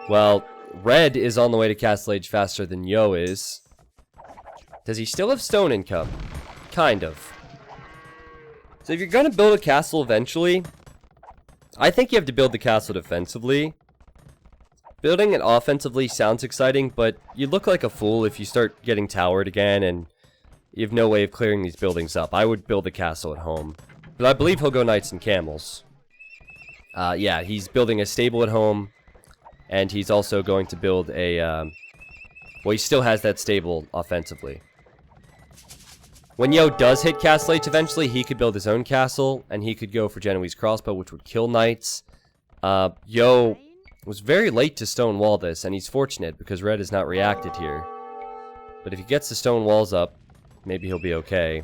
Well, Red is on the way to Castle Age faster than Yo is. Does he still have stone income? Kind of. So if you're going to build a castle eventually, I think you have to build the castle defensively. Building it offensively sounds exciting, but you look like a fool if you start getting towered again and you have no way of clearing these buildings up. I would build a castle at home. But I believe he'll go knights and camels. Yeah, he's building a stable at home. And he's also going to build a, well, he still has that stable offensively. When Yo does hit Castle Age eventually, he could build his own castle, and he could go for Genoese crossbow, which would kill knights. Yo was very late to stonewall this, and he's fortunate because Red has not reacted here. But if he gets the stone walls up, maybe he'll be okay.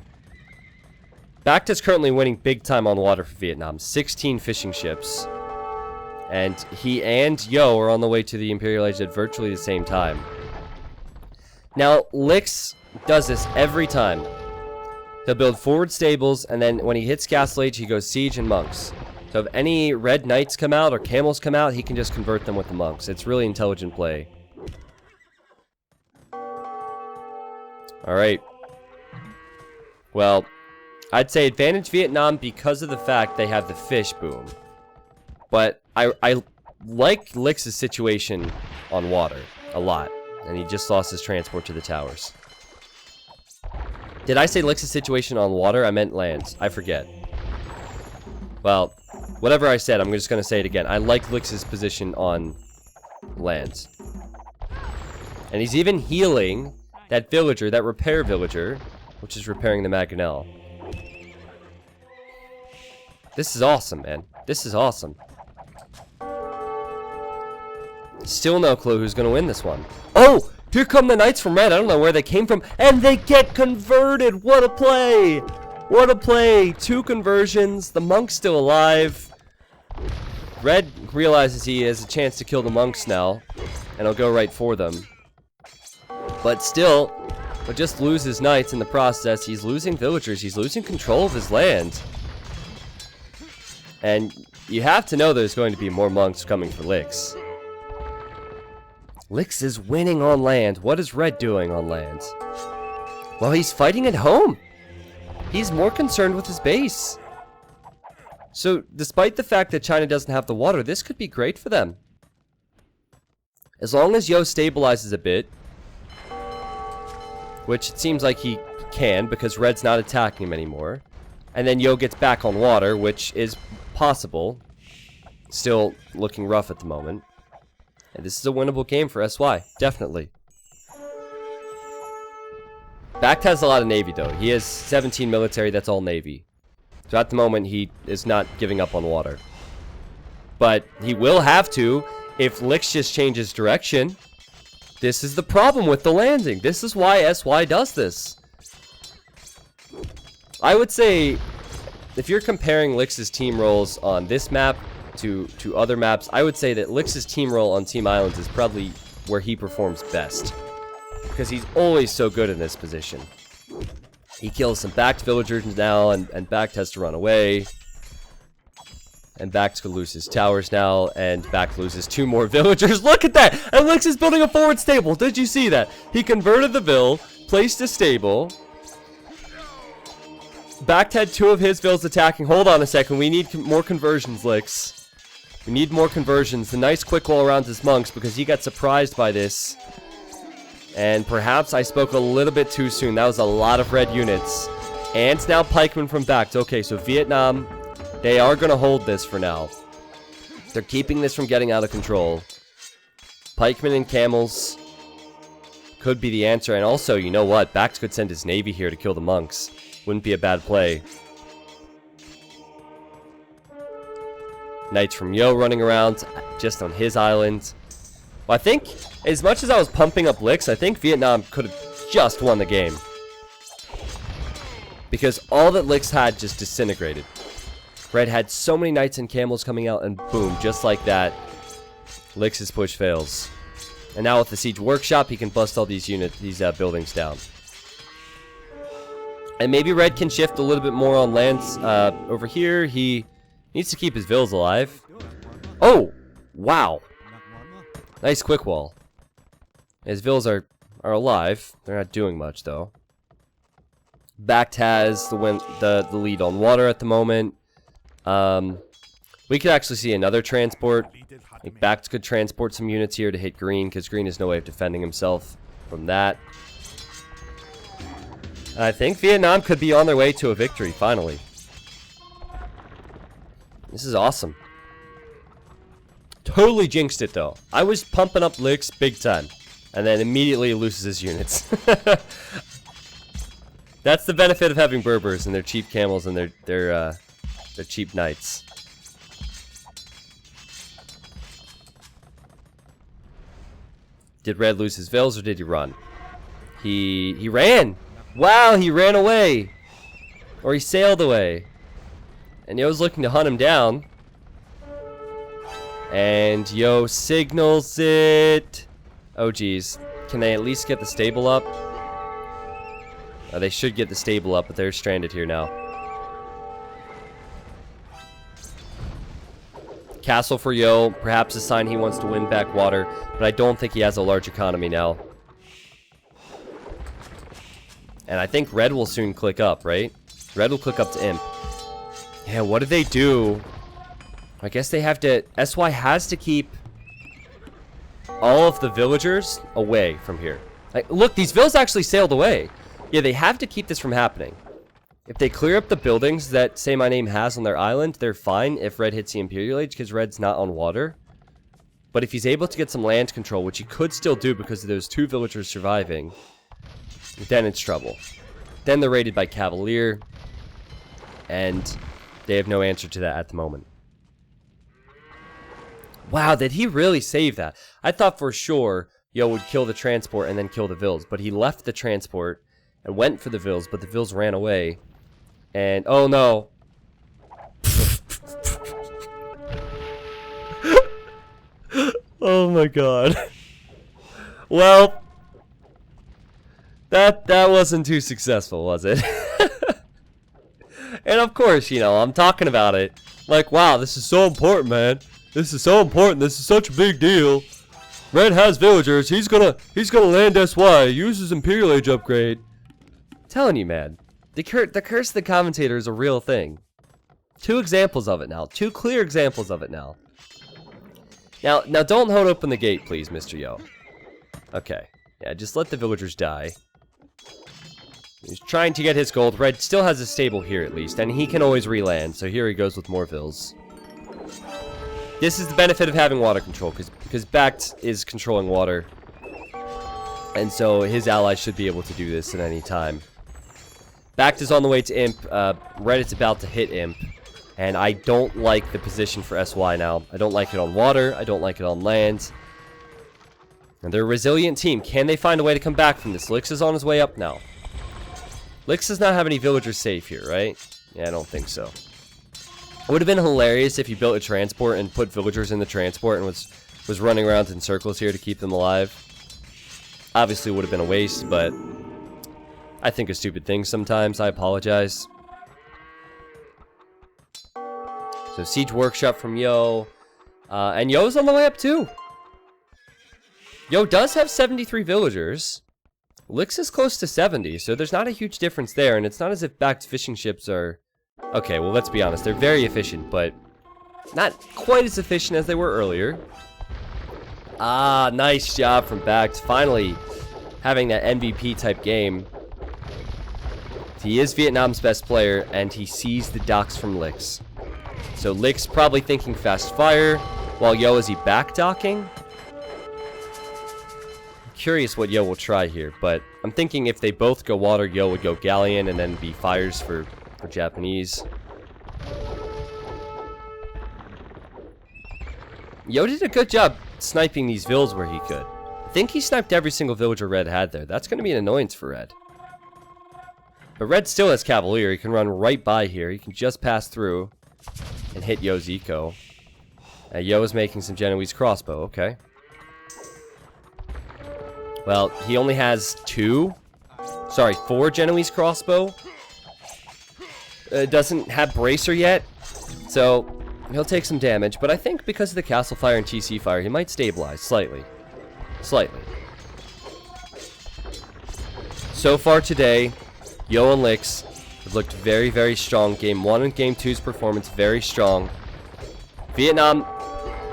Bacta's currently winning big time on water for Vietnam. 16 fishing ships. And he and Yo are on the way to the Imperial Age at virtually the same time. Now, Lix does this every time. He'll build forward stables, and then when he hits Castle Age, he goes siege and monks. So if any red knights come out or camels come out, he can just convert them with the monks. It's really intelligent play. Alright. Well, I'd say advantage Vietnam because of the fact they have the fish boom. But I like Lix's situation on water a lot. And he just lost his transport to the towers. Did I say Lix's situation on water? I meant land. I forget. Well, whatever I said, I'm just going to say it again. I like Lix's position on land. And he's even healing that villager, that repair villager, which is repairing the Mangonel. This is awesome, man. This is awesome. Still no clue who's going to win this one. Oh! Here come the knights from Red. I don't know where they came from. And they get converted! What a play! What a play! 2 conversions. The monk's still alive. Red realizes he has a chance to kill the monks now. And he'll go right for them. But still, he'll just lose his knights in the process. He's losing villagers. He's losing control of his land. And you have to know there's going to be more monks coming for Lix. Lix is winning on land. What is Red doing on land? Well, he's fighting at home. He's more concerned with his base. So, despite the fact that China doesn't have the water, this could be great for them. As long as Yo stabilizes a bit, which it seems like he can because Red's not attacking him anymore, and then Yo gets back on water, which is possible. Still looking rough at the moment. And this is a winnable game for SY, definitely. Bact has a lot of Navy, though. He has 17 military, that's all Navy. So at the moment, he is not giving up on water. But he will have to if Lix just changes direction. This is the problem with the landing. This is why SY does this. I would say, if you're comparing Lix's team roles on this map to other maps, I would say that Lix's team role on Team Islands is probably where he performs best. Because he's always so good in this position. He kills some backed villagers now, and backed has to run away. And backed could lose his towers now, and backed loses 2 more villagers. Look at that! And Lix is building a forward stable. Did you see that? He converted the vill, placed a stable. Backed had 2 of his vills attacking. Hold on a second. We need more conversions, Lix. We need more conversions. The nice quick wall around his monks because he got surprised by this. And perhaps I spoke a little bit too soon. That was a lot of red units. And now pikemen from Backed. Okay, so Vietnam They are going to hold this for now. They're keeping this from getting out of control. Pikemen and camels could be the answer. And also, you know what? Bax could send his navy here to kill the monks. Wouldn't be a bad play. Knights from Yo running around just on his island. Well, I think, as much as I was pumping up Licks, I think Vietnam could have just won the game. Because all that Licks had just disintegrated. Red had so many knights and camels coming out, and boom, just like that, Licks' push fails. And now with the siege workshop, he can bust all these buildings down. And maybe Red can shift a little bit more on lands. Over here, he needs to keep his villas alive. Oh, wow. Nice quick wall. His villas are alive. They're not doing much, though. Bact has the lead on water at the moment. We could actually see another transport. I think Bact could transport some units here to hit green, because green has no way of defending himself from that. And I think Vietnam could be on their way to a victory, finally. This is awesome. Totally jinxed it, though. I was pumping up Licks big time, and then immediately loses his units. That's the benefit of having Berbers and their cheap camels and their cheap knights. Did Red lose his villas or did he run? He ran! Wow, he ran away! Or he sailed away. And Yo's looking to hunt him down. And Yo signals it. Oh geez. Can they at least get the stable up? They should get the stable up, but they're stranded here now. Castle for Yo, perhaps a sign he wants to win back water, but I don't think he has a large economy now. And I think Red will soon click up, right? Red will click up to Imp. Yeah, what do they do? I guess they have to... SY has to keep all of the villagers away from here. Like, look, these villas actually sailed away. Yeah, they have to keep this from happening. If they clear up the buildings that Say My Name has on their island, they're fine if Red hits the Imperial Age, because Red's not on water. But if he's able to get some land control, which he could still do because of those 2 villagers surviving, then it's trouble. Then they're raided by Cavalier, and they have no answer to that at the moment. Wow, did he really save that? I thought for sure Yo would kill the transport and then kill the vills, but he left the transport and went for the vills, but the vills ran away. And, oh no. Oh my god. Well, that wasn't too successful, was it? And of course, you know, I'm talking about it. Like, wow, this is so important, man. This is so important. This is such a big deal. Red has villagers. He's gonna land SY. Use his Imperial Age upgrade. I'm telling you, man. The curse of the commentator is a real thing. 2 examples of it now. 2 clear examples of it now. Now don't hold open the gate, please, Mr. Yo. Okay. Yeah, just let the villagers die. He's trying to get his gold. Red still has a stable here, at least. And he can always re-land. So here he goes with more vills. This is the benefit of having water control. Because Bact is controlling water. And so his allies should be able to do this at any time. Bact is on the way to Imp. Red is about to hit Imp. And I don't like the position for SY now. I don't like it on water. I don't like it on land. And they're a resilient team. Can they find a way to come back from this? Lix is on his way up now. Lix does not have any villagers safe here, right? Yeah, I don't think so. It would have been hilarious if you built a transport and put villagers in the transport and was running around in circles here to keep them alive. Obviously, it would have been a waste, but I think of stupid things sometimes. I apologize. So, Siege Workshop from Yo. And Yo's on the way up, too. Yo does have 73 villagers. Lix is close to 70, so there's not a huge difference there. And it's not as if Bact's fishing ships are... Okay, well, let's be honest. They're very efficient, but not quite as efficient as they were earlier. Ah, nice job from Bact. Finally having that MVP-type game. He is Vietnam's best player, and he sees the docks from Lix. So Lick's probably thinking fast fire, while Yo, is he back docking? I'm curious what Yo will try here, but I'm thinking if they both go water, Yo would go galleon and then be fires for Japanese. Yo did a good job sniping these vills where he could. I think he sniped every single villager Red had there. That's going to be an annoyance for Red. But Red still has Cavalier. He can run right by here. He can just pass through and hit Yo's eco. Yo is making some Genoese crossbow. Okay. Well, he only has 4 Genoese crossbow. Doesn't have bracer yet. So he'll take some damage, but I think because of the castle fire and TC fire, he might stabilize slightly. Slightly. So far today, Yo and Licks have looked very, very strong. Game 1 and Game 2's performance, very strong. Vietnam,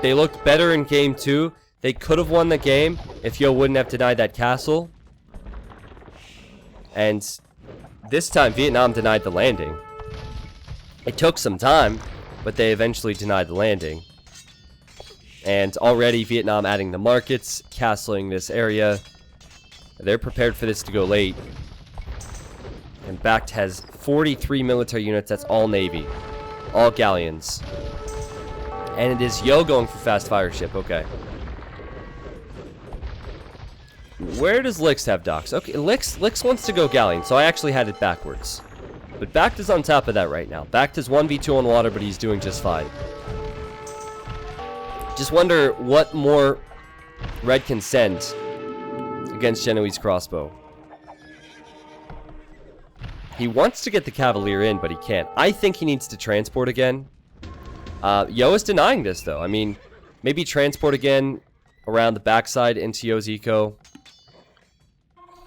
they looked better in Game 2. They could have won the game if Yo wouldn't have denied that castle. And this time, Vietnam denied the landing. It took some time, but they eventually denied the landing. And already Vietnam adding the markets, castling this area. They're prepared for this to go late. And Bact has 43 military units. That's all Navy. All galleons. And it is Yo going for fast fire ship. Okay. Where does Licks have docks? Okay, Licks wants to go galleon, so I actually had it backwards. But Bact is on top of that right now. Bact is 1v2 on water, but he's doing just fine. Just wonder what more Red can send against Genoese crossbow. He wants to get the Cavalier in, but he can't. I think he needs to transport again. Yo is denying this, though. I mean, maybe transport again around the backside into Yo's eco.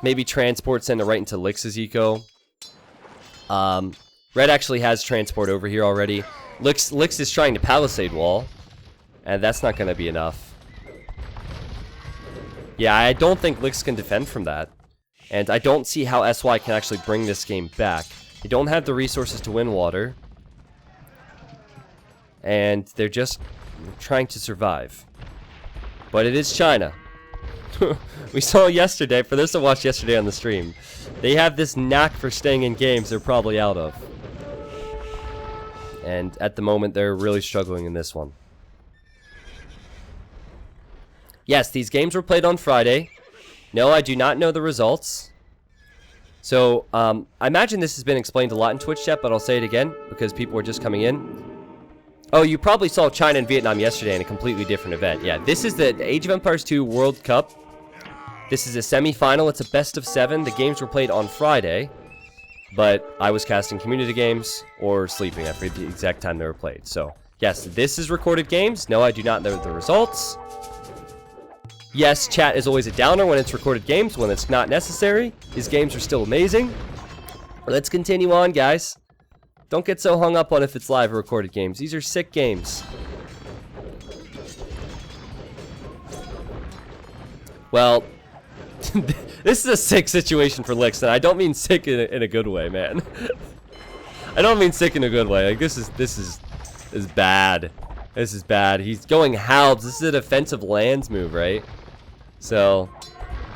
Maybe transport send it right into Licks' eco. Red actually has transport over here already. Licks is trying to palisade wall. And that's not going to be enough. Yeah, I don't think Licks can defend from that. And I don't see how SY can actually bring this game back. They don't have the resources to win water. And they're just trying to survive. But it is China. We saw yesterday, for those that watched yesterday on the stream, they have this knack for staying in games they're probably out of. And at the moment, they're really struggling in this one. Yes, these games were played on Friday. No, I do not know the results. So, I imagine this has been explained a lot in Twitch chat, but I'll say it again, because people were just coming in. Oh, you probably saw China and Vietnam yesterday in a completely different event. Yeah, this is the Age of Empires 2 World Cup. This is a semi-final. It's a best of 7. The games were played on Friday, but I was casting community games or sleeping. I forget the exact time they were played. So, yes, this is recorded games. No, I do not know the results. Yes, chat is always a downer when it's recorded games, when it's not necessary. These games are still amazing. Let's continue on, guys. Don't get so hung up on if it's live or recorded games. These are sick games. Well, this is a sick situation for Licks, and I don't mean sick in a good way, man. I don't mean sick in a good way. Like, this is bad. This is bad. He's going halves. This is a defensive lands move, right? So,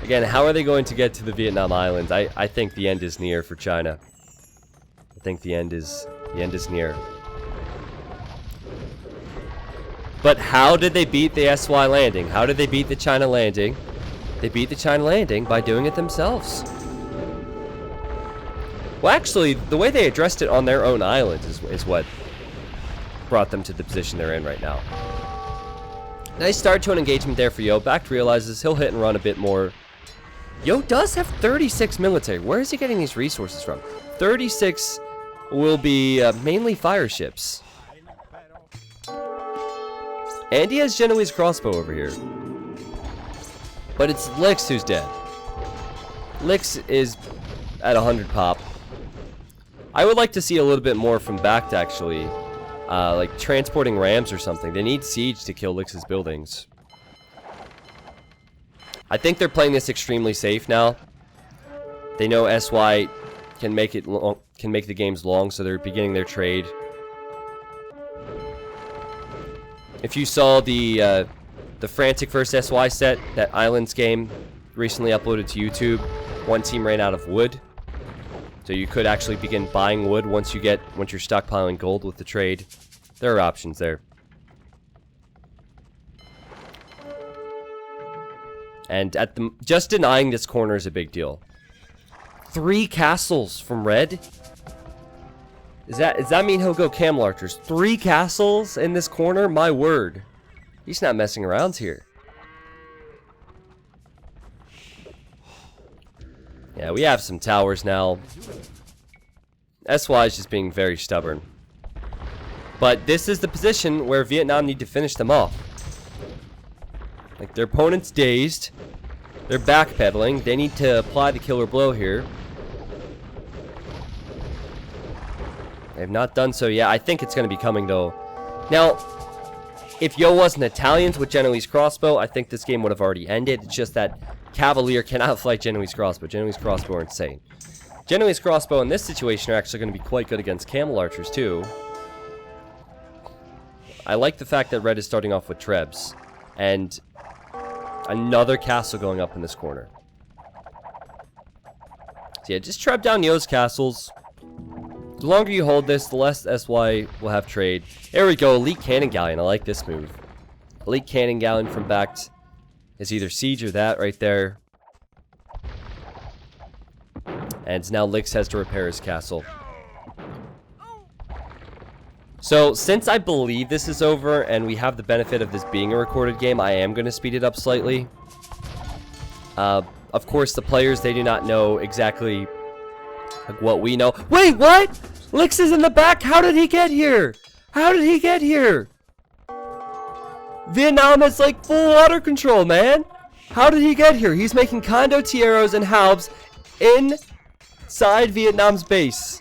again, how are they going to get to the Vietnam Islands? I think the end is near for China. I think the end is near. But how did they beat the SY landing? How did they beat the China landing? They beat the China landing by doing it themselves. Well, actually, the way they addressed it on their own island is what brought them to the position they're in right now. Nice start to an engagement there for Yo. Bact realizes he'll hit and run a bit more. Yo does have 36 military. Where is he getting these resources from? 36 will be mainly fire ships. And he has Genoese crossbow over here. But it's Licks who's dead. Licks is at 100 pop. I would like to see a little bit more from Bact, actually. Like transporting rams or something. They need siege to kill Licks' buildings. I think they're playing this extremely safe now. They know SY can make the games long, so they're beginning their trade. If you saw the Frantic vs. SY set, that Islands game, recently uploaded to YouTube, one team ran out of wood. So you could actually begin buying wood once you're stockpiling gold with the trade. There are options there. And just denying this corner is a big deal. 3 castles from red? Does that mean he'll go camel archers? 3 castles in this corner? My word. He's not messing around here. Yeah, we have some towers now. SY is just being very stubborn. But this is the position where Vietnam need to finish them off. Like, their opponent's dazed. They're backpedaling. They need to apply the killer blow here. They have not done so yet. I think it's going to be coming, though. Now, if Yo wasn't Italians with Genoese crossbow, I think this game would have already ended. It's just that Cavalier cannot fight Genoese crossbow. Genoese crossbow are insane. Genoese crossbow in this situation are actually going to be quite good against camel archers, too. I like the fact that red is starting off with trebs. And another castle going up in this corner. So yeah, just trap down Yo's castles. The longer you hold this, the less SY will have trade. There we go, Elite Cannon Galleon. I like this move. Elite Cannon Galleon from backed is either siege or that right there. And now Lix has to repair his castle. So, since I believe this is over, and we have the benefit of this being a recorded game, I am going to speed it up slightly. Of course, the players, they do not know exactly like, what we know. Wait, what? Lix is in the back? How did he get here? How did he get here? Vietnam has, like, full water control, man. How did he get here? He's making condotieros and halbs inside Vietnam's base.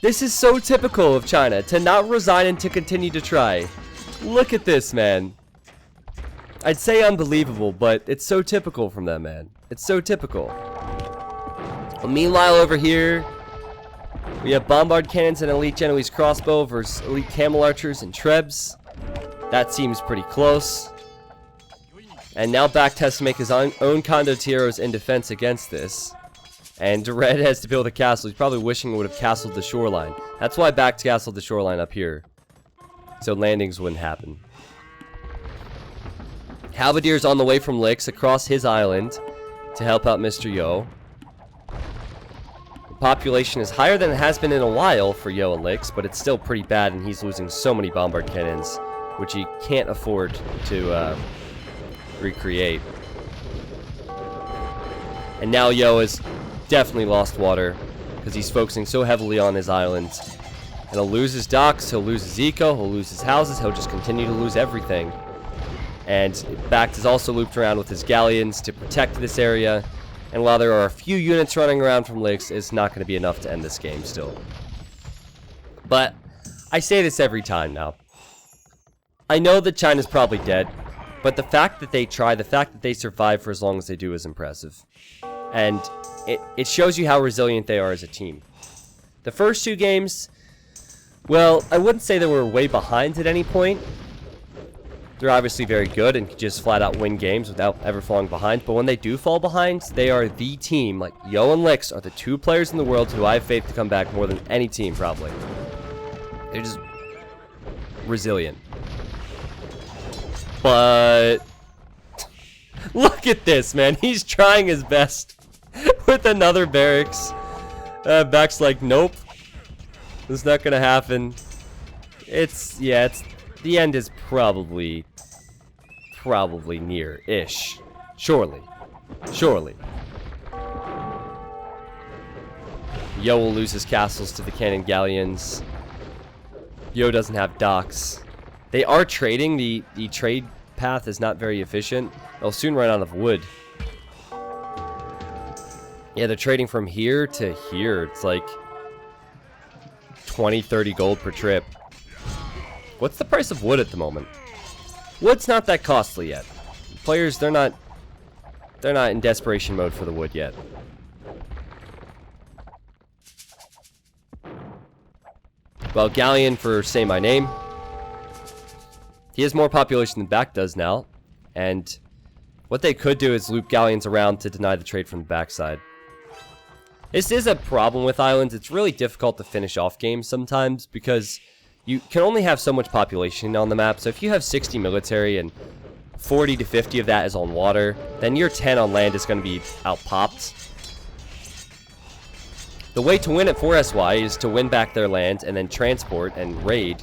This is so typical of China, to not resign and to continue to try. Look at this, man. I'd say unbelievable, but it's so typical from them, man. It's so typical. Well, meanwhile, over here, we have bombard cannons and elite Genoese crossbow versus elite camel archers and trebs. That seems pretty close. And now Bact has to make his own condotieros in defense against this. And red has to build a castle. He's probably wishing it would have castled the shoreline. That's why Bact castled the shoreline up here. So landings wouldn't happen. Halberdier's on the way from Lix across his island to help out Mr. Yo. The population is higher than it has been in a while for Yo and Lix, but it's still pretty bad, and he's losing so many bombard cannons, which he can't afford to recreate. And now Yo is definitely lost water because he's focusing so heavily on his islands. And he'll lose his docks, he'll lose his eco, he'll lose his houses, he'll just continue to lose everything. And Bact is also looped around with his galleons to protect this area. And while there are a few units running around from Lix, it's not going to be enough to end this game still. But I say this every time now. I know that China's probably dead, but the fact that they try, the fact that they survive for as long as they do is impressive. And it shows you how resilient they are as a team. The first 2 games, well, I wouldn't say they were way behind at any point. They're obviously very good and can just flat out win games without ever falling behind. But when they do fall behind, they are the team. Like, Yo and Lix are the 2 players in the world who I have faith to come back more than any team, probably. They're just resilient. But look at this, man. He's trying his best with another barracks. Bact's like, nope. It's not gonna happen. Yeah, the end is probably near-ish. Surely. Yo will lose his castles to the cannon galleons. Yo doesn't have docks. They are trading. The trade path is not very efficient. They'll soon run out of wood. Yeah, they're trading from here to here. It's like 20, 30 gold per trip. What's the price of wood at the moment? Wood's not that costly yet. Players, they're not in desperation mode for the wood yet. Well, Galleon for Say My Name. He has more population than back does now. And what they could do is loop galleons around to deny the trade from the backside. This is a problem with islands. It's really difficult to finish off games sometimes because you can only have so much population on the map. So if you have 60 military and 40 to 50 of that is on water, then your 10 on land is going to be out-popped. The way to win at 4SY is to win back their land and then transport and raid.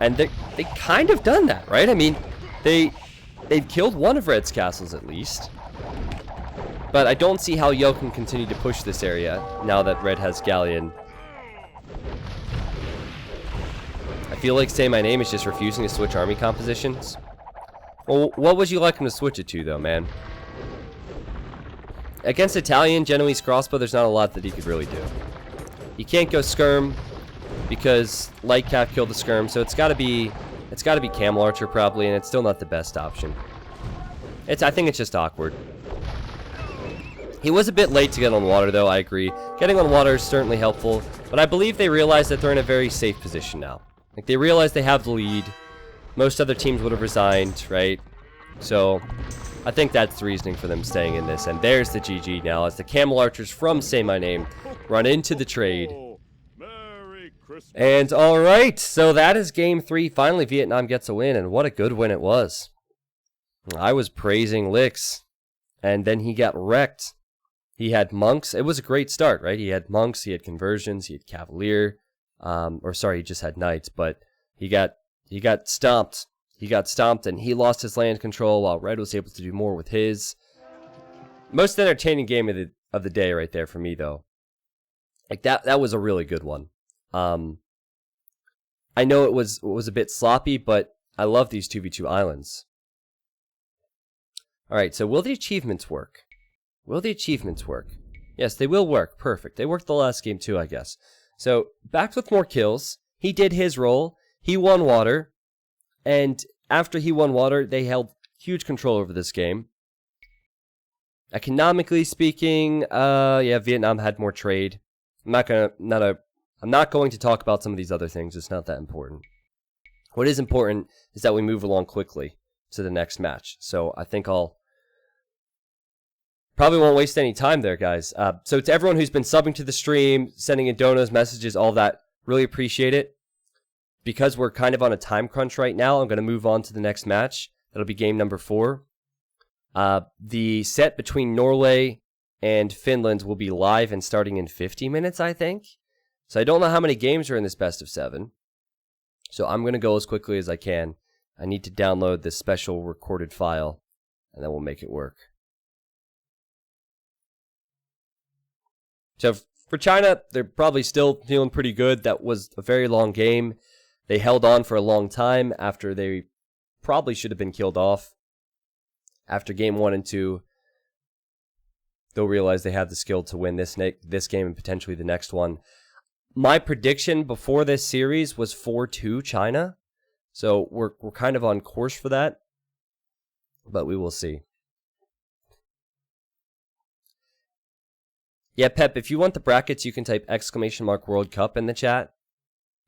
And they kind of done that, right? I mean, they've killed one of Red's castles at least. But I don't see how Yo can continue to push this area now that Red has Galleon. I feel like Say My Name is just refusing to switch army compositions. Well, what would you like him to switch it to, though, man? Against Italian Genoese crossbow, there's not a lot that he could really do. He can't go skirm because Light Cap killed the skirm, so it's got to be Camel Archer probably, and it's still not the best option. I think it's just awkward. He was a bit late to get on water, though, I agree. Getting on water is certainly helpful, but I believe they realize that they're in a very safe position now. Like, they realize they have the lead. Most other teams would have resigned, right? So, I think that's the reasoning for them staying in this. And there's the GG now, as the Camel Archers from Say My Name run into the trade. And, alright, so that is Game 3. Finally, Vietnam gets a win, and what a good win it was. I was praising Licks, and then he got wrecked. He had monks. It was a great start, right? He had monks, he had conversions, he had cavalier. He just had knights, but he got stomped. He got stomped, and he lost his land control while Red was able to do more with his. Most entertaining game of the day right there for me, though. Like, that was a really good one. I know it was a bit sloppy, but I love these 2v2 islands. Alright, so will the achievements work? Will the achievements work? Yes, they will work. Perfect. They worked the last game too, I guess. So, back with more kills. He did his role. He won water. And after he won water, they held huge control over this game. Economically speaking, yeah, Vietnam had more trade. I'm not going to talk about some of these other things. It's not that important. What is important is that we move along quickly to the next match. So I think I'll probably won't waste any time there, guys. So to everyone who's been subbing to the stream, sending in donos, messages, all that, really appreciate it. Because we're kind of on a time crunch right now, I'm going to move on to the next match. That'll be game number 4. The set between Norway and Finland will be live and starting in 50 minutes, I think. So I don't know how many games are in this best of 7. So I'm going to go as quickly as I can. I need to download this special recorded file, and then we'll make it work. So for China, they're probably still feeling pretty good. That was a very long game. They held on for a long time after they probably should have been killed off. After game 1 and 2, they'll realize they have the skill to win this game and potentially the next one. My prediction before this series was 4-2 China. So we're kind of on course for that. But we will see. Yeah, Pep, if you want the brackets, you can type !World Cup in the chat.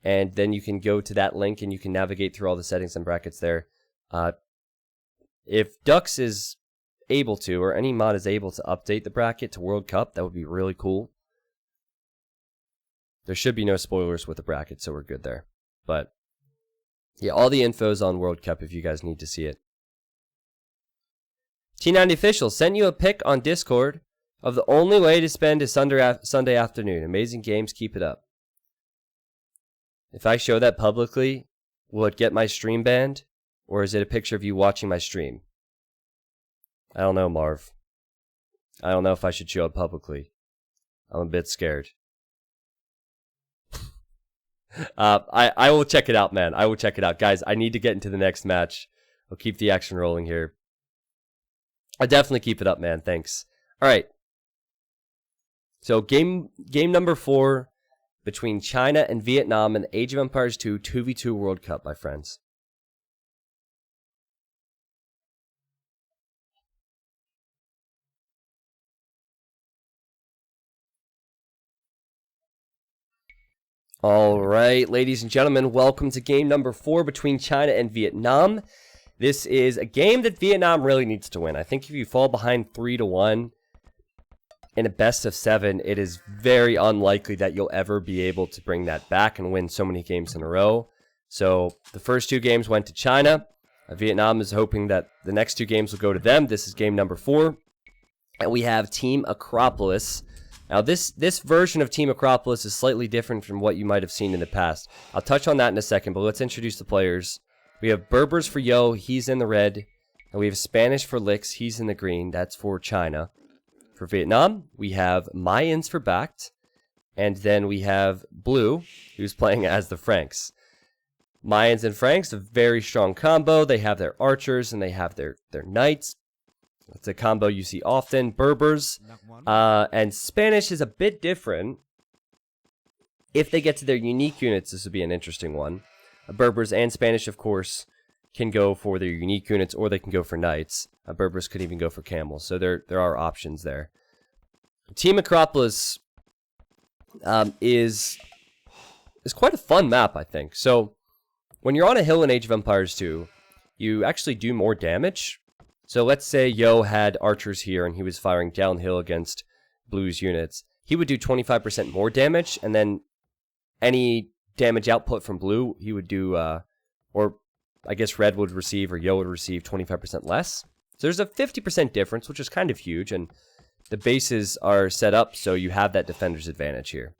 And then you can go to that link and you can navigate through all the settings and brackets there. If Dux is able to, or any mod is able to update the bracket to World Cup, that would be really cool. There should be no spoilers with the bracket, so we're good there. But, yeah, all the info's on World Cup if you guys need to see it. T90 Official sent you a pic on Discord of the only way to spend a Sunday afternoon. Amazing games, keep it up. If I show that publicly, will it get my stream banned? Or is it a picture of you watching my stream? I don't know, Marv. I don't know if I should show it publicly. I'm a bit scared. I will check it out, man. I will check it out. Guys, I need to get into the next match. I'll keep the action rolling here. I definitely keep it up, man. Thanks. Alright. So, game number 4 between China and Vietnam in the Age of Empires 2 2v2 World Cup, my friends. All right, ladies and gentlemen, welcome to game number 4 between China and Vietnam. This is a game that Vietnam really needs to win. I think if you fall behind 3-1 in a best of 7, it is very unlikely that you'll ever be able to bring that back and win so many games in a row. So the first 2 games went to China. Vietnam is hoping that the next 2 games will go to them. This is game number 4. And we have Team Acropolis. Now, this version of Team Acropolis is slightly different from what you might have seen in the past. I'll touch on that in a second, but let's introduce the players. We have Berbers for Yo, he's in the red. And we have Spanish for Lix, he's in the green. That's for China. For Vietnam, we have Mayans for Backed. And then we have Blue, who's playing as the Franks. Mayans and Franks, a very strong combo. They have their archers and they have their knights. It's a combo you see often. Berbers and Spanish is a bit different. If they get to their unique units, this would be an interesting one. Berbers and Spanish, of course, can go for their unique units, or they can go for knights. Berbers could even go for camels, so there are options there. Team Acropolis is quite a fun map, I think. So when you're on a hill in Age of Empires 2, you actually do more damage. So let's say Yo had archers here and he was firing downhill against Blue's units. He would do 25% more damage, and then any damage output from Blue, he would do, or I guess Red would receive, or Yo would receive 25% less. So there's a 50% difference, which is kind of huge, and the bases are set up so you have that defender's advantage here.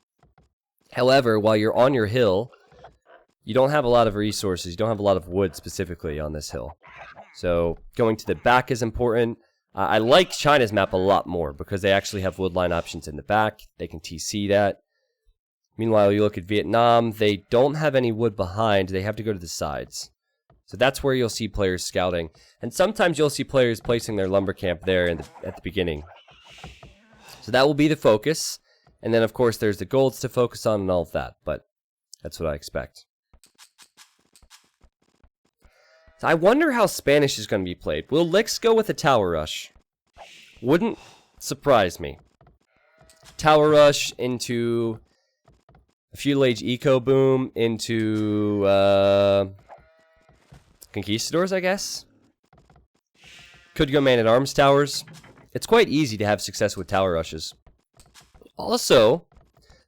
However, while you're on your hill, you don't have a lot of resources. You don't have a lot of wood specifically on this hill. So going to the back is important. I like China's map a lot more because they actually have woodline options in the back. They can TC that. Meanwhile, you look at Vietnam. They don't have any wood behind. They have to go to the sides. So that's where you'll see players scouting. And sometimes you'll see players placing their lumber camp there at the beginning. So that will be the focus. And then, of course, there's the golds to focus on and all of that. But that's what I expect. So I wonder how Spanish is going to be played. Will Lix go with a tower rush? Wouldn't surprise me. Tower rush into a feudal age eco boom into conquistadors, I guess. Could go man-at-arms towers. It's quite easy to have success with tower rushes. Also,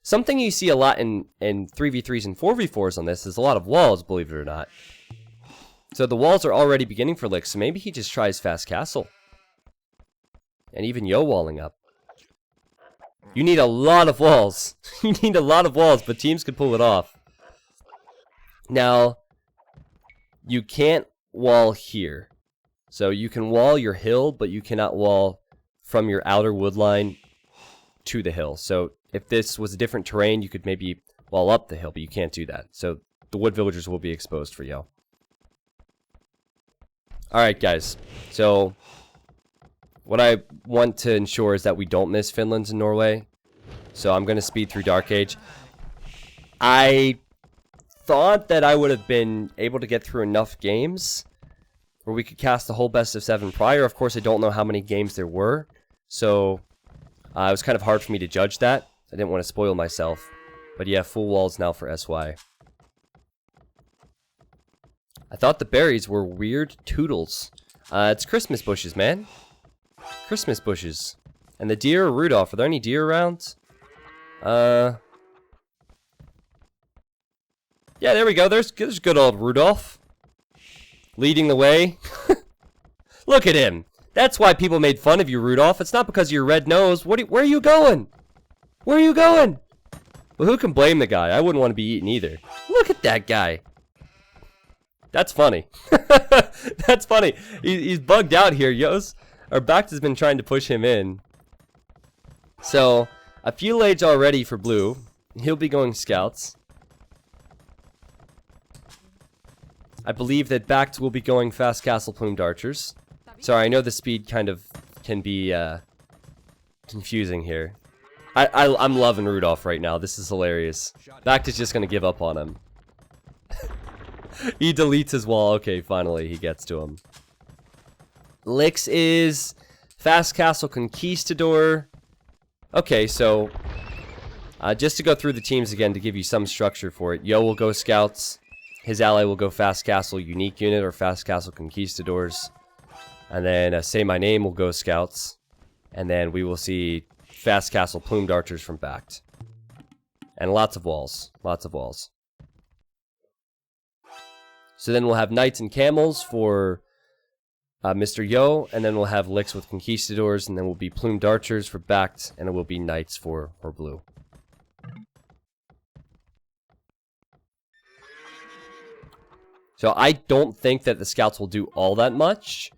something you see a lot in 3v3s and 4v4s on this is a lot of walls, believe it or not. So the walls are already beginning for Lix, so maybe he just tries Fast Castle. And even Yo walling up. You need a lot of walls. You need a lot of walls, but teams can pull it off. Now, you can't wall here. So you can wall your hill, but you cannot wall from your outer wood line to the hill. So if this was a different terrain, you could maybe wall up the hill, but you can't do that. So the wood villagers will be exposed for Yo. Alright, guys. So what I want to ensure is that we don't miss Finland and Norway. So I'm going to speed through Dark Age. I thought that I would have been able to get through enough games where we could cast the whole best of 7 prior. Of course, I don't know how many games there were. So it was kind of hard for me to judge that. I didn't want to spoil myself. But yeah, full walls now for SY. I thought the berries were weird toodles. It's Christmas bushes, man. Christmas bushes. And the deer are Rudolph. Are there any deer around? Yeah, there we go. There's good old Rudolph. Leading the way. Look at him. That's why people made fun of you, Rudolph. It's not because of your red nose. Where are you going? Where are you going? Well, who can blame the guy? I wouldn't want to be eaten either. Look at that guy. That's funny. That's funny. He's bugged out here, Yos. Our back has been trying to push him in. So, a feudal age already for Blue. He'll be going scouts. I believe that Backed will be going Fast Castle Plumed Archers. Sorry, I know the speed kind of can be confusing here. I'm loving Rudolph right now. This is hilarious. Backed is just going to give up on him. He deletes his wall. Okay, finally, he gets to him. Lix is Fast Castle Conquistador. Okay, so Just to go through the teams again to give you some structure for it. Yo will go Scouts. His ally will go Fast Castle Unique Unit or Fast Castle Conquistadors. And then Say My Name will go Scouts. And then we will see Fast Castle Plumed Archers from Backed. And lots of walls. Lots of walls. So then we'll have Knights and Camels for Mr. Yo. And then we'll have Licks with Conquistadors. And then we'll be Plumed Archers for Backed. And it will be Knights for Blue. So I don't think that the Scouts will do all that much.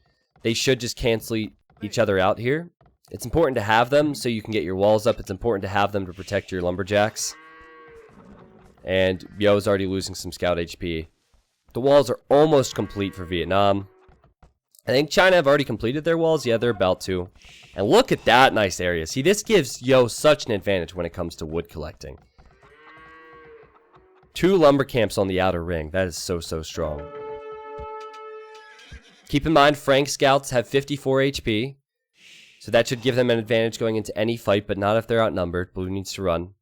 They should just cancel each other out here. It's important to have them so you can get your walls up. It's important to have them to protect your Lumberjacks. And Yo's already losing some Scout HP. The walls are almost complete for Vietnam. I think China have already completed their walls. Yeah, they're about to. And look at that nice area. See, this gives Yo such an advantage when it comes to wood collecting. 2 lumber camps on the outer ring. That is so strong. Keep in mind, Frank Scouts have 54 HP. So that should give them an advantage going into any fight, but not if they're outnumbered. Blue needs to run.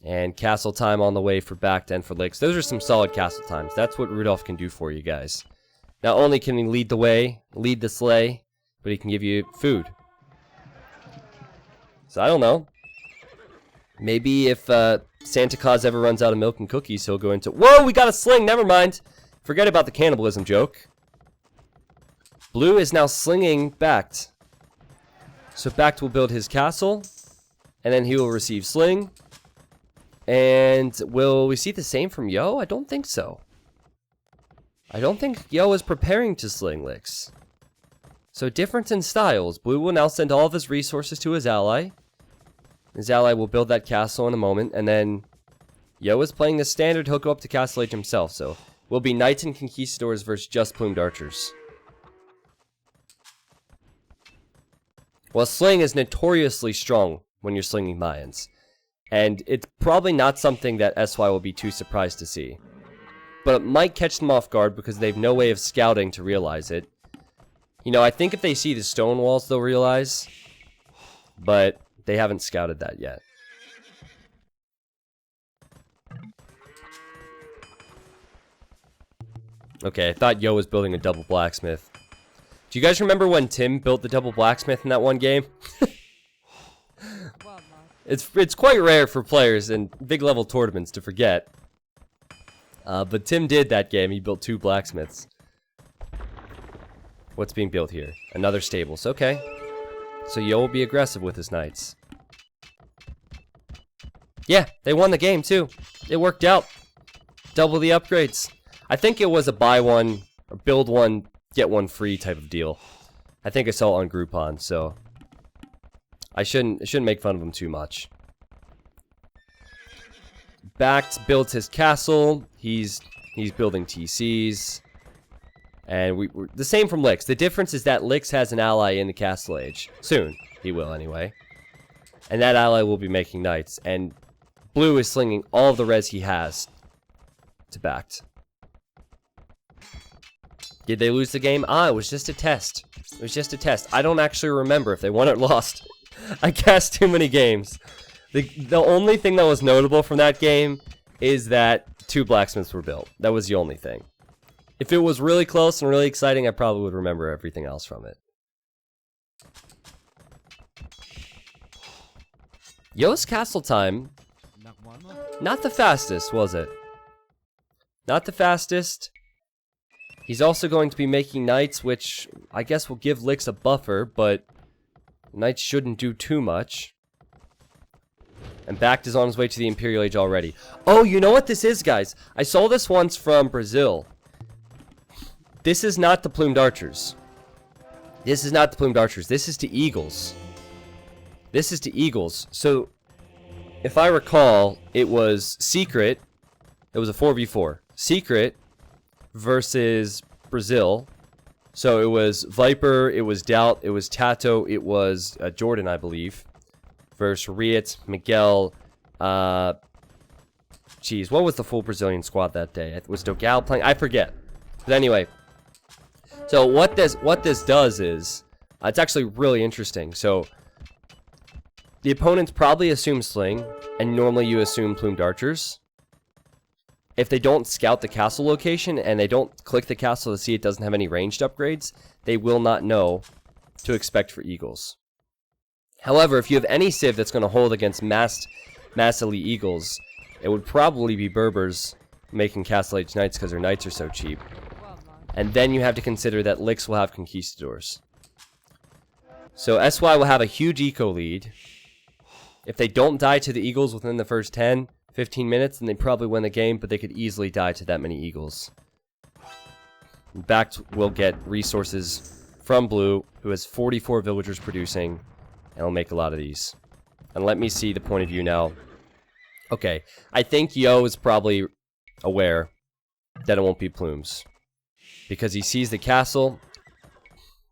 And castle time on the way for Backed and for Licks. Those are some solid castle times. That's what Rudolph can do for you guys. Not only can he lead the way, lead the sleigh, but he can give you food. So I don't know. Maybe if Santa Claus ever runs out of milk and cookies, he'll go into... Whoa, we got a sling! Never mind! Forget about the cannibalism joke. Blue is now slinging Backed. So Backed will build his castle. And then he will receive sling. And will we see the same from Yo? I don't think so. I don't think Yo is preparing to sling Licks. So difference in styles. Blue will now send all of his resources to his ally. His ally will build that castle in a moment, and then Yo is playing the standard. He'll go up to Castle Age himself, so we'll be Knights and Conquistadors versus just Plumed Archers. Well, sling is notoriously strong when you're slinging Mayans, and it's probably not something that SY will be too surprised to see. But it might catch them off guard because they have no way of scouting to realize it. You know, I think if they see the stone walls, they'll realize, but they haven't scouted that yet. Okay, I thought Yo was building a double blacksmith. Do you guys remember when Tim built the double blacksmith in that one game? It's quite rare for players in big level tournaments to forget. But Tim did that game. He built 2 blacksmiths. What's being built here? Another stables. Okay. So Yo will be aggressive with his knights. Yeah, they won the game too. It worked out. Double the upgrades. I think it was a buy one, or build one, get one free type of deal. I think I saw it on Groupon, so I shouldn't make fun of him too much. Backed builds his castle. He's building TCs. And we're the same from Licks. The difference is that Licks has an ally in the Castle Age. Soon. He will, anyway. And that ally will be making knights. And Blue is slinging all of the res he has to Backed. Did they lose the game? Ah, it was just a test. It was just a test. I don't actually remember if they won or lost. I cast too many games. The only thing that was notable from that game is that 2 blacksmiths were built. That was the only thing. If it was really close and really exciting, I probably would remember everything else from it. Yo's castle time. Not the fastest, was it? Not the fastest. He's also going to be making knights, which I guess will give Licks a buffer, but knights shouldn't do too much. And Backed is on his way to the Imperial Age already. Oh, you know what this is, guys? I saw this once from Brazil. This is not the Plumed Archers. This is not the Plumed Archers. This is to Eagles. This is to Eagles. So, if I recall, it was Secret. It was a 4v4. Secret versus Brazil. So it was Viper, it was Doubt, it was Tato, it was Jordan, I believe. Versus Riet, Miguel, Jeez, what was the full Brazilian squad that day? It was Dogal playing? I forget. But anyway. So what this does is, it's actually really interesting. So, The opponents probably assume Sling, and normally you assume Plumed Archers. If they don't scout the castle location, and they don't click the castle to see it doesn't have any ranged upgrades, they will not know to expect for Eagles. However, if you have any Civ that's going to hold against mass elite Eagles, it would probably be Berbers making Castle Age Knights because their Knights are so cheap. And then you have to consider that Licks will have Conquistadors. So SY will have a huge eco lead. If they don't die to the Eagles within the first 10, 15 minutes, then they probably win the game, but they could easily die to that many Eagles. Backed will get resources from Blue, who has 44 villagers producing, and will make a lot of these. And let me see the point of view now. Okay, I think Yo is probably aware that it won't be Plumes. Because he sees the castle,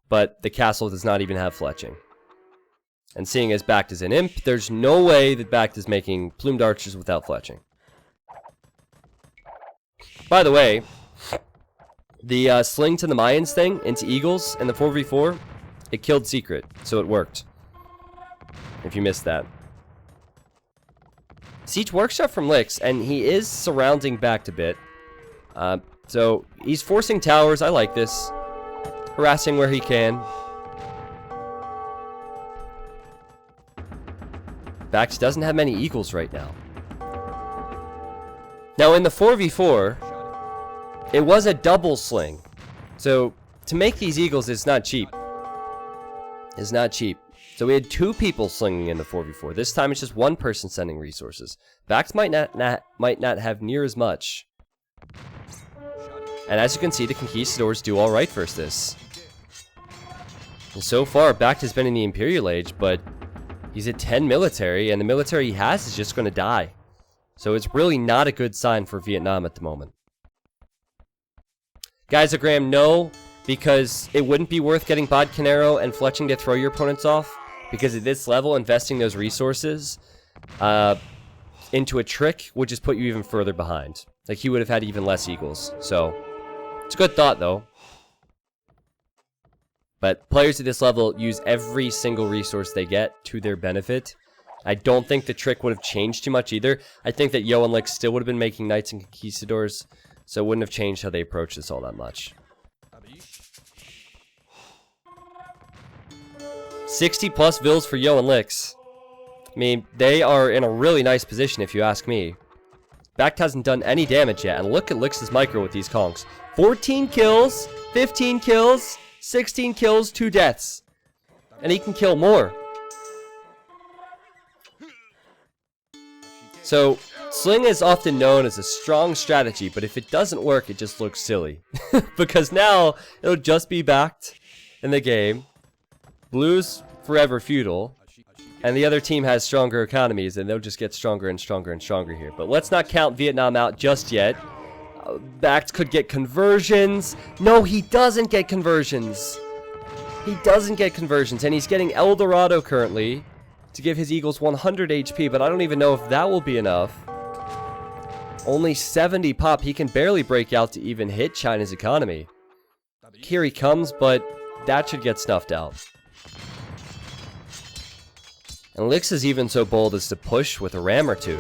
but the castle does not even have fletching. And seeing as Backed is an imp, there's no way that Backed is making Plumed Archers without fletching. By the way, the sling to the Mayans thing into Eagles in the 4v4, it killed Secret, so it worked. If you missed that. Siege Workshop from Licks, and he is surrounding Backed a bit. So he's forcing towers, I like this. Harassing where he can. Backed doesn't have many Eagles right now. Now in the 4v4, it was a double sling. So to make these Eagles is not cheap. It's not cheap. So we had 2 people slinging in the 4v4. This time it's just 1 person sending resources. Backed might not have near as much. And as you can see, the Conquistadors do alright versus this. And so far, Backed has been in the Imperial Age, but he's at 10 military, and the military he has is just going to die. So it's really not a good sign for Vietnam at the moment. Guys, Graham, no, because it wouldn't be worth getting Bod Canero and fletching to throw your opponents off, because at this level, investing those resources into a trick would just put you even further behind. Like, he would have had even less Eagles. So, it's a good thought, though. But players at this level use every single resource they get to their benefit. I don't think the trick would have changed too much either. I think that Yo and Lick still would have been making Knights and Conquistadors, so it wouldn't have changed how they approach this all that much. 60 plus vills for Yo and Licks. I mean, they are in a really nice position if you ask me. Backed hasn't done any damage yet, and look at Licks' micro with these conks. 14 kills, 15 kills, 16 kills, 2 deaths. And he can kill more. So, Sling is often known as a strong strategy, but if it doesn't work, it just looks silly. Because now, it'll just be Backed in the game. Blue's forever feudal. And the other team has stronger economies, and they'll just get stronger and stronger and stronger here. But let's not count Vietnam out just yet. Backed could get conversions. No, he doesn't get conversions. He doesn't get conversions, and he's getting El Dorado currently to give his Eagles 100 HP, but I don't even know if that will be enough. Only 70 pop. He can barely break out to even hit China's economy. Here he comes, but that should get snuffed out. And Licks is even so bold as to push with a ram or 2.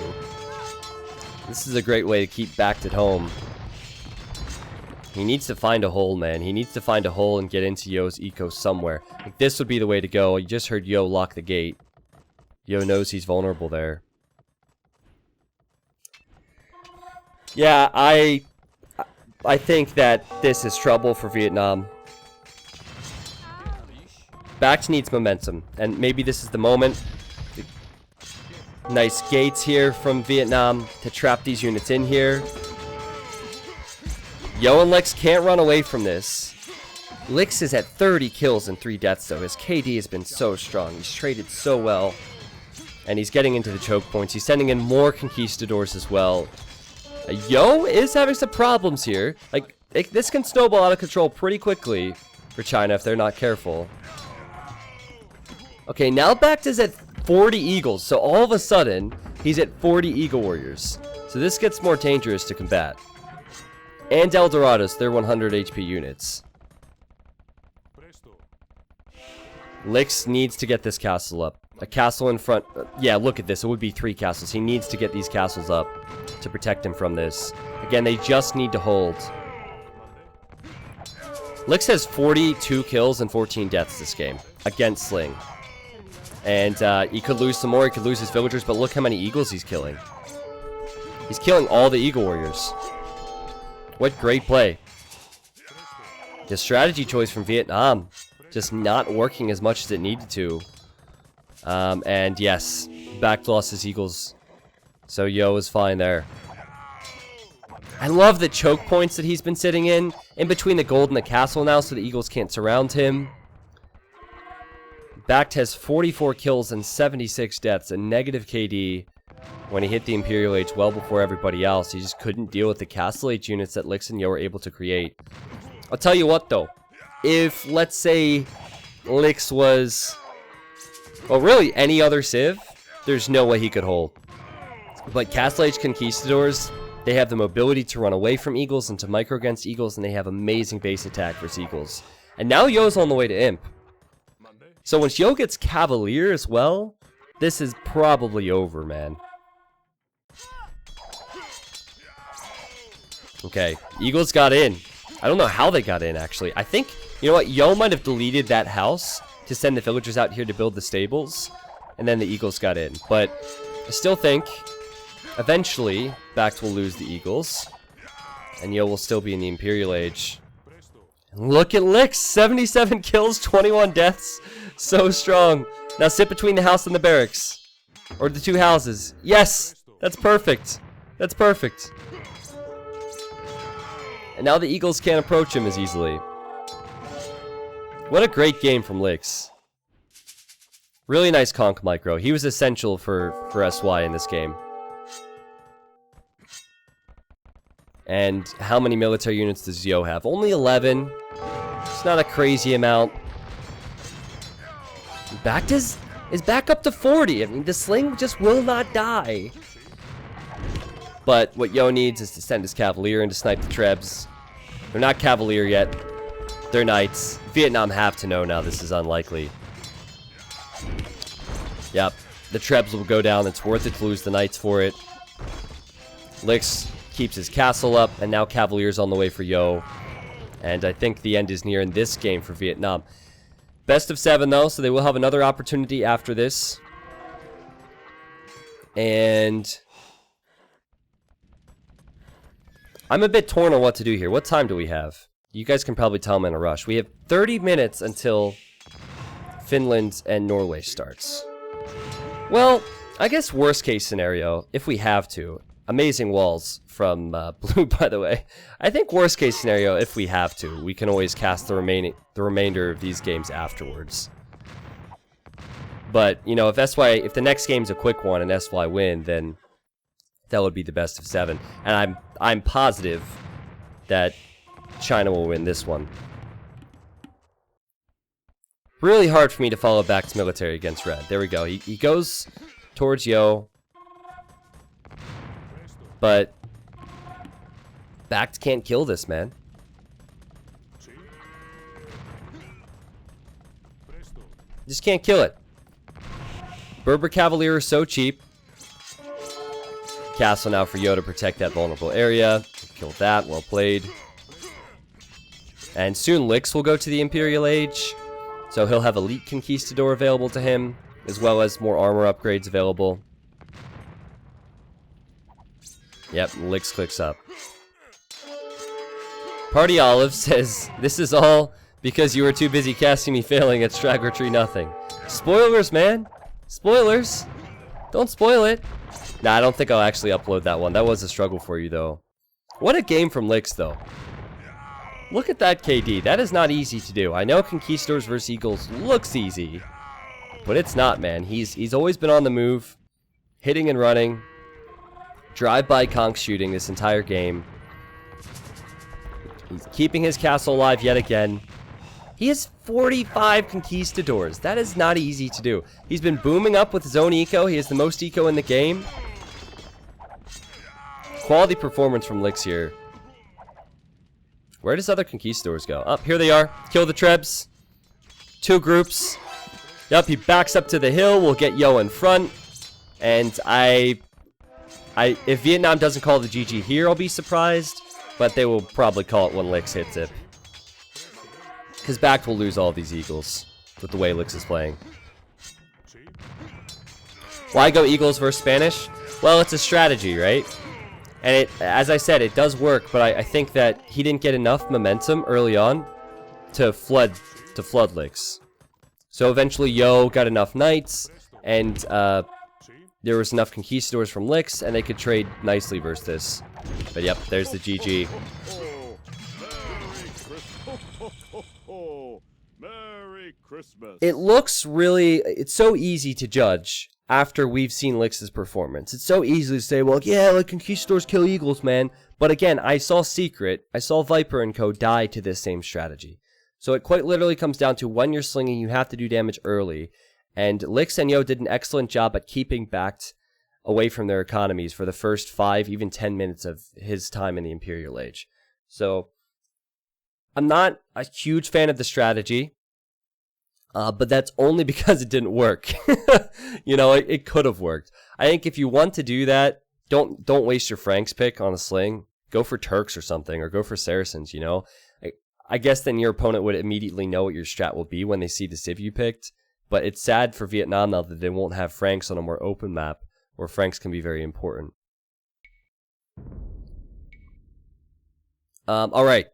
This is a great way to keep Backed at home. He needs to find a hole, man. He needs to find a hole and get into Yo's eco somewhere. Like, this would be the way to go. You just heard Yo lock the gate. Yo knows he's vulnerable there. Yeah, I think that this is trouble for Vietnam. Backed needs momentum, and maybe this is the moment. Nice gates here from Vietnam to trap these units in here. Yo and Licks can't run away from this. Licks is at 30 kills and 3 deaths though. His KD has been so strong. He's traded so well. And he's getting into the choke points. He's sending in more Conquistadors as well. Yo is having some problems here. Like, this can snowball out of control pretty quickly for China if they're not careful. Okay, now Backed is at 40 Eagles, so all of a sudden, he's at 40 Eagle Warriors. So this gets more dangerous to combat. And El Dorados, they're 100 HP units. Licks needs to get this castle up. A castle in front. Yeah, look at this. It would be 3 castles. He needs to get these castles up to protect him from this. Again, they just need to hold. Lix has 42 kills and 14 deaths this game against Sling. And he could lose some more. He could lose his villagers, but look how many eagles he's killing. He's killing all the eagle warriors. What great play. The strategy choice from Vietnam just not working as much as it needed to. And yes, back lost his eagles. So Yo is fine there. I love the choke points that he's been sitting in between the gold and the castle now, so the eagles can't surround him. Backed has 44 kills and 76 deaths, a negative KD when he hit the Imperial Age well before everybody else. He just couldn't deal with the Castle Age units that Lix and Yo were able to create. I'll tell you what though, if let's say Lix was, well really any other civ, there's no way he could hold. But Castle Age Conquistadors, they have the mobility to run away from eagles and to micro against eagles, and they have amazing base attack versus eagles. And now Yo's on the way to Imp. So once Yo gets Cavalier as well, this is probably over, man. Okay, eagles got in. I don't know how they got in, actually. I think, you know what, Yo might have deleted that house to send the villagers out here to build the stables, and then the eagles got in. But I still think, eventually, Backed will lose the eagles, and Yo will still be in the Imperial Age. Look at Lix, 77 kills, 21 deaths. So strong. Now sit between the house and the barracks. Or the 2 houses. Yes! That's perfect. That's perfect. And now the eagles can't approach him as easily. What a great game from Lix. Really nice conk micro. He was essential for SY in this game. And how many military units does Yo have? Only 11. It's not a crazy amount. Backed is back up to 40. I mean, the Sling just will not die. But what Yo needs is to send his Cavalier and to snipe the Trebs. They're not Cavalier yet. They're Knights. Vietnam have to know now this is unlikely. Yep. The Trebs will go down. It's worth it to lose the Knights for it. Lix keeps his castle up, and now Cavalier's on the way for Yo. And I think the end is near in this game for Vietnam. Best of 7 though, so they will have another opportunity after this. And I'm a bit torn on what to do here. What time do we have? You guys can probably tell I'm in a rush. We have 30 minutes until Finland and Norway starts. Well, I guess worst case scenario, if we have to. Amazing walls from Blue, by the way. I think worst case scenario, if we have to, we can always cast the remainder of these games afterwards. But, you know, if the next game's a quick one and SY win, then that would be the best of 7. And I'm positive that China will win this one. Really hard for me to follow Back's military against Red. There we go. He goes towards Yo. But Backed can't kill this, man. Just can't kill it. Berber Cavalier is so cheap. Castle now for Yo to protect that vulnerable area. Killed that. Well played. And soon Lix will go to the Imperial Age. So he'll have Elite Conquistador available to him, as well as more armor upgrades available. Yep, Lix clicks up. Party Olive says, this is all because you were too busy casting me failing at Straggler Tree Nothing. Spoilers, man. Spoilers. Don't spoil it. Nah, I don't think I'll actually upload that one. That was a struggle for you, though. What a game from Lix, though. Look at that KD. That is not easy to do. I know Conquistadors vs. Eagles looks easy, but it's not, man. He's always been on the move, hitting and running. Drive-by conch shooting this entire game. He's keeping his castle alive yet again. He has 45 conquistadors. That is not easy to do. He's been booming up with his own eco. He has the most eco in the game. Quality performance from Lix here. Where does other conquistadors go? Up, here they are. Kill the Trebs. 2 groups. Yep, he backs up to the hill. We'll get Yo in front. And if Vietnam doesn't call the GG here, I'll be surprised. But they will probably call it when Lix hits it. Because Backed will lose all these Eagles with the way Lix is playing. Why go Eagles versus Spanish? Well, it's a strategy, right? And it, as I said, it does work, but I think that he didn't get enough momentum early on to flood Lix. So eventually Yo got enough knights, and there was enough conquistadors from Lix, and they could trade nicely versus this. But yep, there's the GG. Merry Christmas. It looks really, it's so easy to judge after we've seen Lix's performance. It's so easy to say, well, yeah, like conquistadors kill eagles, man. But again, I saw Secret, I saw Viper and co die to this same strategy. So it quite literally comes down to when you're slinging, you have to do damage early. And Lix and Yo did an excellent job at keeping Backed away from their economies for the first 5, even 10 minutes of his time in the Imperial Age. So I'm not a huge fan of the strategy, but that's only because it didn't work. You know, it could have worked. I think if you want to do that, don't waste your Franks pick on a sling. Go for Turks or something, or go for Saracens, you know. I guess then your opponent would immediately know what your strat will be when they see the civ you picked. But it's sad for Vietnam now that they won't have Franks on a more open map, where Franks can be very important. Alright.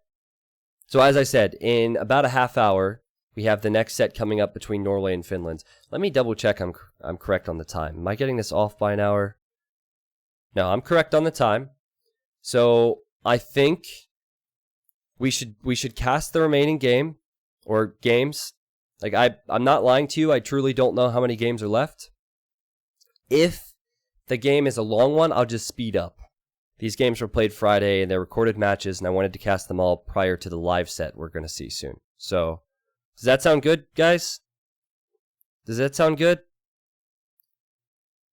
So as I said, in about a half hour, we have the next set coming up between Norway and Finland. Let me double check I'm correct on the time. Am I getting this off by an hour? No, I'm correct on the time. So I think we should cast the remaining game or games. Like I'm not lying to you. I truly don't know how many games are left. If the game is a long one, I'll just speed up. These games were played Friday and they're recorded matches, and I wanted to cast them all prior to the live set we're going to see soon. So, does that sound good, guys? Does that sound good?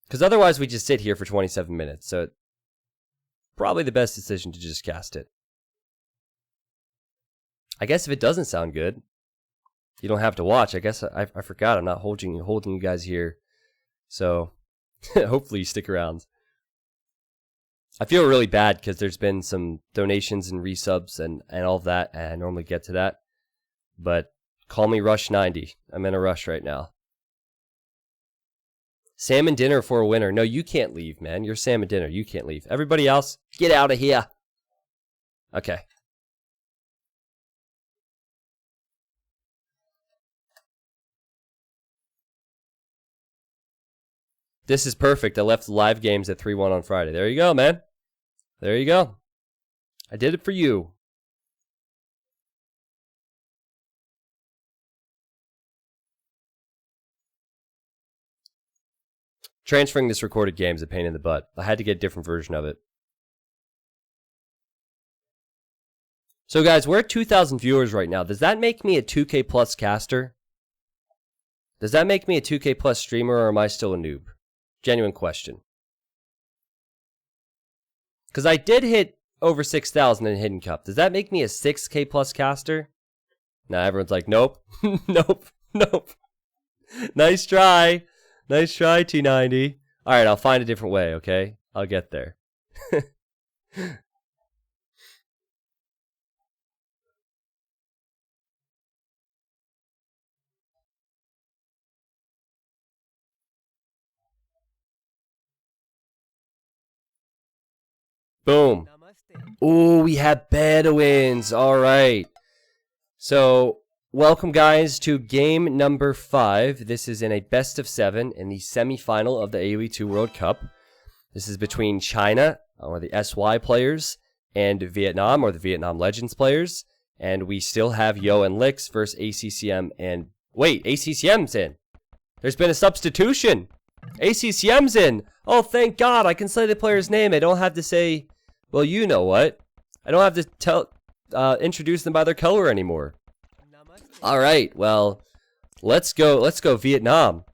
Because otherwise we just sit here for 27 minutes, so probably the best decision to just cast it. I guess if it doesn't sound good, you don't have to watch. I guess I forgot I'm not holding you guys here. So, hopefully you stick around. I feel really bad because there's been some donations and resubs and all of that, and I normally get to that. But call me Rush 90. I'm in a rush right now. Salmon dinner for a winner. No, you can't leave, man. You're salmon dinner. You can't leave. Everybody else, get out of here. Okay. This is perfect. I left the live games at 3-1 on Friday. There you go, man. There you go. I did it for you. Transferring this recorded game is a pain in the butt. I had to get a different version of it. So guys, we're at 2,000 viewers right now. Does that make me a 2K plus caster? Does that make me a 2K plus streamer, or am I still a noob? Genuine question. Because I did hit over 6,000 in Hidden Cup. Does that make me a 6K plus caster? Nah, everyone's like, nope. Nope. Nope. Nice try. Nice try, T90. Alright, I'll find a different way, okay? I'll get there. Boom. Ooh, we have Bedouins. Alright. So, welcome guys to game number 5. This is in a best of 7 in the semi-final of the AoE2 World Cup. This is between China, or the SY players, and Vietnam, or the Vietnam Legends players. And we still have Yo and Lix versus ACCM and... Wait, ACCM's in. There's been a substitution. ACCM's in. Oh, thank God. I can say the player's name. I don't have to say... Well, you know what? I don't have to introduce them by their color anymore. Alright, well, let's go Vietnam.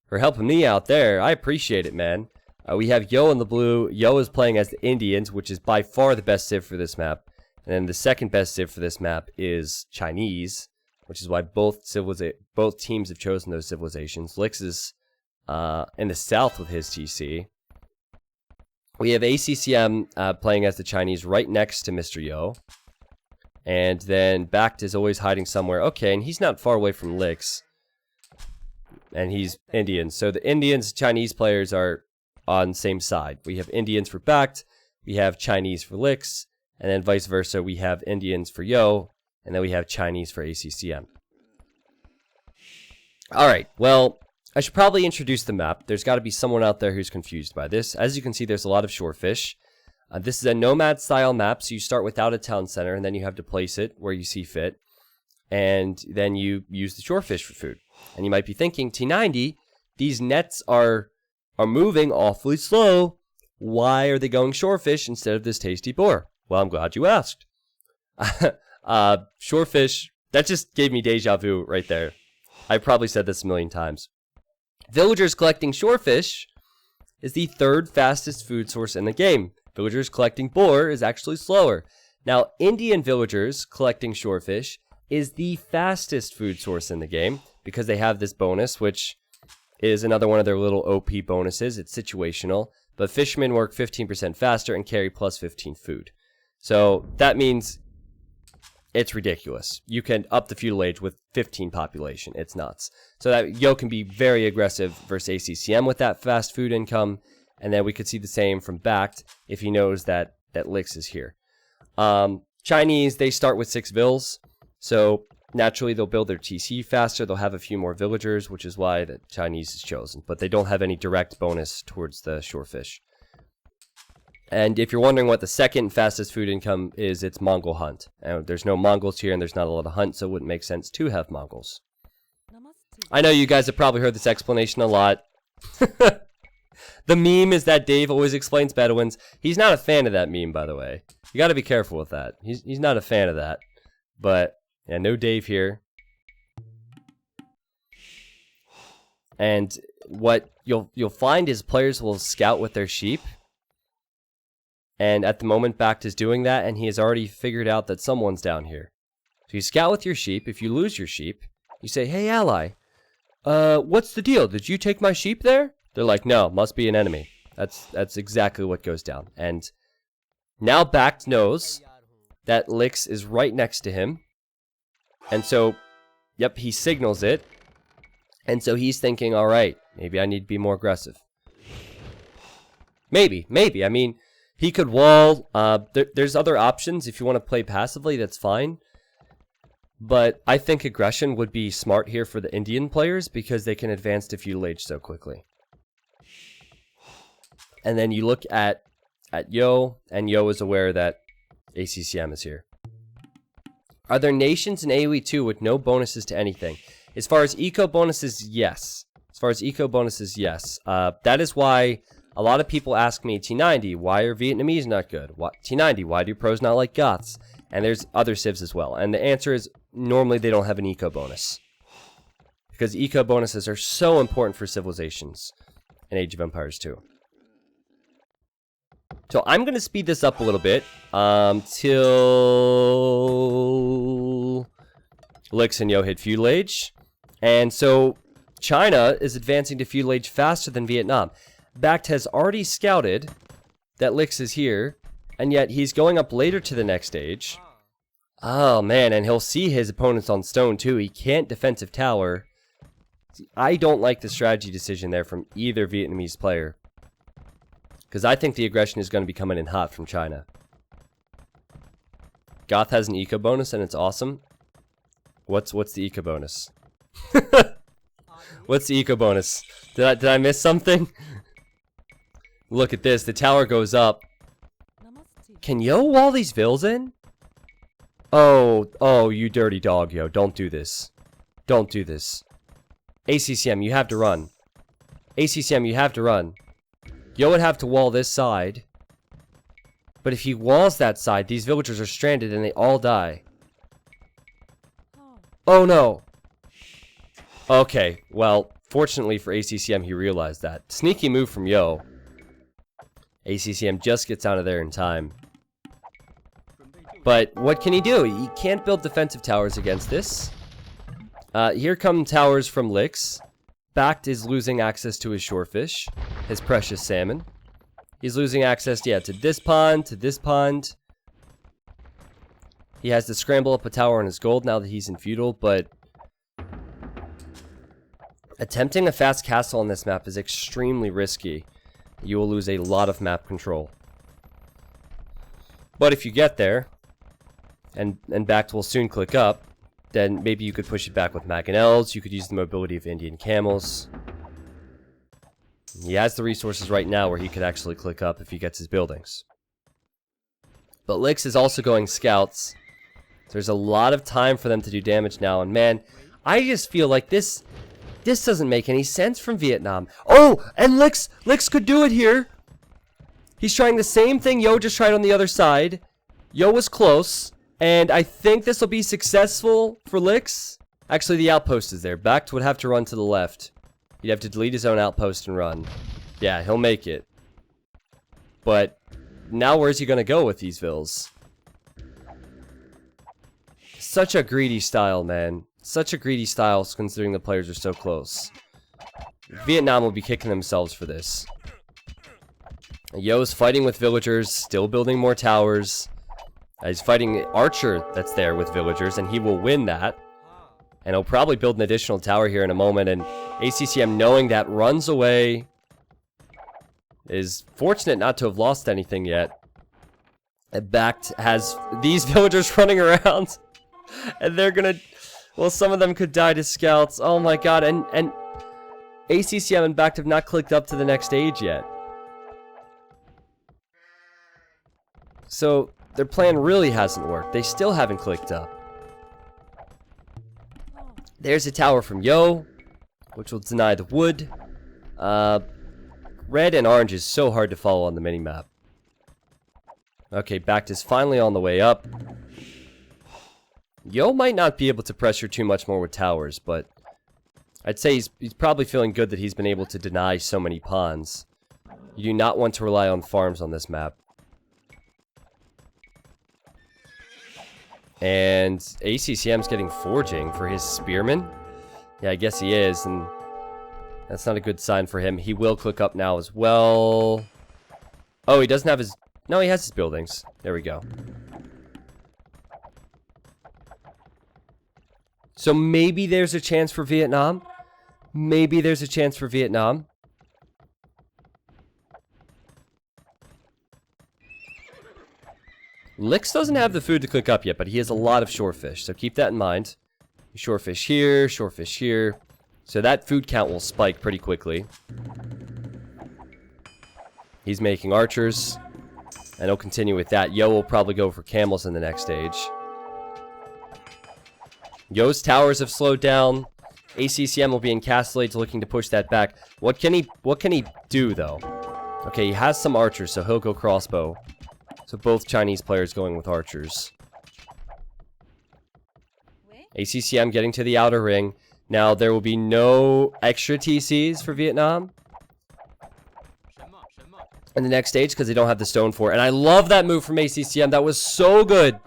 For helping me out there. I appreciate it, man. We have Yo in the blue. Yo is playing as the Indians, which is by far the best civ for this map. And then the second best civ for this map is Chinese. which is why both teams have chosen those civilizations. Lix is in the south with his TC. We have ACCM playing as the Chinese right next to Mr. Yo. And then Bact is always hiding somewhere. Okay, and he's not far away from Lix. And he's Indian. So the Indians, Chinese players are on the same side. We have Indians for Bact, we have Chinese for Lix, and then vice versa. We have Indians for Yo, and then we have Chinese for ACCM. Alright, well, I should probably introduce the map. There's got to be someone out there who's confused by this. As you can see, there's a lot of shorefish. This is a nomad-style map, so you start without a town center, and then you have to place it where you see fit. And then you use the shorefish for food. And you might be thinking, T90, these nets are moving awfully slow. Why are they going shorefish instead of this tasty boar? Well, I'm glad you asked. Shorefish, that just gave me deja vu right there. I've probably said this a million times. Villagers collecting shorefish is the third fastest food source in the game. Villagers collecting boar is actually slower. Now, Indian villagers collecting shorefish is the fastest food source in the game because they have this bonus, which is another one of their little OP bonuses. It's situational, but fishermen work 15% faster and carry plus 15 food. So that means it's ridiculous. You can up the feudal age with 15 population. It's nuts. So that Yo can be very aggressive versus ACCM with that fast food income. And then we could see the same from Bact if he knows that Lix is here. Chinese, they start with 6 vills. So naturally they'll build their TC faster. They'll have a few more villagers, which is why the Chinese is chosen. But they don't have any direct bonus towards the shorefish. And if you're wondering what the second fastest food income is, it's Mongol hunt. There's no Mongols here and there's not a lot of hunt, so it wouldn't make sense to have Mongols. I know you guys have probably heard this explanation a lot. The meme is that Dave always explains Bedouins. He's not a fan of that meme, by the way. You got to be careful with that. He's not a fan of that. But yeah, no Dave here. And what you'll find is players will scout with their sheep. And at the moment, Bact is doing that, and he has already figured out that someone's down here. So you scout with your sheep. If you lose your sheep, you say, "Hey, ally, what's the deal? Did you take my sheep there?" They're like, "No, must be an enemy." That's exactly what goes down. And now Bact knows that Lix is right next to him. And so, yep, he signals it. And so he's thinking, all right, maybe I need to be more aggressive. Maybe. I mean, he could wall. There's other options. If you want to play passively, that's fine. But I think aggression would be smart here for the Indian players because they can advance to feudal age so quickly. And then you look at Yo, and Yo is aware that ACCM is here. Are there nations in AoE2 with no bonuses to anything? As far as eco bonuses, yes. That is why a lot of people ask me, T90, why are Vietnamese not good? T90, why do pros not like Goths? And there's other civs as well. And the answer is, normally they don't have an eco bonus. Because eco bonuses are so important for civilizations in Age of Empires 2. So I'm going to speed this up a little bit till Lix and Yo hit feudal age. And so China is advancing to feudal age faster than Vietnam. Bact has already scouted that Lix is here, and yet he's going up later to the next stage. Oh man, and he'll see his opponents on stone too. He can't defensive tower. I don't like the strategy decision there from either Vietnamese player. Because I think the aggression is going to be coming in hot from China. Goth has an eco bonus and it's awesome. What's the eco bonus? What's the eco bonus? Did I miss something? Look at this. The tower goes up. Can Yo wall these vills in? Oh, you dirty dog, Yo. Don't do this. Don't do this. ACCM, you have to run. ACCM, you have to run. Yo would have to wall this side. But if he walls that side, these villagers are stranded and they all die. Oh no. Okay, well, fortunately for ACCM, he realized that. Sneaky move from Yo. ACCM just gets out of there in time. But what can he do? He can't build defensive towers against this. Here come towers from Lix. Backed is losing access to his shorefish, his precious salmon. He's losing access, yeah, to this pond, to this pond. He has to scramble up a tower on his gold now that he's in feudal, but attempting a fast castle on this map is extremely risky. You will lose a lot of map control. But if you get there, and Backed will soon click up, then maybe you could push it back with Mangonels. You could use the mobility of Indian camels. He has the resources right now where he could actually click up if he gets his buildings. But Lix is also going scouts. There's a lot of time for them to do damage now. And man, I just feel like this doesn't make any sense from Vietnam. Oh, and Lix could do it here. He's trying the same thing Yo just tried on the other side. Yo was close. And I think this will be successful for Lix. Actually, the outpost is there. Backed would have to run to the left. He'd have to delete his own outpost and run. Yeah, he'll make it. But now where's he going to go with these vills? Such a greedy style, man. Such a greedy style considering the players are so close. Vietnam will be kicking themselves for this. Yo's fighting with villagers, still building more towers. He's fighting Archer that's there with villagers, and he will win that. And he'll probably build an additional tower here in a moment, and ACCM, knowing that, runs away. Is fortunate not to have lost anything yet. And Backed has these villagers running around, and they're gonna... Well, some of them could die to scouts. Oh my god, and ACCM and Backed have not clicked up to the next stage yet. So... their plan really hasn't worked. They still haven't clicked up. There's a tower from Yo, which will deny the wood. Red and orange is so hard to follow on the minimap. Okay, Backed is finally on the way up. Yo might not be able to pressure too much more with towers, but I'd say he's probably feeling good that he's been able to deny so many pawns. You do not want to rely on farms on this map. And ACCM's getting forging for his spearman. Yeah, I guess he is, and that's not a good sign for him. He will click up now as well. Oh, he doesn't have his... No, he has his buildings. There we go. So maybe there's a chance for Vietnam. Maybe there's a chance for Vietnam. Lix doesn't have the food to click up yet, but he has a lot of shorefish, so keep that in mind. Shorefish here, shorefish here. So that food count will spike pretty quickly. He's making archers, and he'll continue with that. Yo will probably go for camels in the next stage. Yo's towers have slowed down. ACCM will be in Castle Age looking to push that back. What can he do, though? Okay, he has some archers, so he'll go crossbow. So both Chinese players going with archers. ACCM getting to the outer ring. Now, there will be no extra TCs for Vietnam in the next stage because they don't have the stone for it. And I love that move from ACCM. That was so good.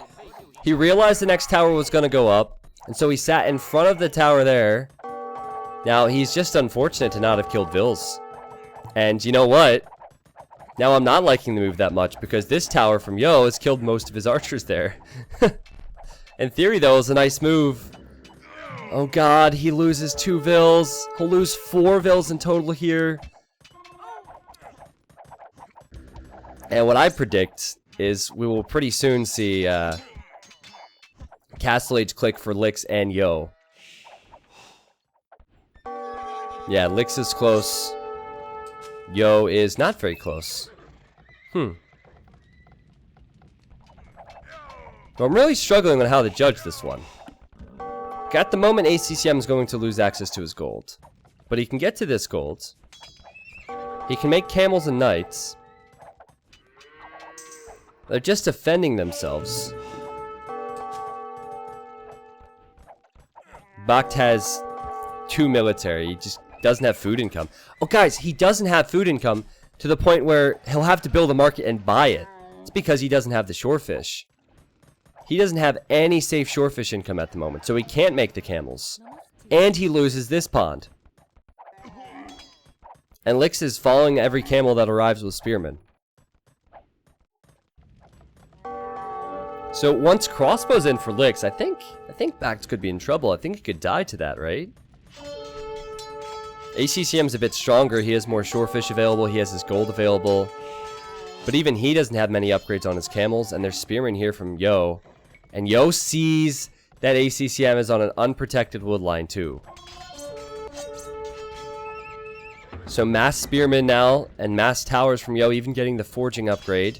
He realized the next tower was going to go up, and so he sat in front of the tower there. Now, he's just unfortunate to not have killed Vils. And you know what? Now I'm not liking the move that much because this tower from Yo has killed most of his archers there. In theory, though, it's a nice move. Oh god, he loses 2 Vils. He'll lose 4 Vils in total here. And what I predict is we will pretty soon see Castle Age click for Lix and Yo. Yeah, Lix is close. Yo is not very close. Well, I'm really struggling on how to judge this one. At the moment, ACCM is going to lose access to his gold. But he can get to this gold. He can make camels and knights. They're just defending themselves. Backed has 2 military. He just doesn't have food income. Oh, guys, he doesn't have food income to the point where he'll have to build a market and buy it. It's because he doesn't have the shorefish. He doesn't have any safe shorefish income at the moment, so he can't make the camels. And he loses this pond. And Lix is following every camel that arrives with spearmen. So once crossbow's in for Lix, I think Bax could be in trouble. I think he could die to that, right? ACCM's a bit stronger. He has more shorefish available. He has his gold available. But even he doesn't have many upgrades on his camels. And there's spearmen here from Yo. And Yo sees that ACCM is on an unprotected wood line too. So mass spearmen now, and mass towers from Yo, even getting the forging upgrade.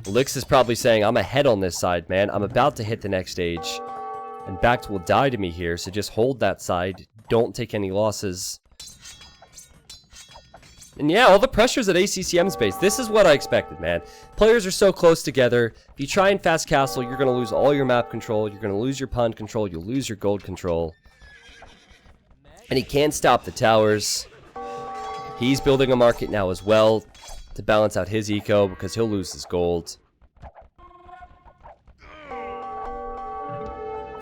Lix is probably saying, I'm ahead on this side, man. I'm about to hit the next stage. And Bact will die to me here, so just hold that side. Don't take any losses. And yeah, all the pressure's at ACCM's base. This is what I expected, man. Players are so close together. If you try and fast castle, you're going to lose all your map control. You're going to lose your pond control. You'll lose your gold control. And he can't stop the towers. He's building a market now as well to balance out his eco because he'll lose his gold.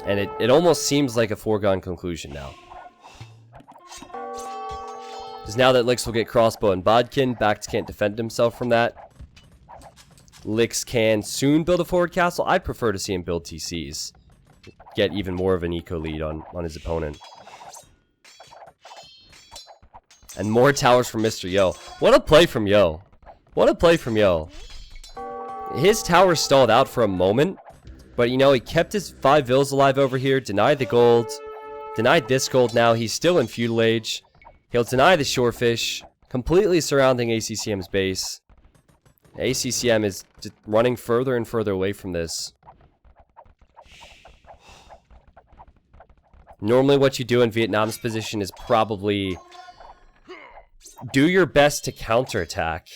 And it almost seems like a foregone conclusion now. Because now that Lix will get crossbow and bodkin, Bax can't defend himself from that. Lix can soon build a forward castle. I prefer to see him build TCs. Get even more of an eco lead on his opponent. And more towers from Mr. Yo. What a play from Yo. What a play from Yo. His tower stalled out for a moment. But, you know, he kept his 5 vills alive over here. Denied the gold. Denied this gold now. He's still in feudal age. He'll deny the shorefish. Completely surrounding ACCM's base. ACCM is just running further and further away from this. Normally what you do in Vietnam's position is probably do your best to counterattack.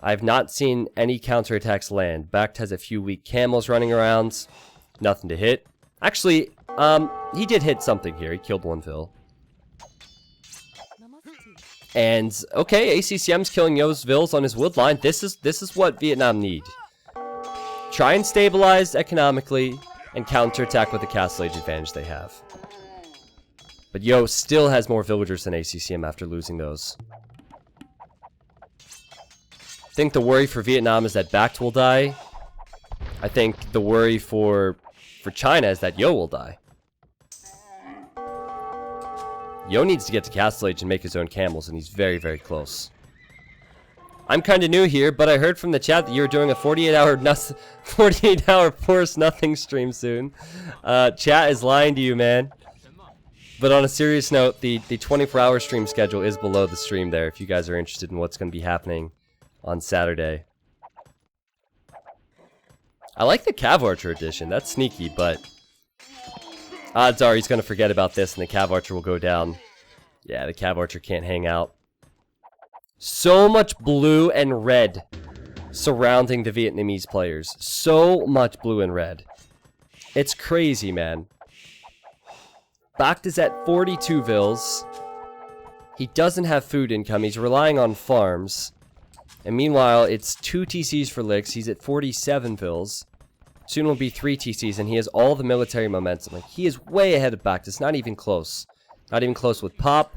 I've not seen any counterattacks land. Bact has a few weak camels running around. Nothing to hit. Actually, he did hit something here. He killed one Vill. And, okay, ACCM's killing Yo's Vills on his wood line. This is what Vietnam need. Try and stabilize economically and counterattack with the castle age advantage they have. But Yo still has more villagers than ACCM after losing those. I think the worry for Vietnam is that Bact will die. I think the worry for China is that Yo will die. Yo needs to get to Castle Age and make his own camels, and he's very, very close. I'm kind of new here, but I heard from the chat that you're doing a 48-hour Force Nothing stream soon. Chat is lying to you, man. But on a serious note, the 24-hour stream schedule is below the stream there, if you guys are interested in what's going to be happening on Saturday. I like the Cav Archer edition. That's sneaky, but odds are he's going to forget about this and the Cav Archer will go down. Yeah, the Cav Archer can't hang out. So much blue and red surrounding the Vietnamese players. So much blue and red. It's crazy, man. Bact is at 42 vills. He doesn't have food income. He's relying on farms. And meanwhile, it's 2 TCs for Lix. He's at 47 vills. Soon will be 3 TCs, and he has all the military momentum. Like, he is way ahead of Bact. It's not even close. Not even close with Pop.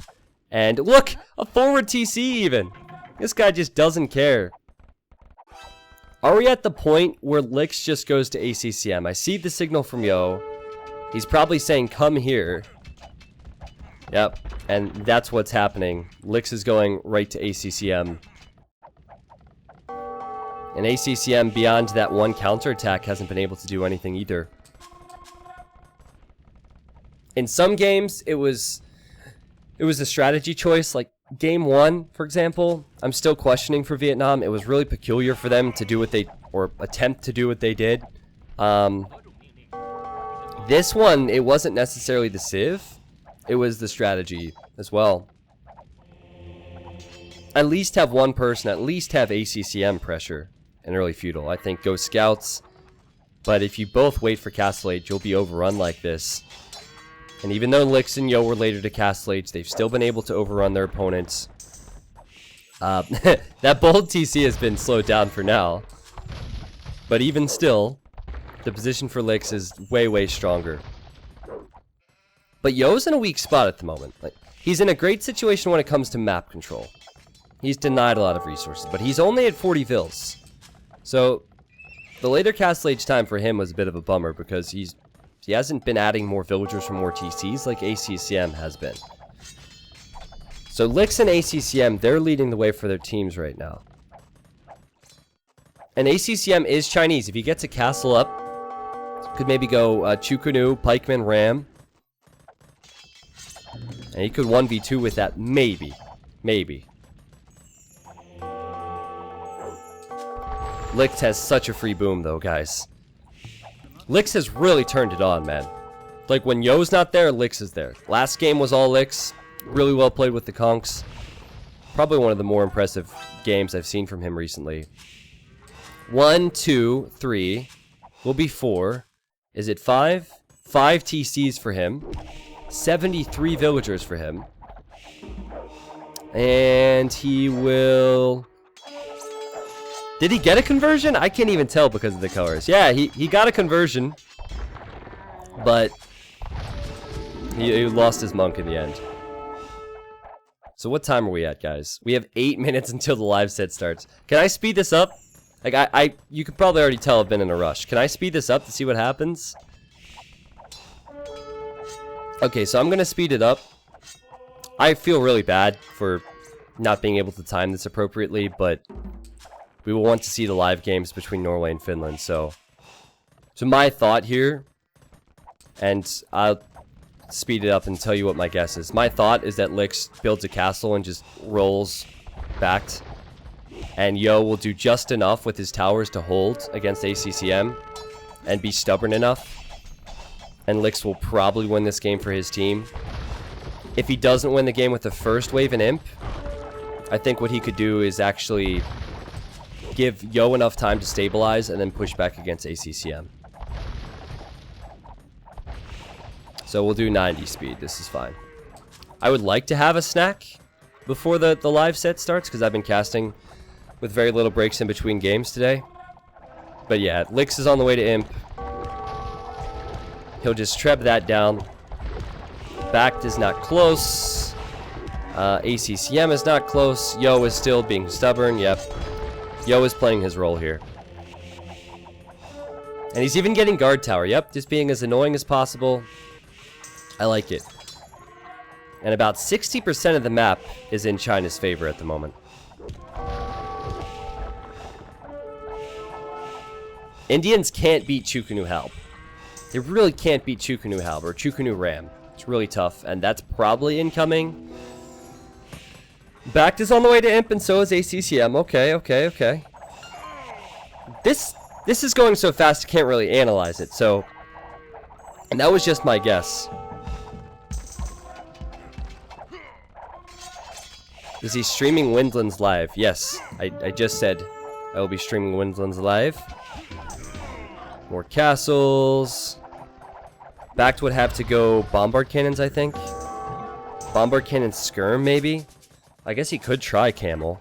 And look! A forward TC even! This guy just doesn't care. Are we at the point where Lix just goes to ACCM? I see the signal from Yo. He's probably saying, come here. Yep, and that's what's happening. Lix is going right to ACCM. And ACCM, beyond that one counterattack, hasn't been able to do anything either. In some games, it was a strategy choice. Like, game 1, for example, I'm still questioning for Vietnam. It was really peculiar for them to do what they, or attempt to do what they did. This one, it wasn't necessarily the civ. It was the strategy as well. At least have one person, at least have ACCM pressure in early feudal. I think go scouts. But if you both wait for Castle Age, you'll be overrun like this. And even though Lix and Yo were later to Castle Age, they've still been able to overrun their opponents. That bold TC has been slowed down for now. But even still, the position for Lix is way, way stronger. But Yo's in a weak spot at the moment. Like, he's in a great situation when it comes to map control. He's denied a lot of resources, but he's only at 40 vills. So, the later castle age time for him was a bit of a bummer because he hasn't been adding more villagers for more TCs like ACCM has been. So Lix and ACCM, they're leading the way for their teams right now. And ACCM is Chinese. If he gets a castle up, could maybe go Chukunu, Pikeman, Ram. And he could 1v2 with that, maybe. Maybe. Lix has such a free boom though, guys. Lix has really turned it on, man. Like when Yo's not there, Lix is there. Last game was all Lix. Really well played with the Conks. Probably one of the more impressive games I've seen from him recently. 1, 2, 3. Will be 4. Is it 5? 5 TCs for him. 73 villagers for him. And he will... Did he get a conversion? I can't even tell because of the colors. Yeah, he got a conversion. But he lost his monk in the end. So what time are we at, guys? We have 8 minutes until the live set starts. Can I speed this up? Like, you could probably already tell I've been in a rush. Can I speed this up to see what happens? Okay, so I'm gonna speed it up. I feel really bad for not being able to time this appropriately, but we will want to see the live games between Norway and Finland, so my thought here, and I'll speed it up and tell you what my guess is. My thought is that Lix builds a castle and just rolls backed, and Yo will do just enough with his towers to hold against ACCM and be stubborn enough, and Lix will probably win this game for his team. If he doesn't win the game with the first wave and Imp, I think what he could do is actually give Yo enough time to stabilize and then push back against ACCM. So we'll do 90 speed. This is fine. I would like to have a snack before the live set starts because I've been casting with very little breaks in between games today. But yeah, Lix is on the way to Imp. He'll just treb that down. Backed is not close. ACCM is not close. Yo is still being stubborn. Yep. Yo is playing his role here. And he's even getting guard tower. Yep, just being as annoying as possible. I like it. And about 60% of the map is in China's favor at the moment. Indians can't beat Chukunu Halb. They really can't beat Chukunu Halb or Chukunu Ram. It's really tough, and that's probably incoming. Backed is on the way to Imp, and so is ACCM. Okay. This is going so fast I can't really analyze it, so... And that was just my guess. Is he streaming Windlands live? Yes, I just said I will be streaming Windlands live. More castles. Backed would have to go bombard cannons, I think. Bombard cannon skirm, maybe? I guess he could try camel.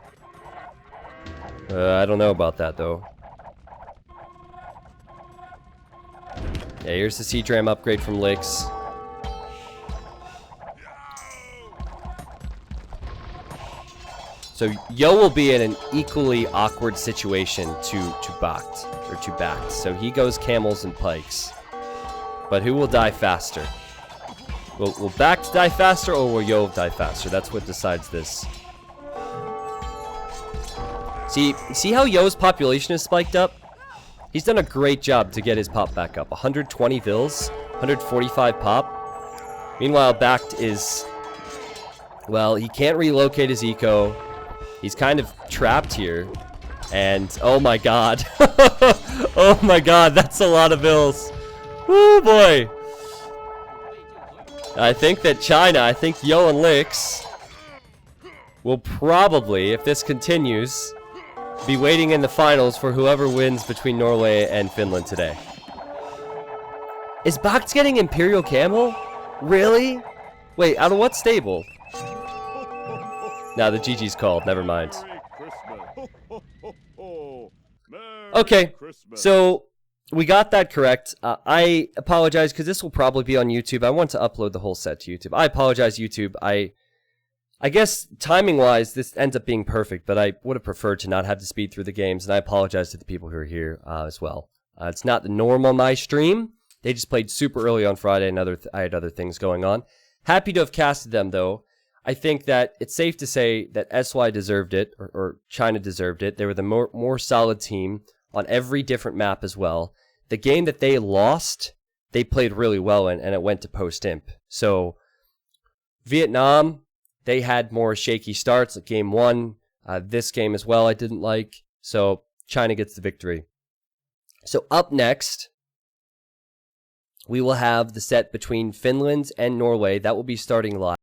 I don't know about that, though. Yeah, here's the C-Dram upgrade from Lix. So Yo will be in an equally awkward situation to Backed. So he goes camels and pikes. But who will die faster? Will Backed die faster or will Yo die faster? That's what decides this. See how Yo's population is spiked up? He's done a great job to get his pop back up. 120 vills, 145 pop. Meanwhile, Backed is... Well, he can't relocate his eco. He's kind of trapped here. And, oh my god. Oh my god, that's a lot of vills. Woo boy. I think that China, Yo and Lix will probably, if this continues, be waiting in the finals for whoever wins between Norway and Finland today. Is Bacht getting Imperial Camel? Really? Wait, out of what stable? Nah, the GG's called. Never mind. Okay, so we got that correct. I apologize because this will probably be on YouTube. I want to upload the whole set to YouTube. I apologize, YouTube. I guess timing-wise, this ends up being perfect, but I would have preferred to not have to speed through the games, and I apologize to the people who are here as well. It's not the norm on my stream. They just played super early on Friday, and I had other things going on. Happy to have casted them, though. I think that it's safe to say that SY deserved it, or China deserved it. They were the more solid team on every different map as well. The game that they lost, they played really well in, and it went to post-imp. So, Vietnam, they had more shaky starts, like game 1. This game as well I didn't like. So, China gets the victory. So, up next, we will have the set between Finland and Norway. That will be starting live.